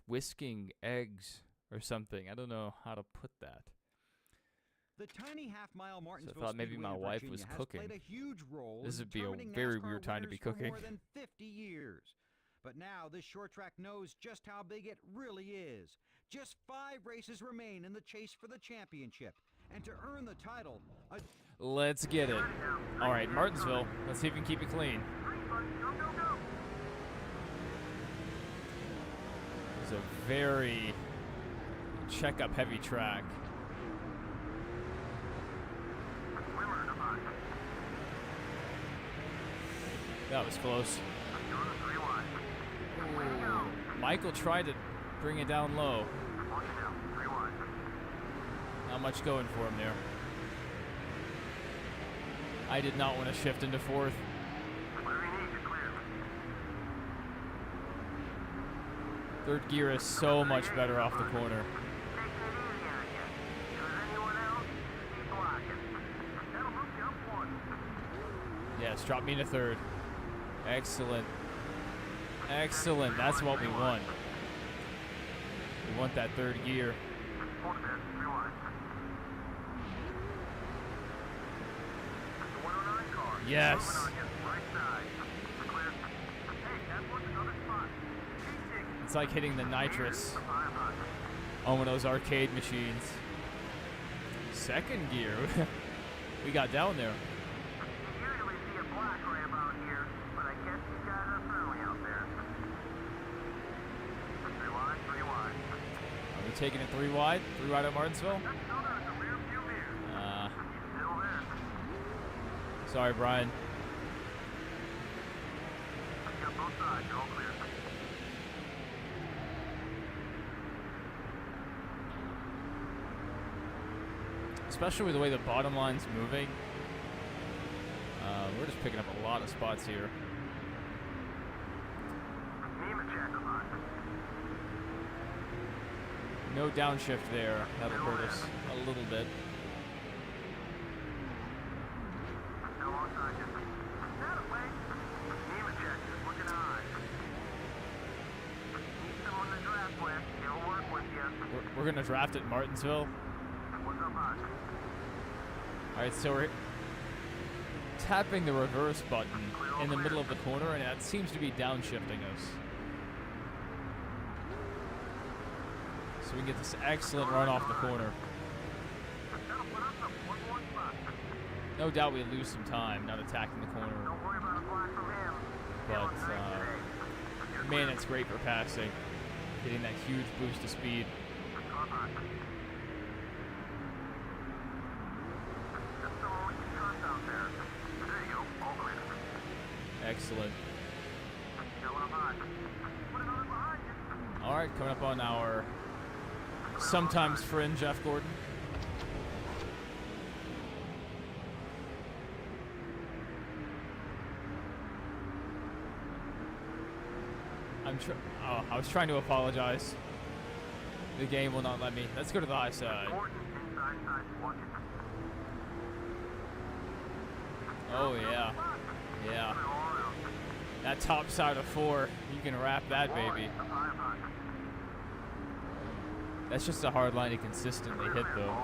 whisking eggs or something. I don't know how to put that. The tiny half-mile Martinsville thought maybe Speedway my of wife Virginia was has cooking. played a huge role This in would be a determining very NASCAR weird time to be winners for cooking. more than 50 years. But now this short track knows just how big it really is. Just 5 races remain in the chase for the championship. And to earn the title, Let's get it. All right, Martinsville. Let's see if we can keep it clean. It's a very checkup heavy track. That was close. Ooh. Michael tried to bring it down low. Not much going for him there. I did not want to shift into 4th. Third gear is so much better off the corner. Yes, drop me into 3rd. Excellent. Excellent. That's what we want. We want that 3rd gear. Yes. It's like hitting the nitrous on one of those arcade machines. 2nd gear. We got down there. Are we taking it 3 wide? 3 wide at Martinsville? Sorry, Brian. Especially with the way the bottom line's moving. We're just picking up a lot of spots here. No downshift there. That'll hurt us a little bit. We're going to draft at Martinsville. Alright, so we're tapping the reverse button in the middle of the corner, and that seems to be downshifting us. So we can get this excellent run off the corner. No doubt we lose some time not attacking the corner. But, man, it's great for passing. Getting that huge boost of speed. Excellent. All right, coming up on our sometimes friend Jeff Gordon. I was trying to apologize. The game will not let me. Let's go to the high side. Oh, yeah. Yeah. That top side of 4, you can wrap that baby. That's just a hard line to consistently hit, though.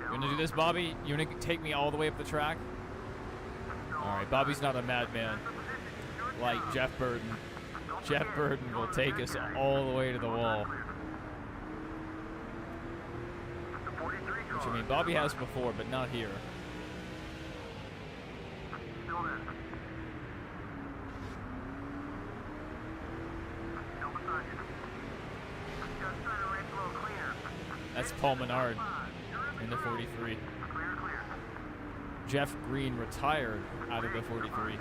You want to do this, Bobby? You want to take me all the way up the track? Alright, Bobby's not a madman like Jeff Burton. Jeff Burton will take us all the way to the wall. Which, I mean, Bobby has before, but not here. That's Paul Menard in the 43. Jeff Green retired out of the 43.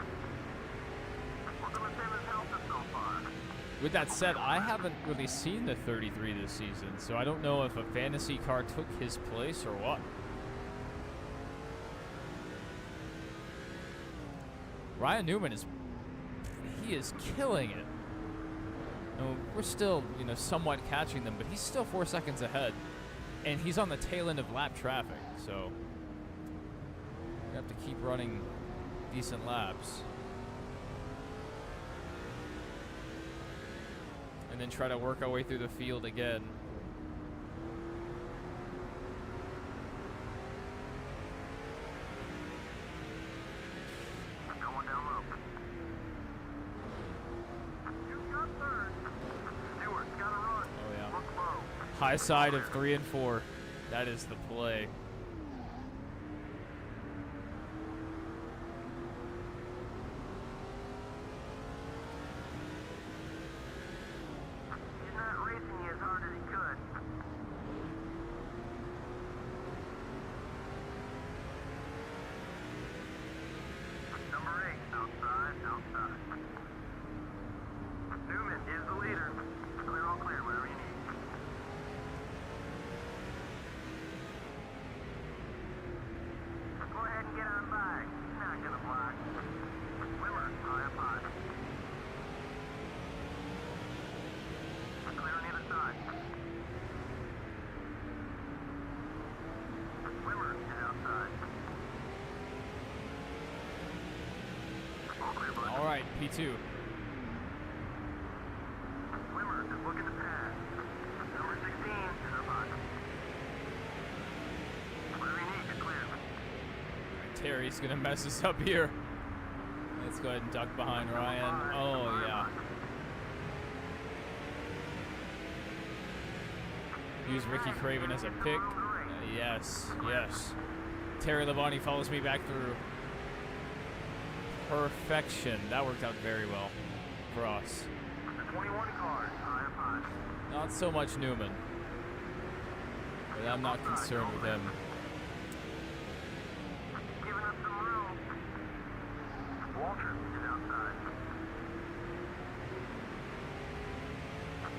With that said, I haven't really seen the 33 this season, so I don't know if a fantasy car took his place or what. Ryan Newman is killing it. We're still, somewhat catching them, but he's still 4 seconds ahead, and he's on the tail end of lap traffic, so we have to keep running decent laps. And then try to work our way through the field again. Going down low. You got third. Stewart's got to run. Oh, yeah. Look low. High side of 3 and 4. That is the play. He's not racing you as hard as he could. Number 8, outside. Newman is the leader. Clear, all clear, whatever you need. Go ahead and get on by. Not gonna block. Wimmer, high up high. Clear on the other side. Wimmer is outside. All clear, bud. All right, P2. Wimmer is looking to pass. Number 16 is up high. Whatever you need, you're clear. Terry's going to mess us up here. Let's go ahead and duck behind Ryan. Oh, yeah. Use Ricky Craven as a pick. Yes. Terry Labonte follows me back through. Perfection. That worked out very well for us. The 21 cars, high up high. Not so much Newman. But I'm not concerned with him. Giving up some room. Walter is outside.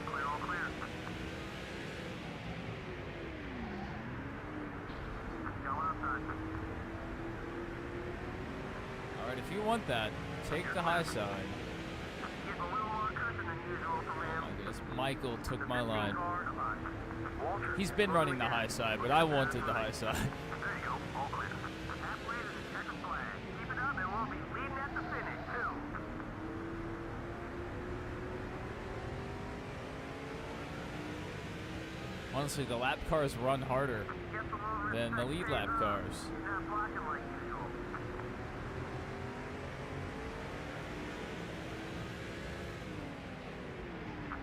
Clear, all clear. Going outside. All right, if you want that, take the high side. Getting a little more cushion than usual from him. My goodness, Michael took my line. Car up high. Walter He's been running the high side, but I wanted the high side. There you go, all clear. Halfway to the checkered flag. Keep it up and we'll be leading at the finish, too. Honestly, the lap cars run harder than the lead lap cars. Not blocking like usual.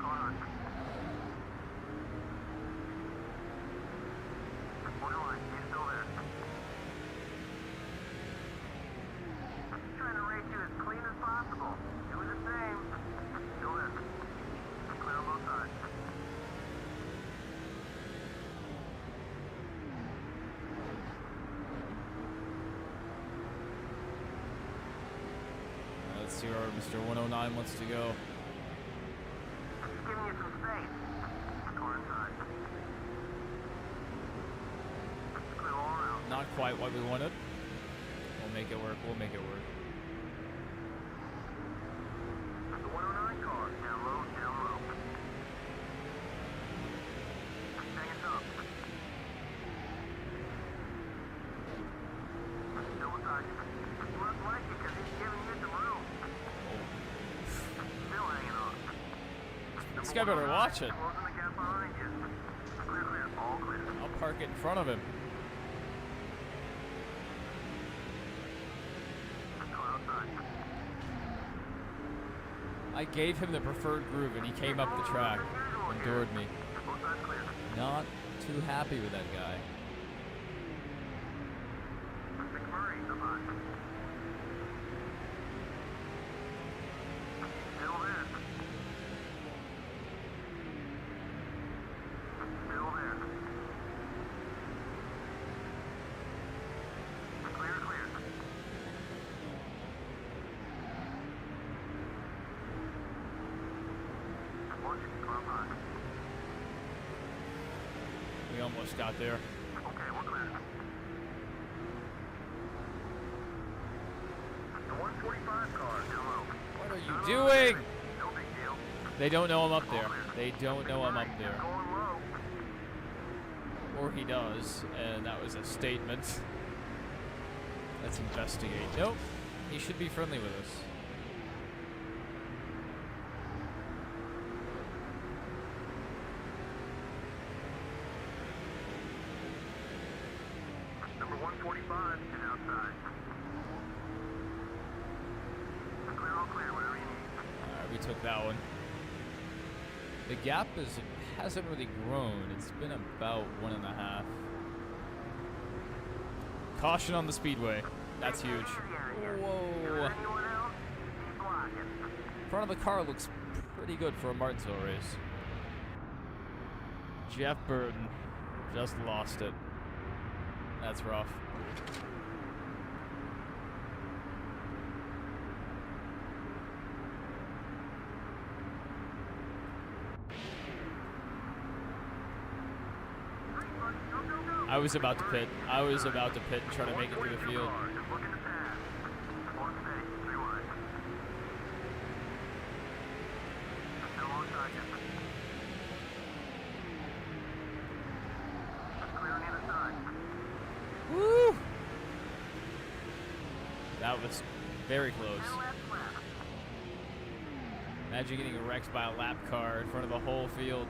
Car on. Borderline, he's still there. He's trying to race you as clean as possible. Doing the same. Still there. Clear on both sides. Let's see where Mr. 109 wants to go. He's giving you some space. Car inside. Clear all around. Not quite what we wanted. We'll make it work. We'll make it work. The 109 car. Down low, down low. Hang it up. Still inside. He must like you because he's giving you some room. Still hanging on. This guy better watch it. Closing the gap behind you. Clear, clear. All clear. I'll park it in front of him. Car outside. I gave him the preferred groove and he came up the track. Endured me. Both sides clear. Not too happy with that guy. McMurray, up high. Still there. Still there. Clear, clear. Watch it, car up high. We almost got there. Okay, we're clear. The 145 car, down low. What are you doing? No big deal. They don't know I'm up there. They don't know I'm up there. Going low. Or he does, and that was a statement. Let's investigate. Nope. He should be friendly with us. Number 145 is outside. Clear, all clear, whatever you need. Alright, we took that one. The gap hasn't really grown. It's been about 1.5. Caution on the speedway. That's huge. Whoa. Anyone else? Keep blocking. Front of the car looks pretty good for a Martinsville race. Jeff Burton just lost it. That's rough. I was about to pit. I was about to pit and try to make it through the field. Just looking to pass. On steady, 3 wide. Still alongside you. Clear on either side. Woo! That was very close. Still left, left. Imagine getting wrecked by a lap car in front of the whole field.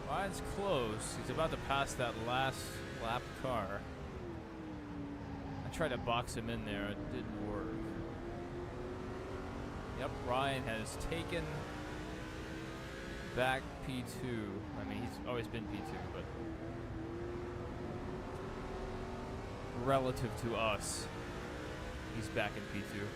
Ryan's close. He's about to pass that last lap car. I tried to box him in there. It didn't work. Yep, Ryan has taken back P2. I mean, he's always been P2, but relative to us, he's back in P2.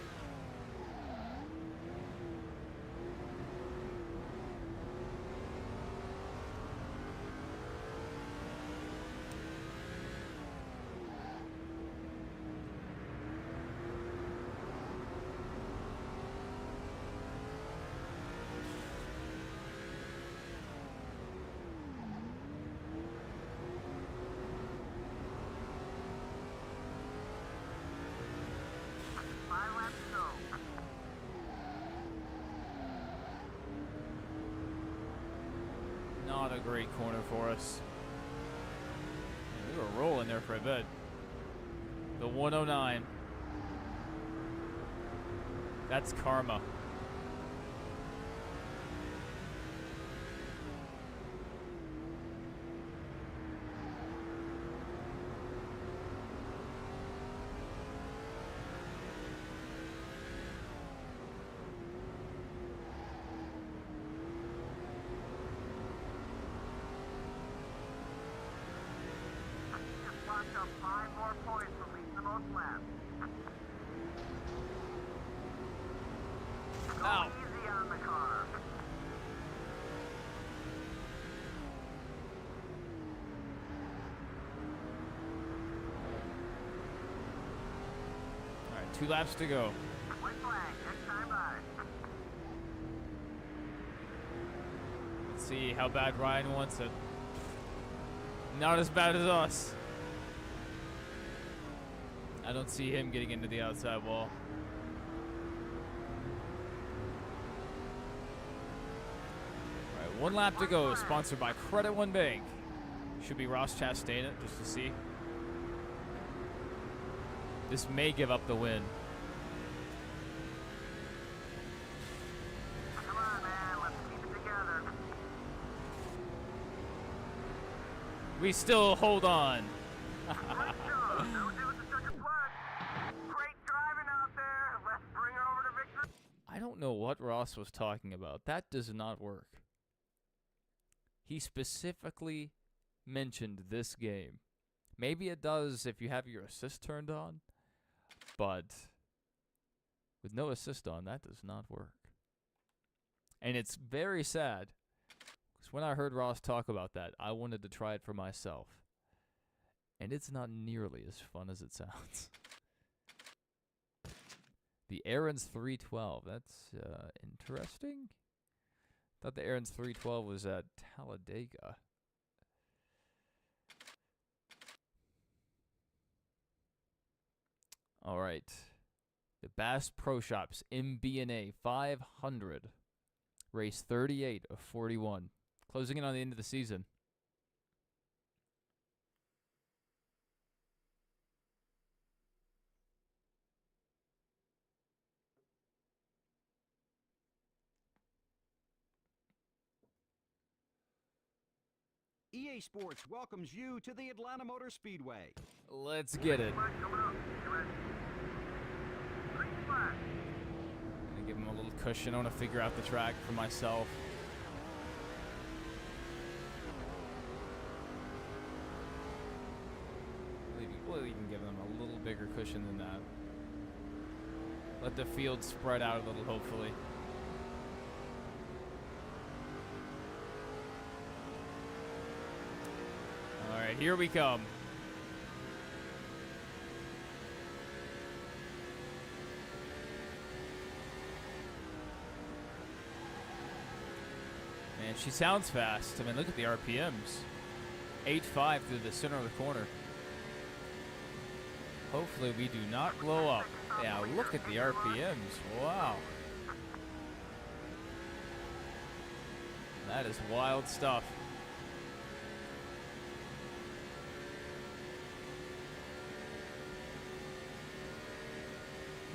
a great corner for us. Yeah, we were rolling there for a bit. The 109. That's karma. Just locked up 5 more points from leading the most laps. Go Ow. easy on the car. All right, 2 laps to go. White flag, next time by. Let's see how bad Ryan wants it. Not as bad as us. I don't see him getting into the outside wall. All right, 1 lap to go. Sponsored by Credit One Bank. Should be Ross Chastain it just to see. This may give up the win. Come on, man, let's keep it together. We still hold on. Good job. No do with the sugar sweat. Great driving out there. Let's bring it over to victory. I don't know what Ross was talking about. That does not work. He specifically mentioned this game. Maybe it does if you have your assist turned on, but with no assist on, that does not work. And it's very sad, because when I heard Ross talk about that, I wanted to try it for myself. And it's not nearly as fun as it sounds. The Aaron's 312, that's interesting. Thought the Aaron's 312 was at Talladega. All right. The Bass Pro Shops MBNA 500. Race 38 of 41. Closing in on the end of the season. EA Sports welcomes you to the Atlanta Motor Speedway. Let's get it. Flag coming up. You ready? Green flag. Gonna give him a little cushion. I want to figure out the track for myself. We'll even give them a little bigger cushion than that. Let the field spread out a little, hopefully. All right, here we come. Man, she sounds fast. I mean, look at the RPMs. 8.5 through the center of the corner. Hopefully we do not blow up. Yeah, look at the RPMs. Wow. That is wild stuff.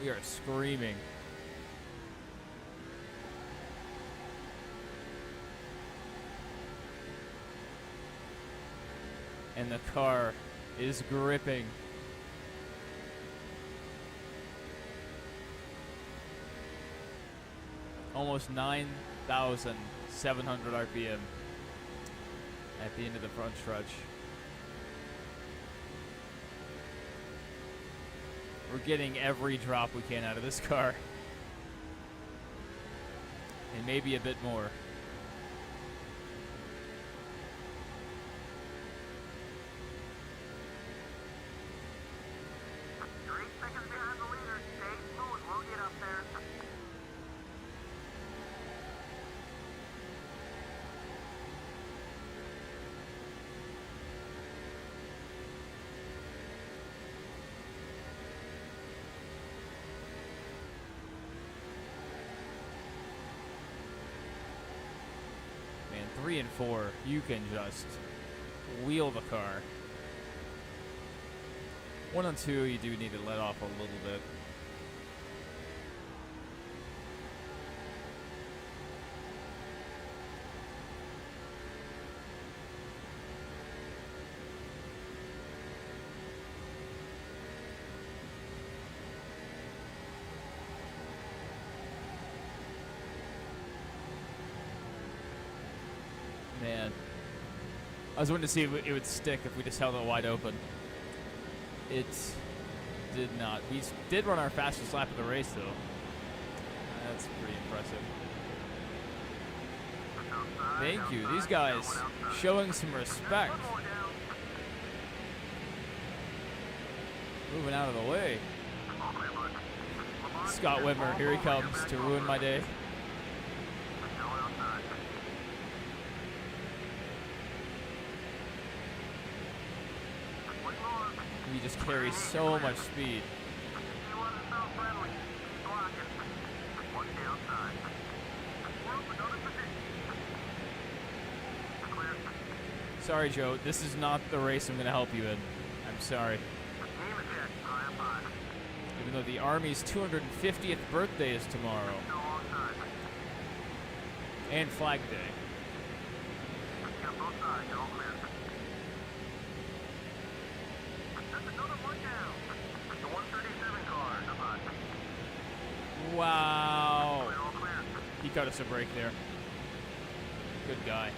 We are screaming. And the car is gripping. Almost 9,700 RPM at the end of the front stretch. We're getting every drop we can out of this car. And maybe a bit more. You're 8 seconds behind the leader. Stay smooth. We'll get up there. 3 and 4, you can just wheel the car. 1 and 2, you do need to let off a little bit. Man, I was waiting to see if it would stick if we just held it wide open. It did not. We did run our fastest lap of the race, though. That's pretty impressive. Thank you. These guys showing some respect. Moving out of the way. Scott Wimmer, here he comes to ruin my day. He just carries so much speed. Sorry, Joe. This is not the race I'm going to help you in. I'm sorry. Even though the Army's 250th birthday is tomorrow. And Flag Day. Wow. He cut us a break there. Good guy.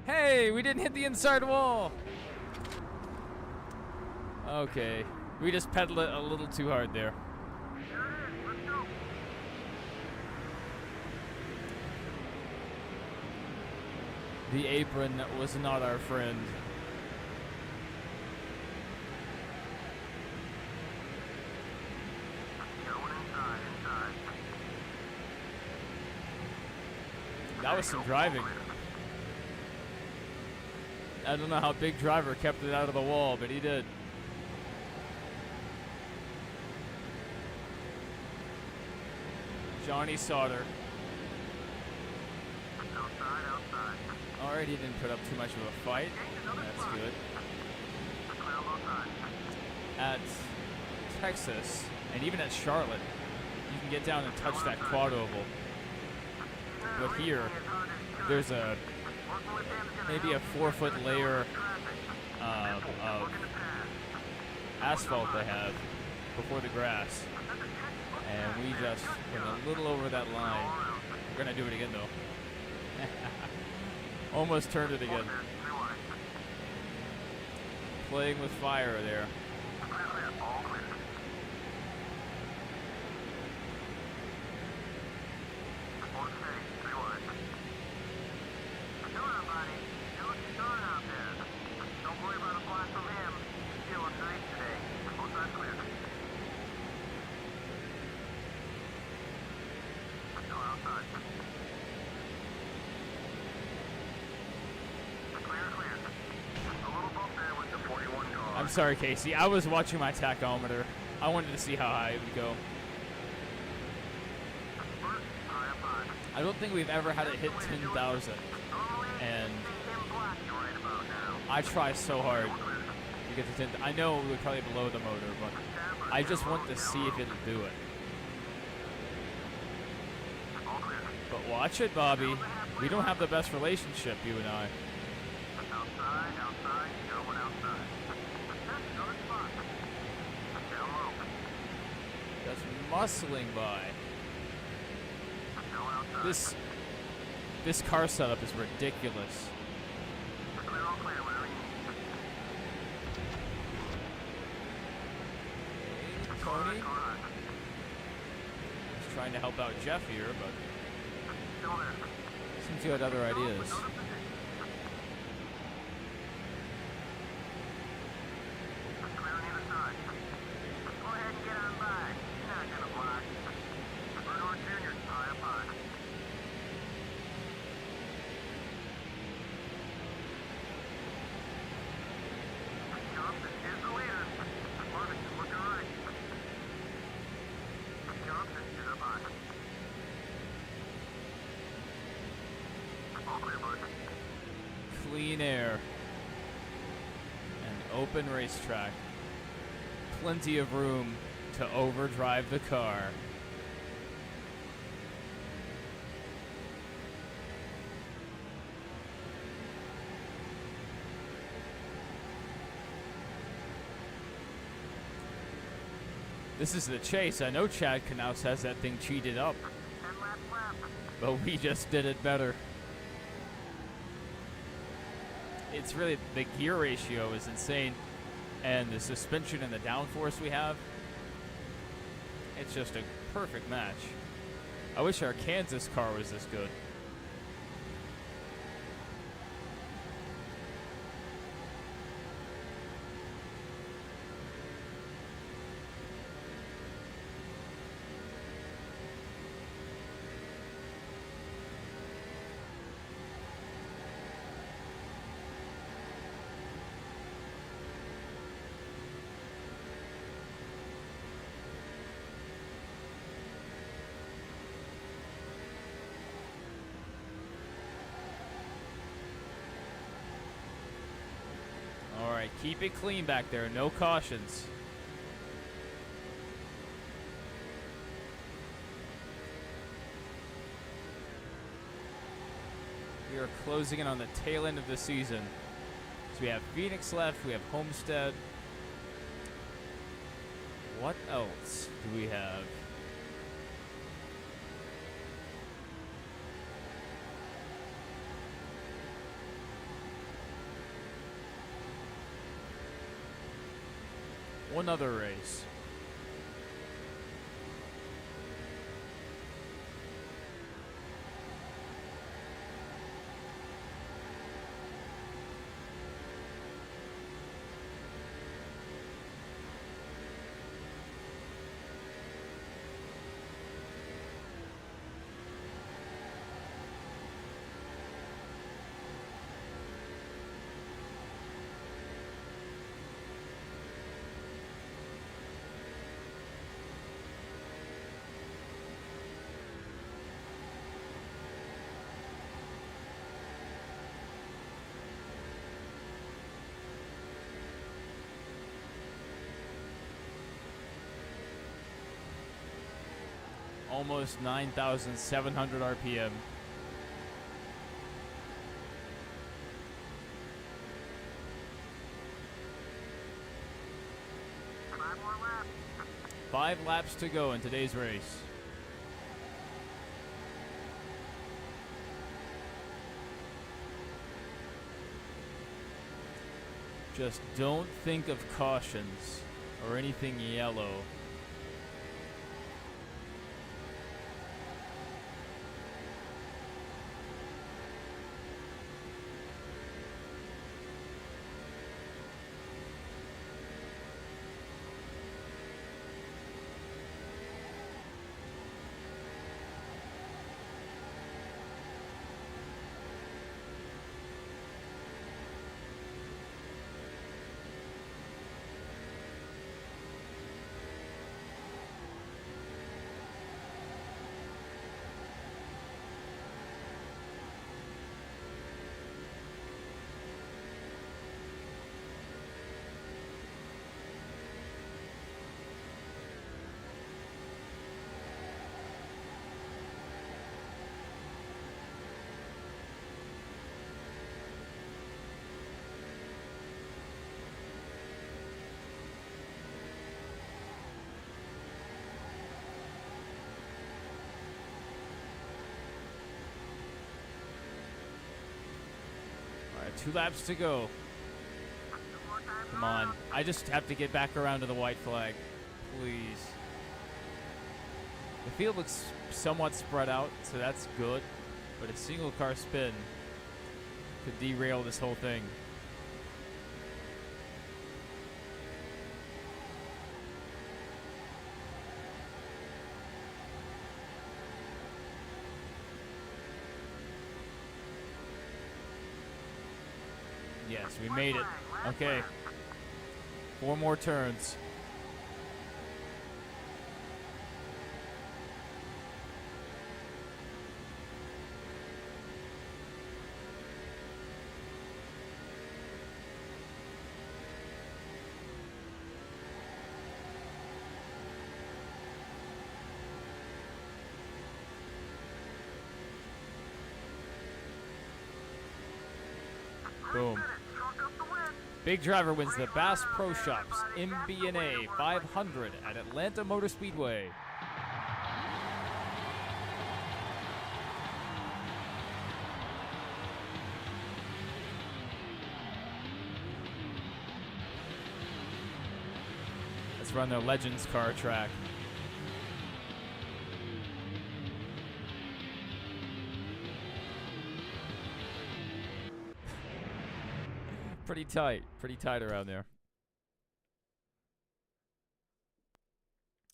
Hey, we didn't hit the inside wall. Okay, we just pedaled it a little too hard there. The apron was not our friend. That was some driving. I don't know how Big Driver kept it out of the wall, but he did. Johnny Sauter. Alright, he didn't put up too much of a fight. That's good. At Texas, and even at Charlotte, you can get down and touch that quad oval. But here, there's maybe a 4-foot layer of asphalt they have before the grass. And we just went a little over that line. We're going to do it again, though. Almost turned it again. Playing with fire there. I'm sorry, Casey. I was watching my tachometer. I wanted to see how high it would go. I don't think we've ever had it hit 10,000. And I try so hard to get to 10. I know we're probably below the motor, but I just want to see if it'll do it. But watch it, Bobby. We don't have the best relationship, you and I. Just muscling by. This car setup is ridiculous. Hey, Tony. Just trying to help out Jeff here, but seems you had other ideas. clean air, an open racetrack, plenty of room to overdrive the car. This is the chase. I know Chad Knaus has that thing cheated up, 10 laps left. but we just did it better. It's really, the gear ratio is insane, and the suspension and the downforce we have, it's just a perfect match. I wish our Kansas car was this good. All right, keep it clean back there. No cautions. We are closing in on the tail end of the season. So we have Phoenix left. We have Homestead. What else do we have? One other race. Almost 9,700 RPM. Five more laps. 5 laps to go in today's race. Just don't think of cautions or anything yellow. All right, 2 laps to go. 2 more times Come on. I just have to get back around to the white flag. Please. The field looks somewhat spread out, so that's good. But a single car spin could derail this whole thing. Yes, we made it. Okay. 4 more turns. Boom. Big Driver wins the Bass Pro Shops MB&A 500 at Atlanta Motor Speedway. Let's run their Legends car track. Pretty tight around there.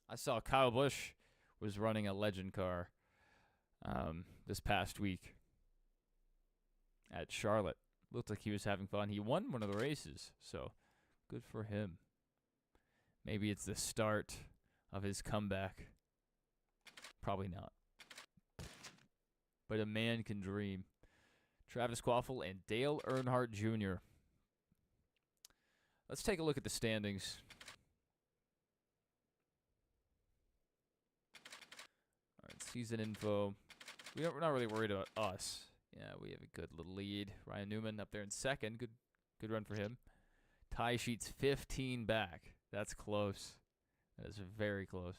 I saw Kyle Busch was running a Legend car this past week at Charlotte. Looked like he was having fun. He won one of the races, so good for him. Maybe it's the start of his comeback. Probably not. But a man can dream. Travis Quaffle and Dale Earnhardt Jr. Let's take a look at the standings. All right, season info. We're not really worried about us. Yeah, we have a good little lead. Ryan Newman up there in second. Good run for him. Ty Sheets 15 back. That's close. That is very close.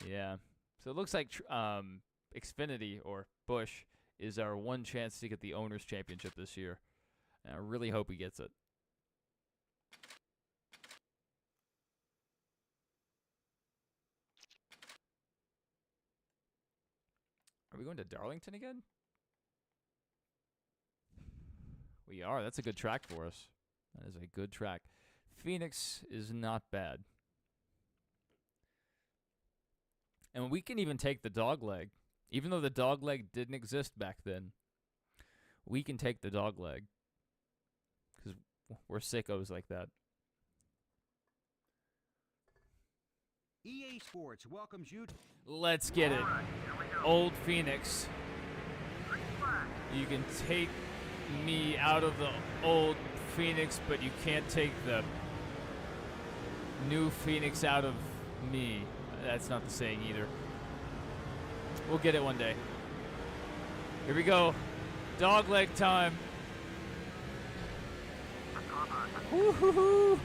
Yeah. So it looks like Xfinity or Busch is our one chance to get the Owners' Championship this year. And I really hope he gets it. Are we going to Darlington again? We are. That's a good track for us. That is a good track. Phoenix is not bad. And we can even take the dog leg. Even though the dog leg didn't exist back then, we can take the dog leg. Because we're sickos like that. EA Sports welcomes you. Let's get it. Old Phoenix. You can take me out of the old Phoenix, but you can't take the new Phoenix out of me. That's not the saying either. We'll get it one day. Here we go. Dog leg time. Woo-hoo-hoo.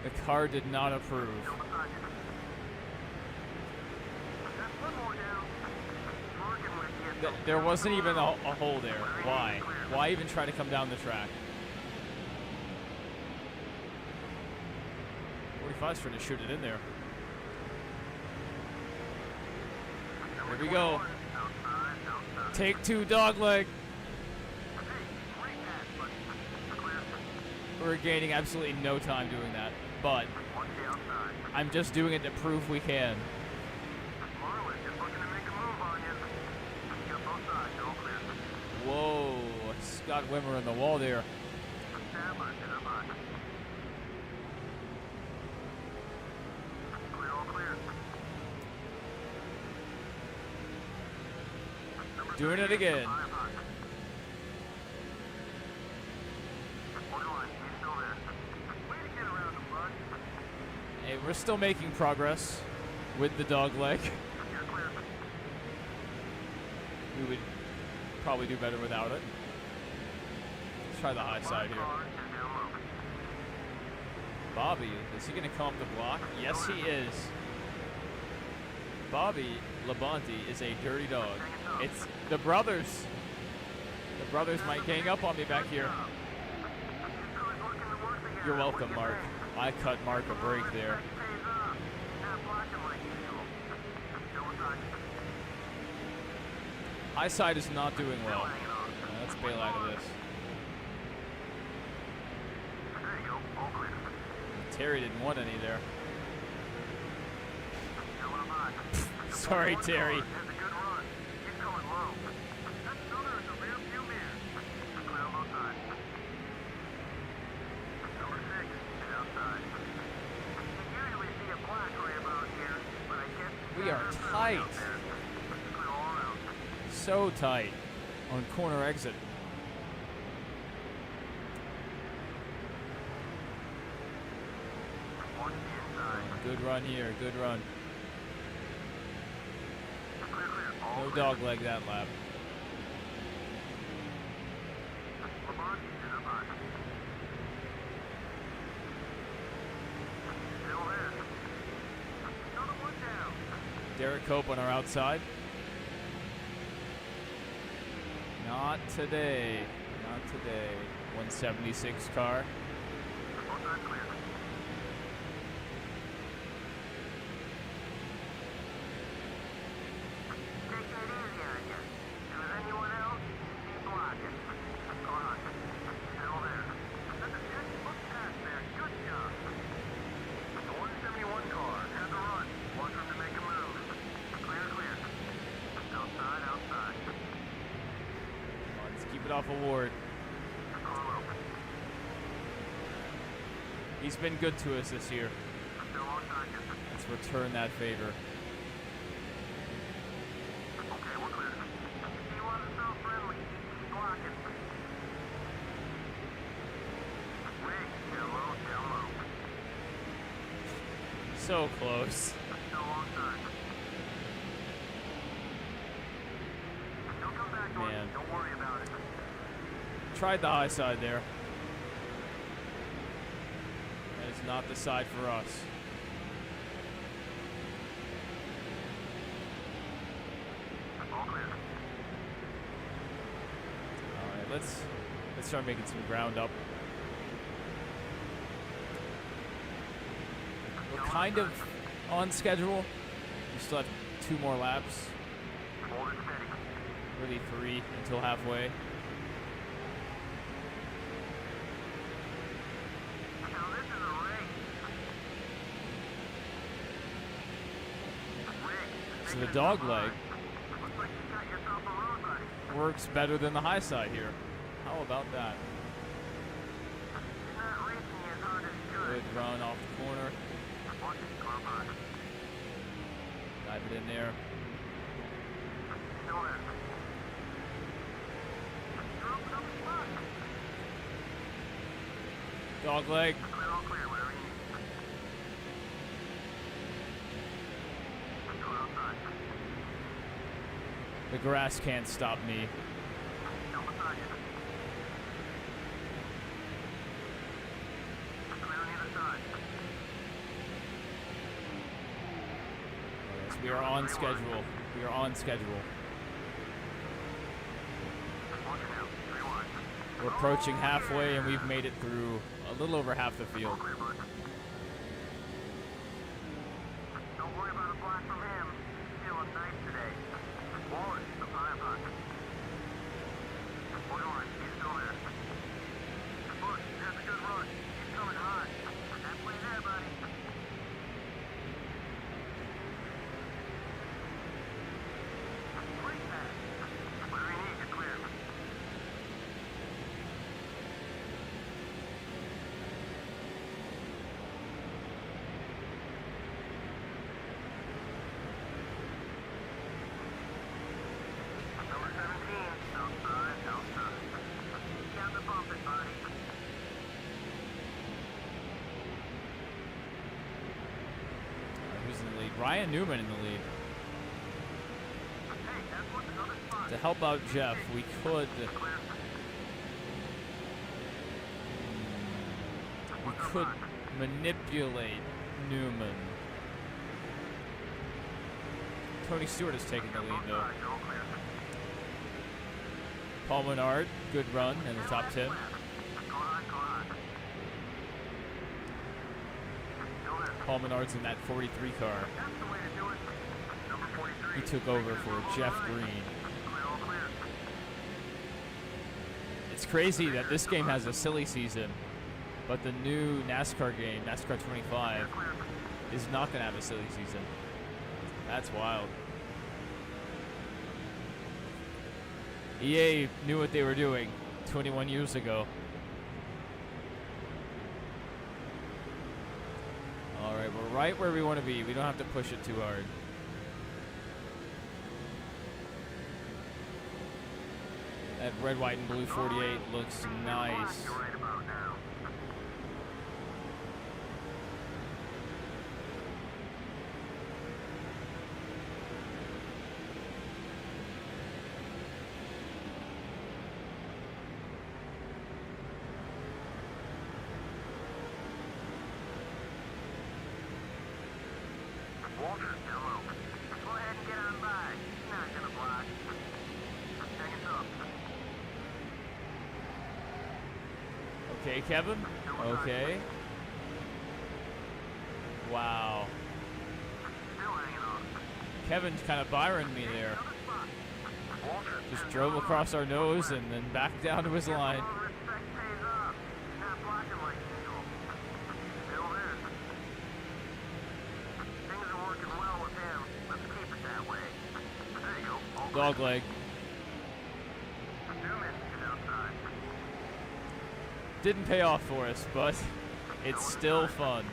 The car did not approve. There wasn't even a hole there. Why? Why even try to come down the track? 45's trying to shoot it in there. Here we go. Take two, dog leg. We're gaining absolutely no time doing that, but I'm just doing it to prove we can. Whoa, Scott Wimmer in the wall there. Doing it again. Hey, we're still making progress with the dog leg. We would probably do better without it. Let's try the high side here. Bobby, is he going to come up the block? Yes, he is. Bobby Labonte is a dirty dog. It's the brothers. The brothers might gang up on me back here. You're welcome, Mark. I cut Mark a break there. High side is not doing well. Let's bail out of this. Terry didn't want any there. Sorry, Terry. We are tight. So tight on corner exit. Good run here. Good run. Clear, clear. All No clear. dog leg that lap. Lamont, you're up high. Still there. Another one down. Derek Cope on our outside. Not today. Not today. 176 car. Outside clear. Take that easy on you. If there's anyone else, keep blocking. Car hot. Still there. That's a good look pass there. Good job. The 171 car has a run. Watch them to make a move. Clear, clear. Outside, outside. Come on, let's keep it off of Ward. Car low. He's been good to us this year. Still on target. Let's return that favor. Okay, we're clear. You want to sound friendly? Keep blocking. Wait, down low, down low. So close. Still on side. He'll come back on Man. you. Don't worry about it. Tried the high side there. That is not the side for us. All clear. All right, let's start making some ground up. We're kind of on schedule. We still have 2 more laps. Hold it steady. Really 3 until halfway. Now this is a race. Rick, So the dog leg looks like you got yourself a road buddy. works better than the high side here. How about that? He's not racing as hard as he Good could. run off the corner. Watch it, car by. Dive it in there. Still there. You're open up the spot. Dog leg. Clear, all clear, whatever you need. Go outside. The grass can't stop me. Still beside you. Clear on either side. Yes, we are on schedule. We are on schedule. Watch it now. 3 wide. We're approaching halfway, and we've made it through a little over half the field. Clear, bud. Don't worry about a block from him. He's feeling nice today. Wallace, up high, up high. Hold on, he's still there. Bush, that's a good run. He's coming high. Halfway there, buddy. Great pass. Whatever you need, you're clear. Number 17, outside, outside. Got the bump it, buddy. Who's in the lead? Ryan Newman in the lead. Hey, that's what's another spot. To help out Jeff, we could manipulate Newman. Tony Stewart has taken the lead though. Paul Menard, good run in the top 10. Paul Menard's in that 43 car. He took over for Jeff Green. It's crazy that this game has a silly season, but the new NASCAR game, NASCAR 25, is not going to have a silly season. That's wild. EA knew what they were doing 21 years ago. All right, we're right where we want to be. We don't have to push it too hard. That red, white, and blue 48 looks nice. You're right about now. Okay, Kevin. Okay. Wow. Still hanging on. Kevin's kind of Byron me there. Walter. Just drove across our nose and then back down to his line. All respect pays off. Not blocking like usual. Still there. Things are working well with him. Let's keep it that way. There you go. All good. Dog leg. Newman is outside. Didn't pay off for us, but it's still fun.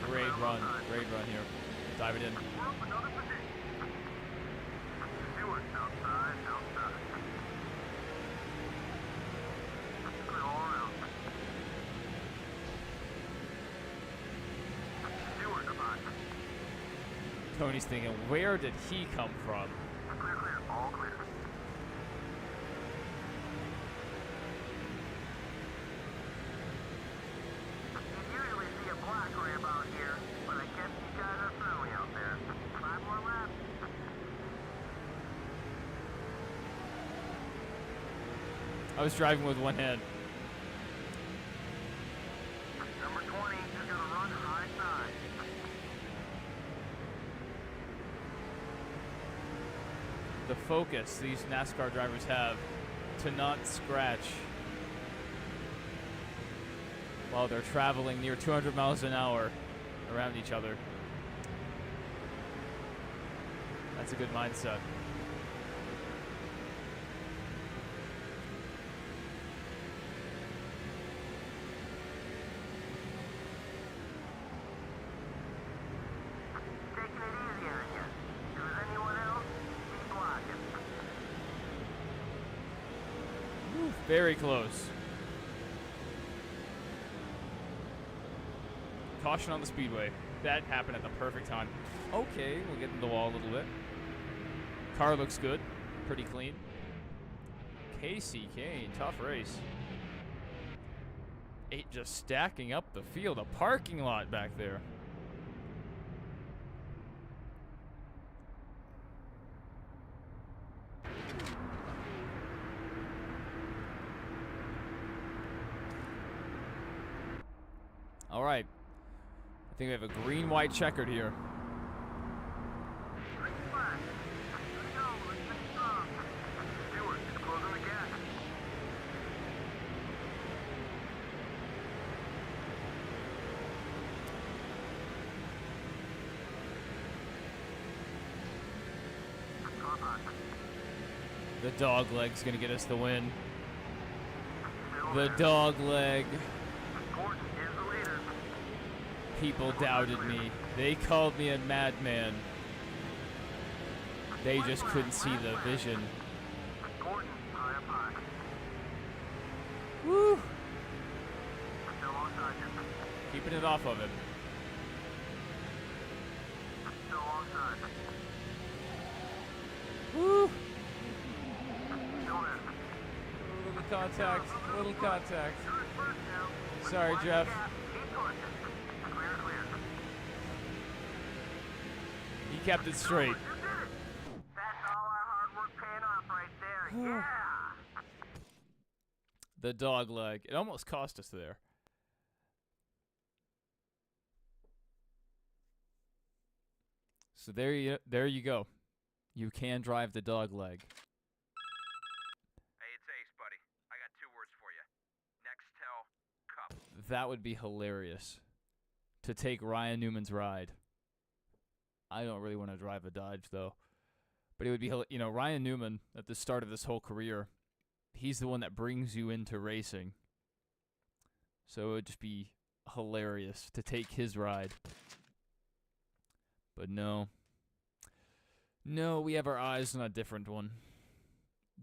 Great run here. Dive it in. We're up another position. Stewart outside. Clear all around. Stewart about. Tony's thinking, where did he come from? Clear, all clear. You usually see a black ramp out here, but I guess you guys are friendly out there. 5 more laps. I was driving with one hand. Number 20 is gonna run high side. The focus these NASCAR drivers have to not scratch while they're traveling near 200 miles an hour around each other. That's a good mindset. Taking it easy on you. If there's anyone else, keep blocking. Very close. Caution on the speedway. That happened at the perfect time. Okay, we'll get in the wall a little bit. Car looks good. Pretty clean. Casey Kane, tough race. 8 just stacking up the field. A parking lot back there. All right. I think we have a green-white checkered here. Green flag. Here we go. Let's finish strong. Stewart is closing the gap. Car hot. The dog leg's gonna get us the win. Still The there. dog leg. Gordon is the leader. People doubted me. They called me a madman. They just couldn't see the vision. Gordon high up high. Woo! Still onside. Keeping it off of him. Still onside. Woo! Still there. Little contact. Little contact. You're at first now. Sorry, Watch the Jeff. gap. Keep pushing. Clear, clear. He kept it straight. You did it. That's all our hard work paying off right there. Yeah. The dog leg. It almost cost us there. So there you go. You can drive the dog leg. Hey, it's Ace, buddy. I got 2 words for you. Nextel Cup. That would be hilarious. To take Ryan Newman's ride. I don't really want to drive a Dodge though. But it would be, Ryan Newman at the start of this whole career, he's the one that brings you into racing. So it would just be hilarious to take his ride. But no. No, we have our eyes on a different one.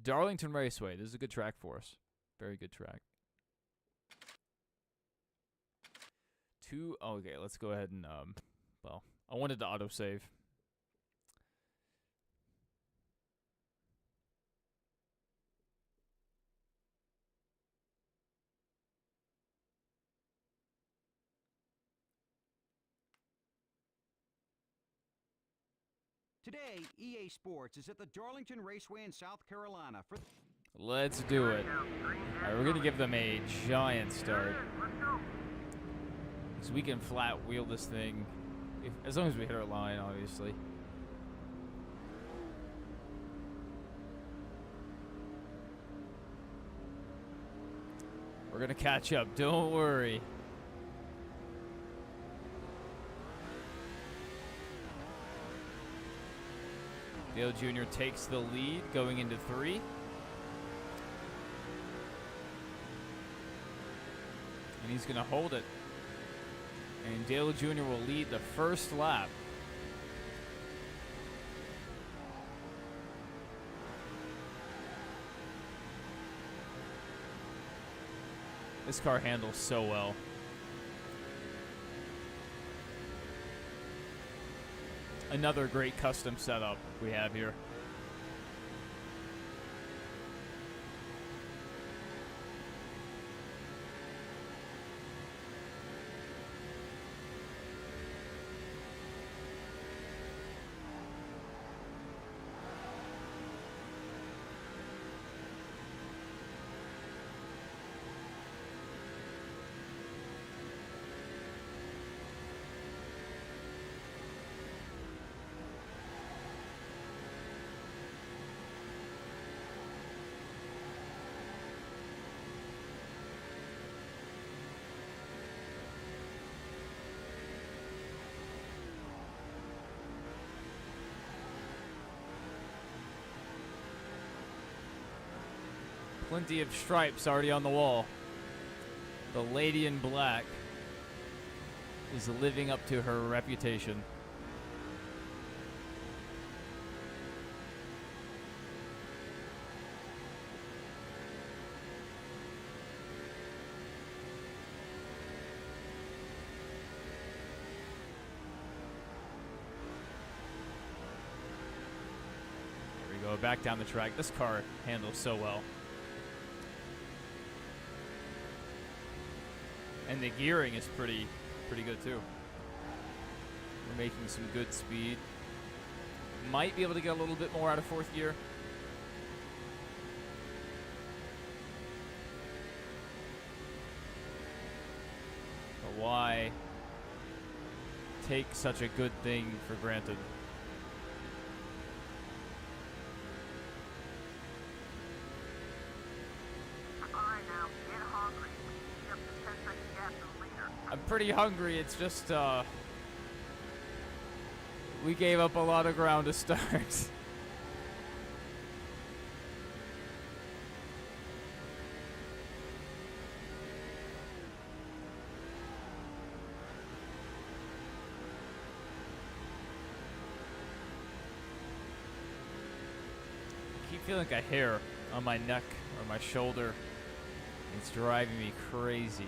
Darlington Raceway. This is a good track for us. Very good track. Okay, let's go ahead and, I wanted to autosave. Today, EA Sports is at the Darlington Raceway in South Carolina for Let's do it. All right, we're going to give them a giant start. Let's go. So we can flat wheel this thing, as long as we hit our line, obviously. We're going to catch up. Don't worry. Dale Jr. takes the lead going into 3. And he's going to hold it. And Dale Jr. will lead the first lap. This car handles so well. Another great custom setup we have here. Plenty of stripes already on the wall. The lady in black is living up to her reputation. Here we go, back down the track. This car handles so well. And the gearing is pretty good too. We're making some good speed. Might be able to get a little bit more out of 4th gear. But why take such a good thing for granted? I'm pretty hungry. It's just, we gave up a lot of ground to start. I keep feeling like a hair on my neck or my shoulder. It's driving me crazy.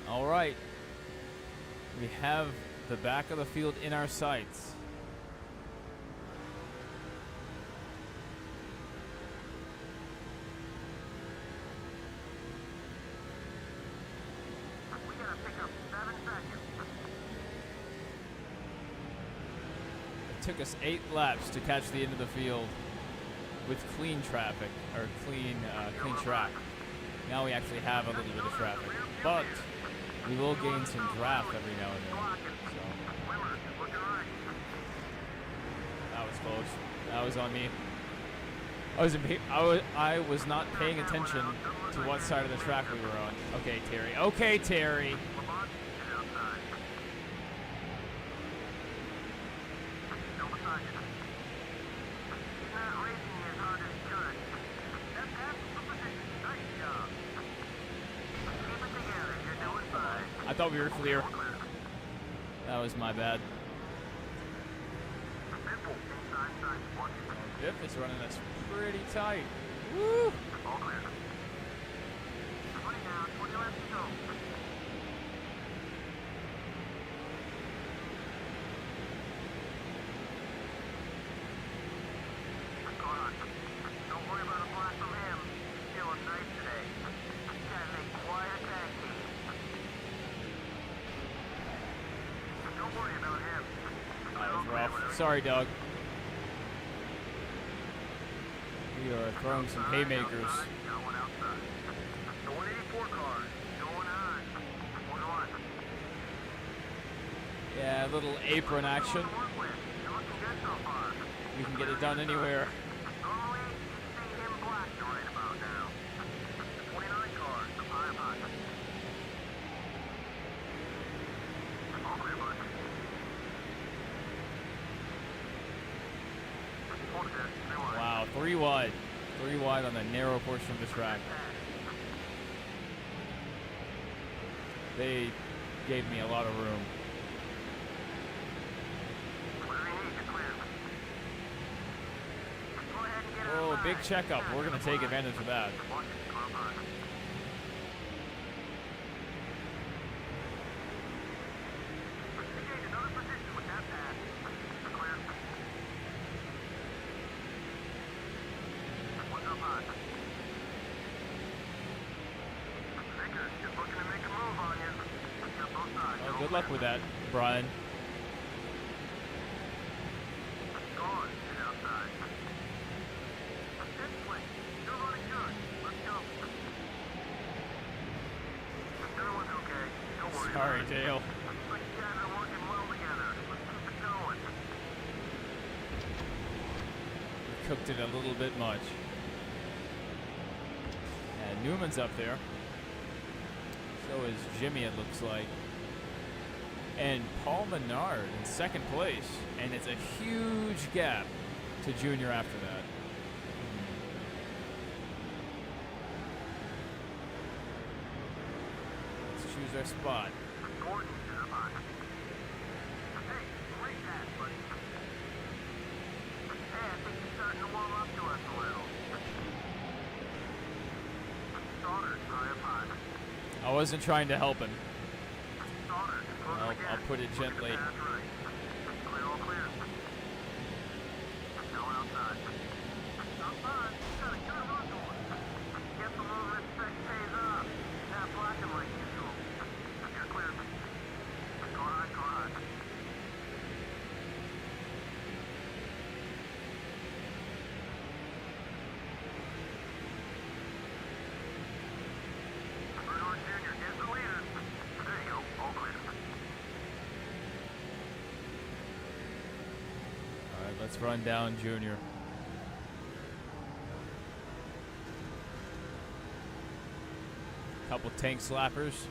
All right, we have the back of the field in our sights. We gotta pick up 7 seconds. It took us 8 laps to catch the end of the field with clean traffic, or clean track. Now we actually have a little bit of traffic, but we will gain some draft every now and then. So that was close. That was on me. I was not paying attention to what side of the track we were on. Okay, Terry. Okay, Terry. I thought we were clear. That was my bad. Yep, it's running us pretty tight. Woo! rough. Sorry, Doug. We are throwing some haymakers. Got one outside. The 184 car going on. 1-1. Yeah, a little apron action. Work with. You're looking good so far. We can get it done anywhere. Normally, you'd see him black right about now. The 29 car, the pilot. All clear, bud. Hold it there. Stay wide. Wow, 3 wide. 3 wide on the narrow portion of the track. They gave me a lot of room. Whatever you need, you're clear. Go ahead and get it Oh, outside. big checkup. We're going to take advantage of that. Watch it, car behind. Engage another position with that pad. Clear. One's up high. Vickers is looking to make a move on you. Got both sides. Oh, good luck with that, Brian. Gone. Get outside. This way. You're running good. Let's go. Everyone's okay. Don't worry. Sorry, Dale. Looks like you guys are working well together. Let's keep it going. We cooked it a little bit much. And Newman's up there. So is Jimmy, it looks like. And Paul Menard in second place. And it's a huge gap to Junior after that. Let's choose our spot. Gordon is up high. Hey, great pass, buddy. Hey, I think you're starting to warm up to us a little. Stoddard, high up high. I wasn't trying to help him. Stoddard, close I'll again. put it gently. That's right. Clear, all clear. No outside. Not bad. Got a good run going. Guess a little respect pays off. Not blocking like usual. You're clear. Car high, car high. Bernard Jr. is the leader. There you go. All clear. All right, let's run down Junior. Couple tank slappers.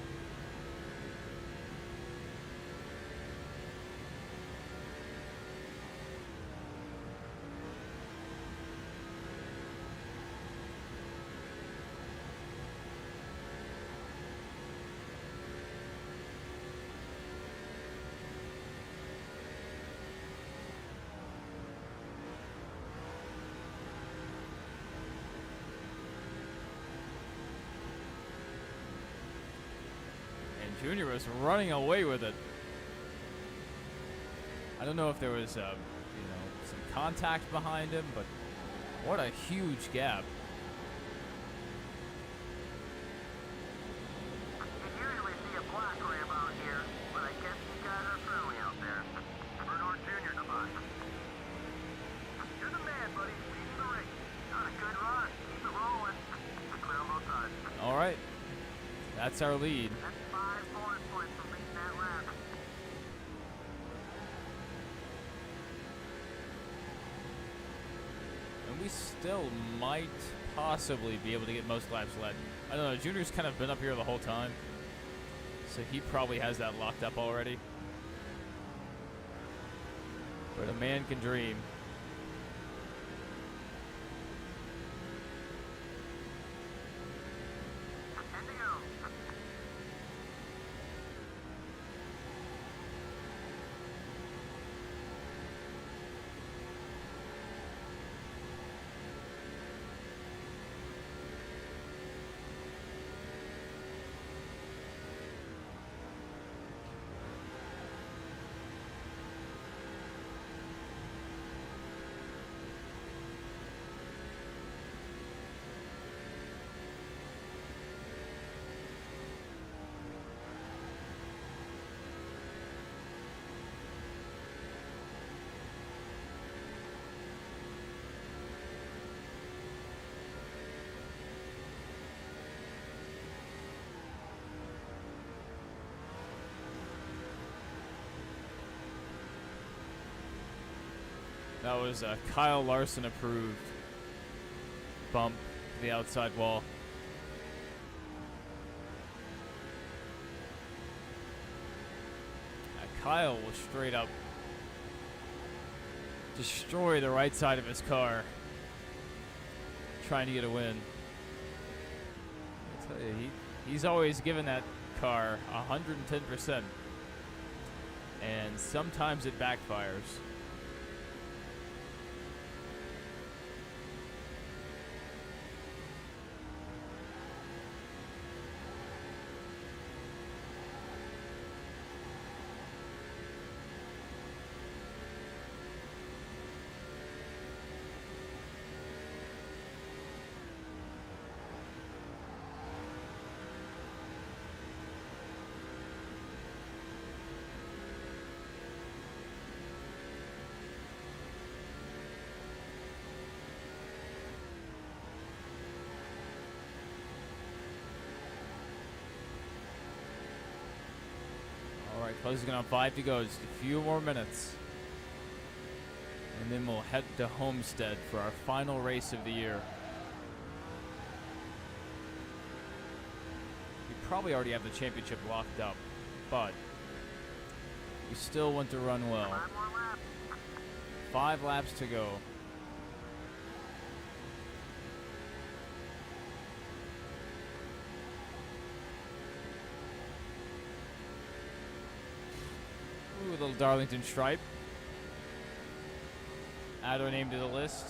And Junior was running away with it. I don't know if there was, some contact behind him, but what a huge gap. You usually see a black ram out here, but I guess you guys are friendly out there. Bernard Jr. to mine. You're the man, buddy. Leading the race. Not a good run. Keep it rolling. Clear on both sides. All right, that's our lead. That's 5 bonus points for leading that lap. And we still might possibly be able to get most laps led. I don't know, Junior's kind of been up here the whole time. So he probably has that locked up already. But a man can dream. And to go. That was a Kyle Larson approved bump to the outside wall. Kyle will straight up destroy the right side of his car, trying to get a win. I tell you, he's always given that car 110%, and sometimes it backfires. Alright, closing on 5 to go. Just a few more minutes. And then we'll head to Homestead for our final race of the year. We probably already have the championship locked up, but we still want to run well. 5 more laps. 5 laps to go. Ooh, a little Darlington stripe. Add our name to the list.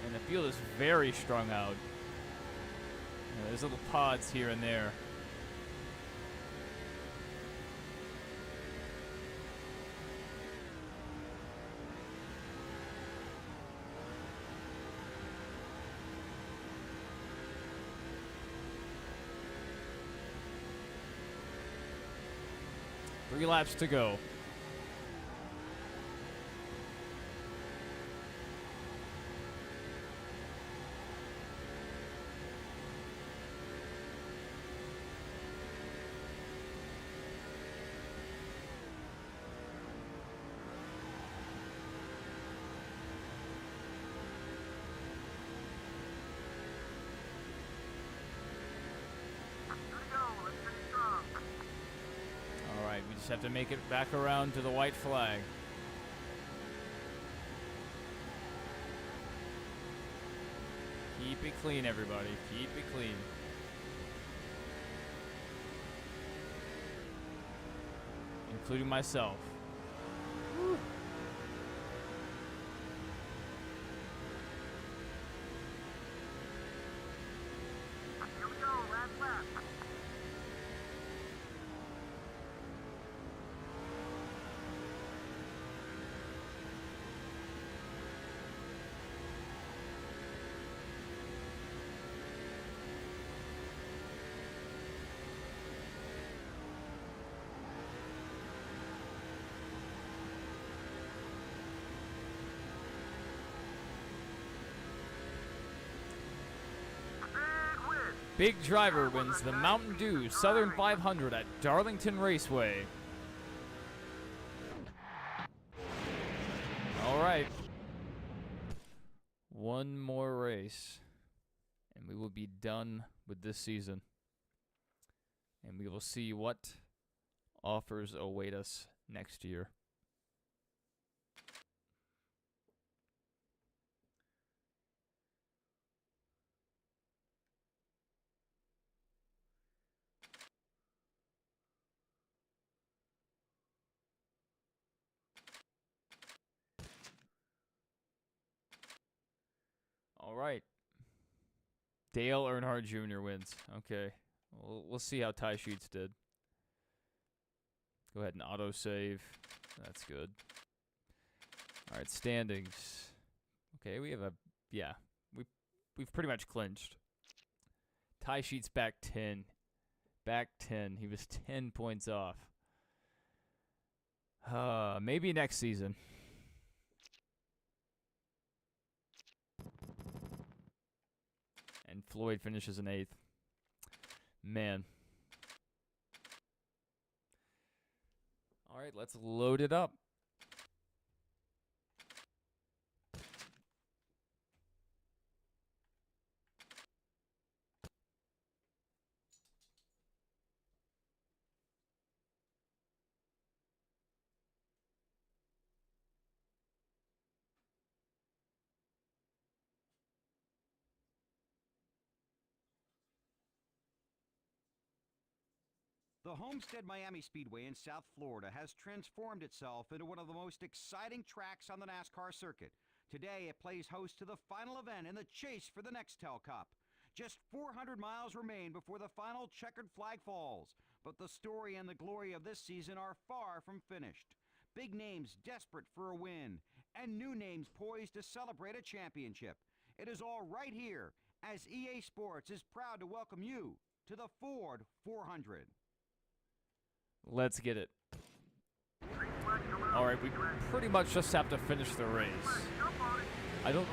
And the field is very strung out. There's little pods here and there. Three laps to go. We just have to make it back around to the white flag. Keep it clean, everybody. Keep it clean. Including myself. Woo. Here we go, last lap. Big Driver wins the Mountain Dew Southern 500 at Darlington Raceway. All right. One more race, and we will be done with this season. And we will see what offers await us next year. All right. Dale Earnhardt Jr. wins. Okay. We'll see how Ty Sheets did. Go ahead and auto-save. That's good. All right, standings. Okay, we have a... Yeah, we've pretty much clinched. Ty Sheets back 10. Back 10. He was 10 points off. Maybe next season. And Floyd finishes in 8th. Man. All right, let's load it up. The Homestead Miami Speedway in South Florida has transformed itself into one of the most exciting tracks on the NASCAR circuit. Today, it plays host to the final event in the chase for the Nextel Cup. Just 400 miles remain before the final checkered flag falls, but the story and the glory of this season are far from finished. Big names desperate for a win, and new names poised to celebrate a championship. It is all right here, as EA Sports is proud to welcome you to the Ford 400. Let's get it. All right, we pretty much just have to finish the race. I don't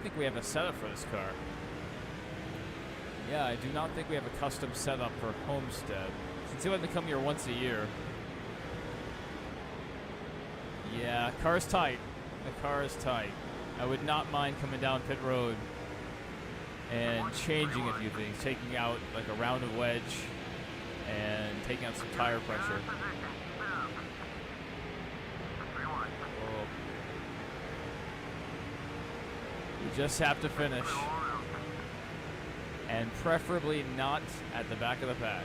think we have a setup for this car. Yeah, I do not think we have a custom setup for Homestead, since you let me come here once a year. Yeah, car's tight. The car is tight. I would not mind coming down pit road and changing a few things, taking out like a round of wedge and taking out some tire pressure. Oh. We just have to finish. And preferably not at the back of the pack.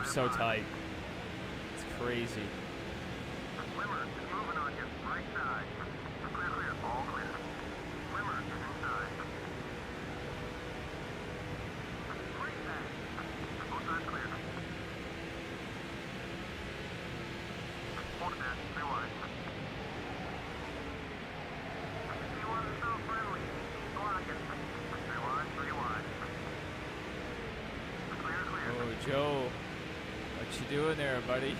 So tight. It's crazy. Swimmer is moving on your right side. Clear, clear, all clear. Swimmer is inside. Right side. Both sides clear. Hold it back, 3 wide. If you want to so friendly, block it. 3 wide, 3 wide. Clear, clear. Oh, Joe. What you doing there, buddy?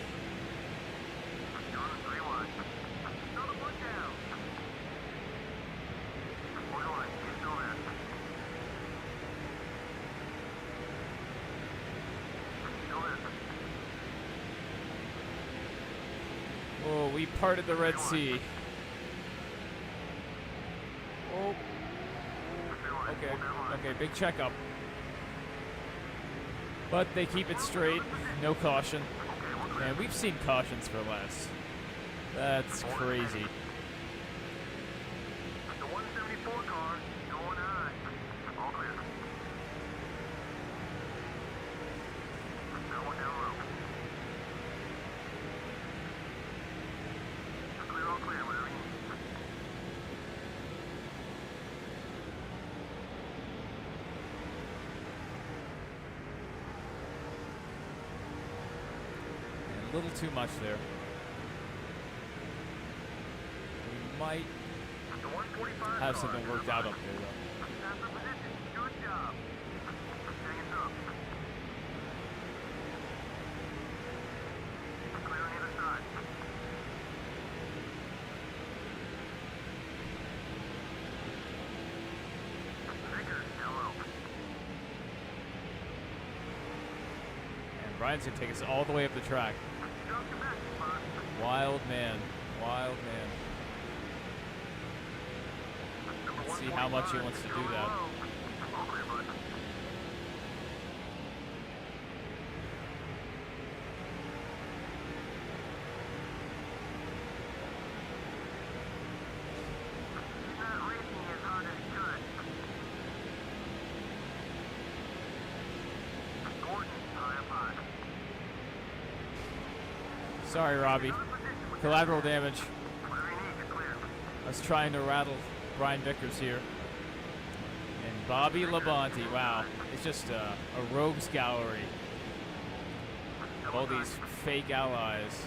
Oh, we parted the Red Sea. Oh. Okay, big checkup. But they keep it straight, no caution. Man, we've seen cautions for less. That's crazy. The 174 car going high. All clear. Now one down low. Clear, all clear, whatever you need. A little too much there. We might have something worked out up there, though. Good job. Hang it up. Clear on either side. Trigger, down low. And Brian's going to take us all the way up the track. Wild man. Wild man. Let's see how much he wants to do that. Sorry, Robbie. Collateral damage. I was trying to rattle Brian Vickers here. And Bobby Labonte, wow. It's just a rogues gallery of all these fake allies.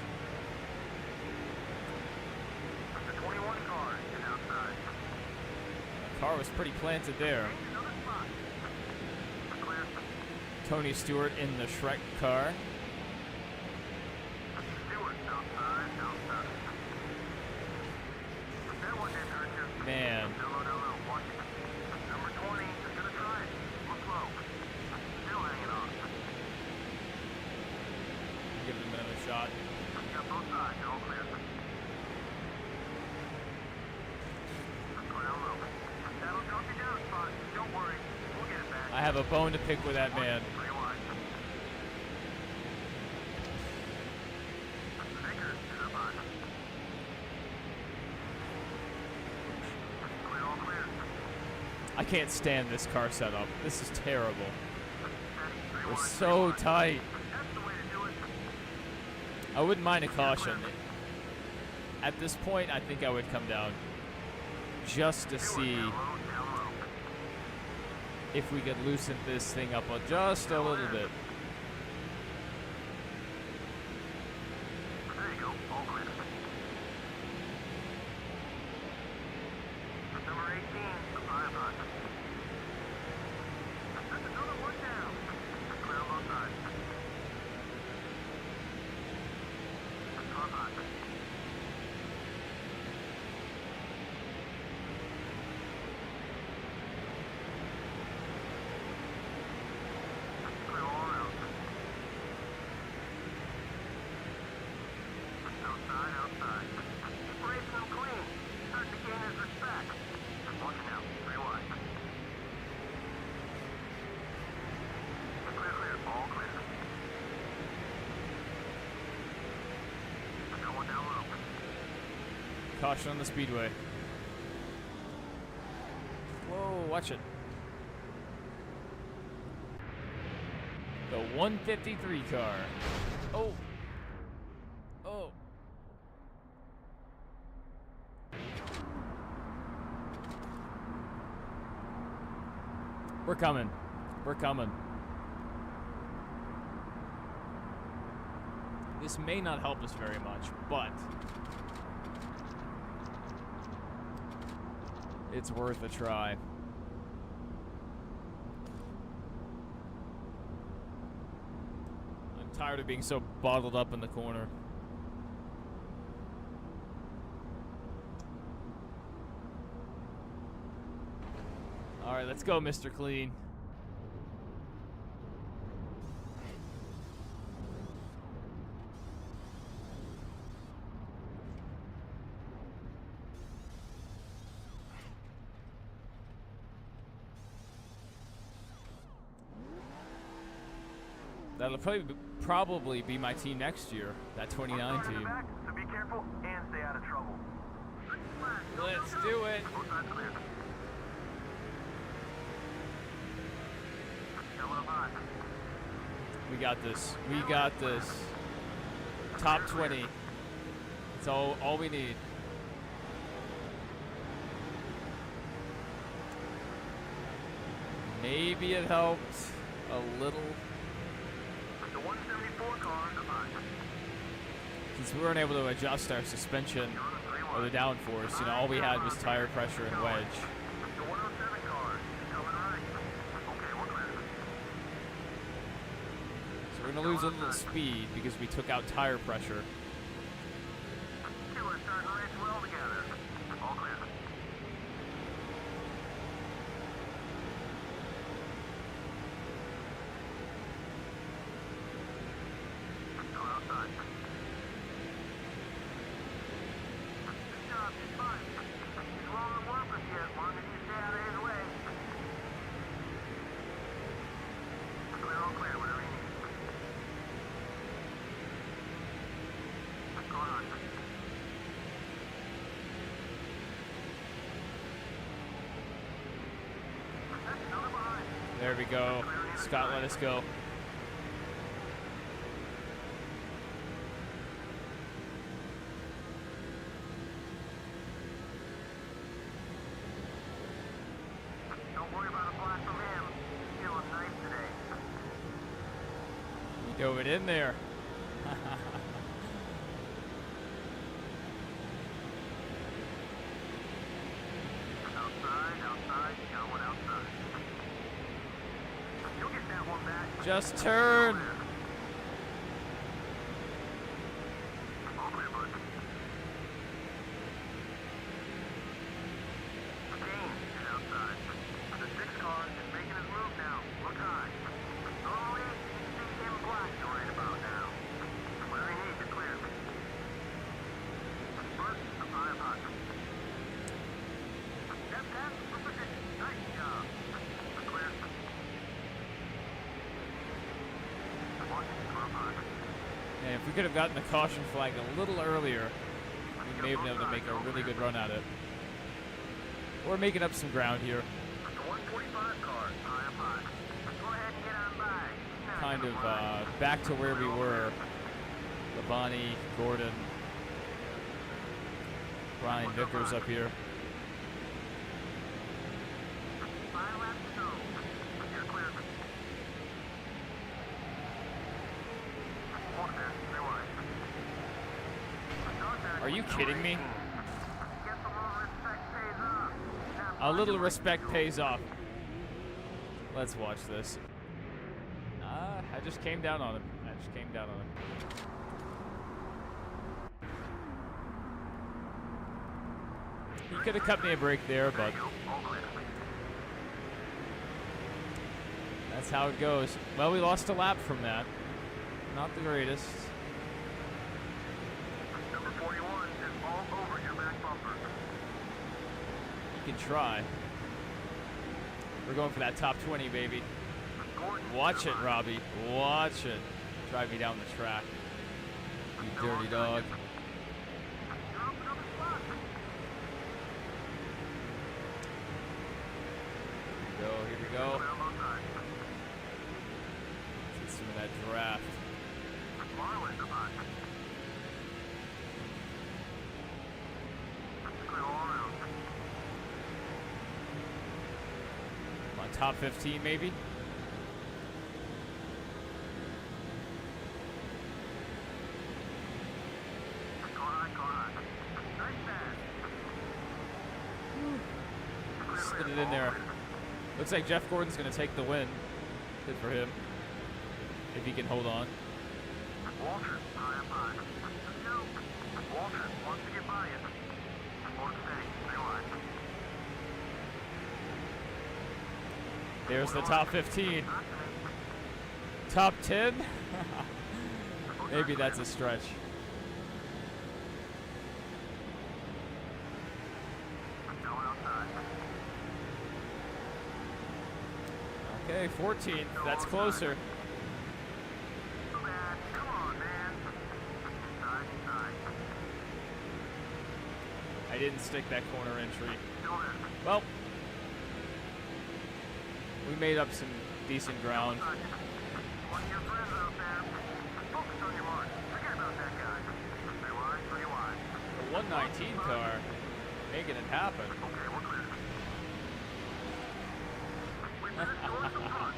The 21 car is outside. The car was pretty planted there. Tony Stewart in the Shrek car. Stewart, outside, outside. That one entered just Man. hello, watch it. Number 20 is gonna try it. Look low. Still hanging on. Give him another shot. Got both sides, you're all clear. Go down low. That'll drop you down, Spot. Don't worry. We'll get it back. I have a bone to pick with that man. Play wide. Vickers is up high. Clear, all clear. I can't stand this car setup. This is terrible. Steady. We're so tight. That's the way to do it. I wouldn't mind a caution. At this point, I think I would come down just to see Down low, down low. if we could loosen this thing up just a little bit. There you go, all clear. Number 18, high front. That's another one down. Clear on both sides. Car high. Clear all around. Outside, outside. Keep racing them clean. Start to gain his respect. Watch it now. Three wide. Clear, clear. All clear. Got one down low. Caution on the speedway. Whoa, watch it. The 153 car. Oh. Oh. We're coming. We're coming. This may not help us very much, but it's worth a try. I'm tired of being so bottled up in the corner. All right, let's go, Mr. Clean. That'll probably be my team next year, that 29 team. Back, so be careful and stay out of trouble. Let's do it. Both sides clear. Still up high. We got this. We got this. Top 20. That's all we need. Maybe it helped a little. The 174 car up high. Since we weren't able to adjust our suspension or the downforce, you know, all we had was tire pressure and wedge. The 107 car is coming right. Okay, we're clear. So we're gonna lose a little speed because we took out tire pressure. Two are starting to race well together. All clear. Go outside. Good job, he's fine. He's willing to work with you as long as you stay out of his way. Clear, all clear, whatever you need. Go on. That's another behind. There we go. Scott, let us go. Don't worry about a blast from him. He's feeling nice today. We dove it in there. Outside, outside, you got one outside. You'll get that one back. Just turn. All clear, bud. Dane is outside. The 6 car is making his move now. Look high. Normally, you see him black right about now. Whatever he needs, it's clear. Bert, up high, up high. Step back for position. Nice job. Clear. And if we could have gotten the caution flag a little earlier, we may have been able to make a really good run at it. We're making up some ground here. The 145 car, high up high. Go ahead and get on by. Kind of back to where we were. Labonte, Gordon, Brian Vickers up here. 5 laps to go. You're clear. Hold there. Stay wide. Are you kidding me? Guess a little respect pays off. Now, A little respect pays off. Let's watch this. I just came down on him. He could have cut me a break there, but all clear. that's how it goes. Well, we lost a lap from that. Not the greatest. Number 41 is all over your back bumper. You can try. We're going for that top 20, baby. Gordon, Watch it, Robbie. Watch it. Drive me down the track. You dirty dog. you're open up a spot. Here we go. Clear on both sides. Let's get some of that draft. Marlin up high. Clear all around. Come on, top 15, maybe? Go high, go high. Nice pass. Slid it in there. Looks like Jeff Gordon's going to take the win. Good for him. If he can hold on. Walter, high up high. Let's go. Walter wants to get by you. Hold steady. Stay wide. There's the top 15. Top 10? Maybe that's a stretch. No one outside. Okay, 14th. That's closer. Too bad. Come on, man. Inside, inside. I didn't stick that corner entry. Still there. Well, we made up some decent ground. One of your friends out there. Focus on your mark. Forget about that guy. Stay wide, pretty wide. The 119 car making it happen. Okay, we're clear. We better score some runs.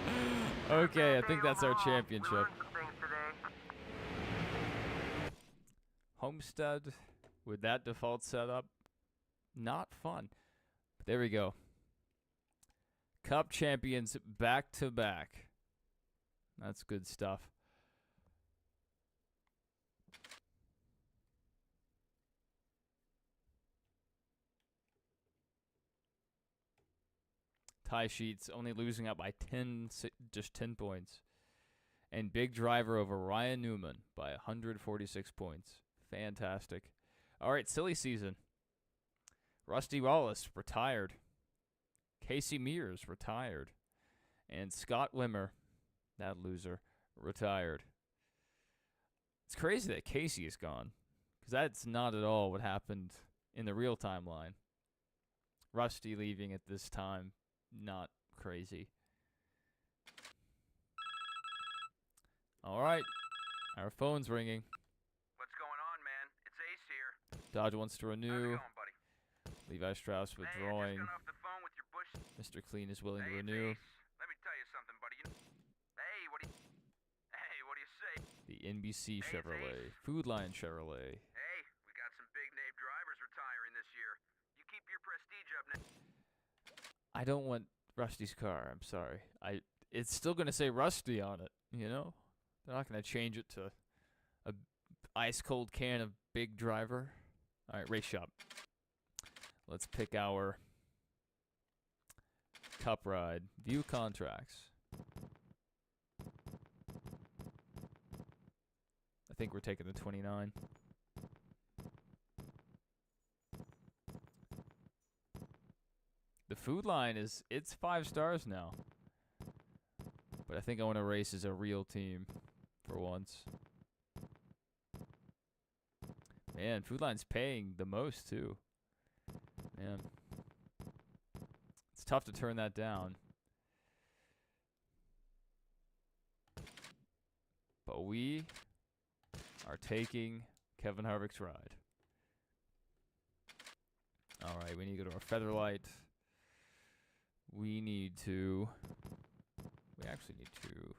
Okay, I think that's our championship. We learned some things today. Homestead with that default setup, not fun. But there we go. Cup champions back to back. That's good stuff. Tie sheets only losing out by 10, just 10 points. And big driver over Ryan Newman by 146 points. Fantastic. All right, silly season. Rusty Wallace retired. Casey Mears retired. And Scott Wimmer, that loser, retired. It's crazy that Casey is gone, because that's not at all what happened in the real timeline. Rusty leaving at this time, not crazy. All right, our phone's ringing. What's going on, man? It's Ace here. Dodge wants to How's it renew. going, buddy? Levi Strauss Hey, I withdrawing. just got off the phone with your Bush. Mr. Clean is willing to Hey, it's renew. Ace. Let me tell you something, buddy. Hey, what do you say? The NBC Hey, it's Chevrolet, Ace. Food Line Chevrolet. Hey, we got some big name drivers retiring this year. You keep your prestige up now. I don't want Rusty's car. I'm sorry. it's still going to say Rusty on it, you know? They're not going to change it to a ice cold can of Big Driver. All right, race shop. Let's pick our Cup ride. View contracts. I think we're taking the 29. The food line it's 5 stars now. But I think I want to race as a real team for once. Man, Food Line's paying the most too. Man. It's tough to turn that down. But we are taking Kevin Harvick's ride. Alright, we need to go to our Featherlight. We actually need to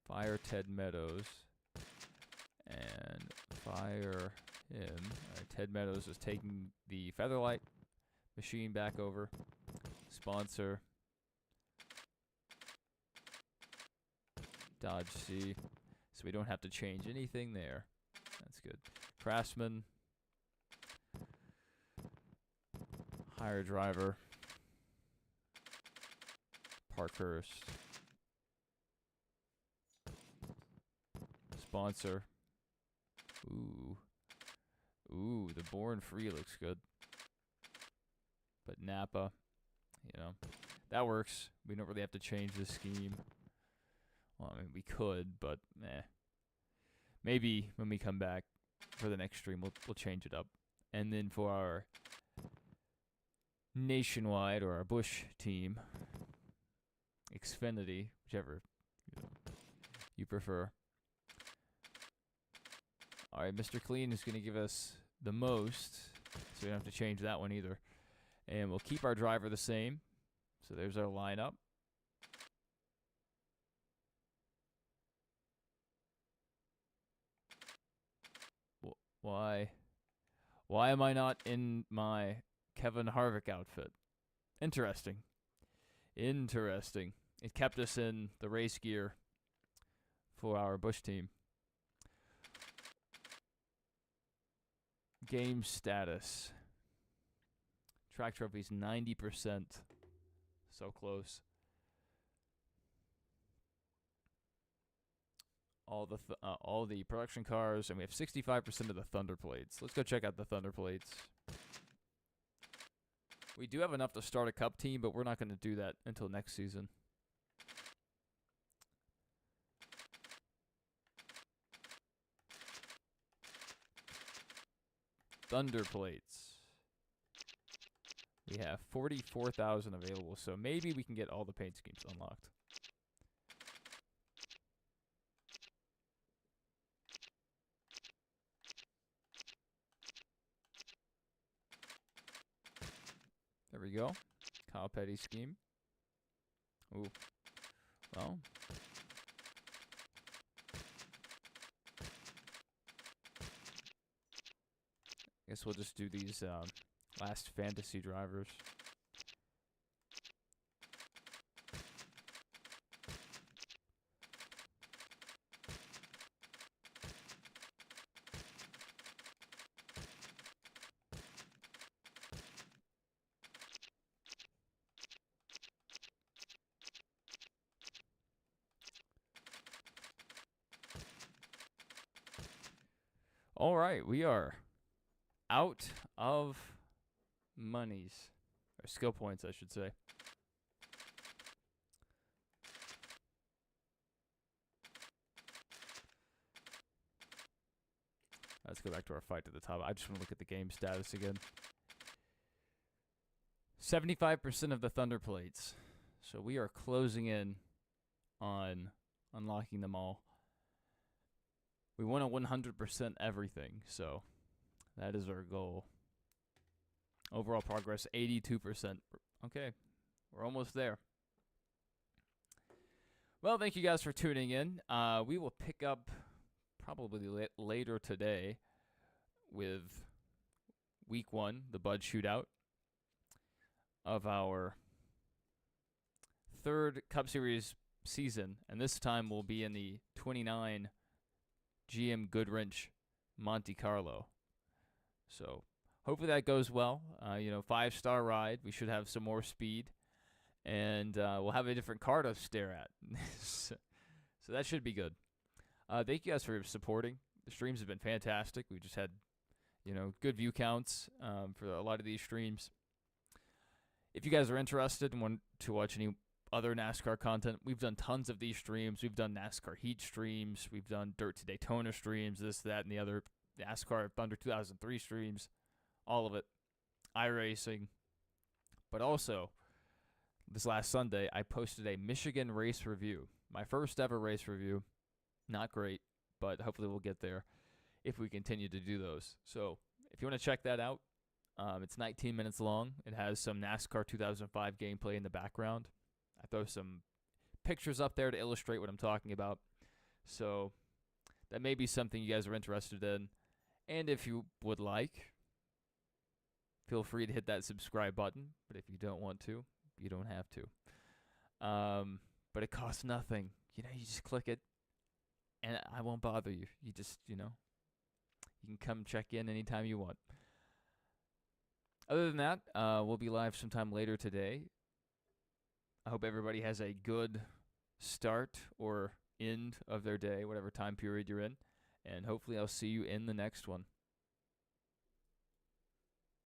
fire Ted Meadows and fire him. Alright, Ted Meadows is taking the Featherlight machine back over. Sponsor Dodge C. So we don't have to change anything there. That's good. Craftsman. Hire driver. Parkhurst. Sponsor. Ooh, the Born Free looks good. But Napa, you know, that works. We don't really have to change the scheme. Well, I mean, we could, but maybe when we come back for the next stream, we'll change it up. And then for our Nationwide or our Bush team, Xfinity, whichever you prefer. All right, Mr. Clean is going to give us the most, so we don't have to change that one either. And we'll keep our driver the same. So there's our lineup. Why am I not in my Kevin Harvick outfit? Interesting. It kept us in the race gear for our Bush team. Game status. Track trophies 90%. So close. All the production cars, and we have 65% of the Thunder plates. Let's go check out the Thunder plates. We do have enough to start a Cup team, but we're not going to do that until next season. Thunder plates. We have 44,000 available, so maybe we can get all the paint schemes unlocked. There we go. Kyle Petty scheme. Ooh. Well. Guess we'll just do these last fantasy drivers. All right, we are out of monies, or skill points, I should say. Let's go back to our fight to the top. I just want to look at the game status again. 75% of the Thunder plates. So we are closing in on unlocking them all. We want to 100% everything, so that is our goal. Overall progress, 82%. Okay, we're almost there. Well, thank you guys for tuning in. We will pick up probably later today with Week 1, the Bud Shootout. of our third Cup Series season, and this time we'll be in the 29 GM Goodwrench Monte Carlo. So hopefully that goes well. 5-star ride. We should have some more speed, and we'll have a different car to stare at. So that should be good. Thank you guys for supporting. The streams have been fantastic. We just had, good view counts for a lot of these streams. If you guys are interested and want to watch any other NASCAR content, we've done tons of these streams. We've done NASCAR Heat streams. We've done Dirt to Daytona streams, this, that, and the other. NASCAR Thunder 2003 streams, all of it. iRacing. But also, this last Sunday, I posted a Michigan race review. My first ever race review. Not great, but hopefully we'll get there if we continue to do those. So if you want to check that out, it's 19 minutes long. It has some NASCAR 2005 gameplay in the background. I throw some pictures up there to illustrate what I'm talking about. So that may be something you guys are interested in. And if you would like, feel free to hit that subscribe button. But if you don't want to, you don't have to. But it costs nothing. You just click it, and I won't bother you. You just, you can come check in anytime you want. Other than that, we'll be live sometime later today. I hope everybody has a good start or end of their day, whatever time period you're in. And hopefully I'll see you in the next one.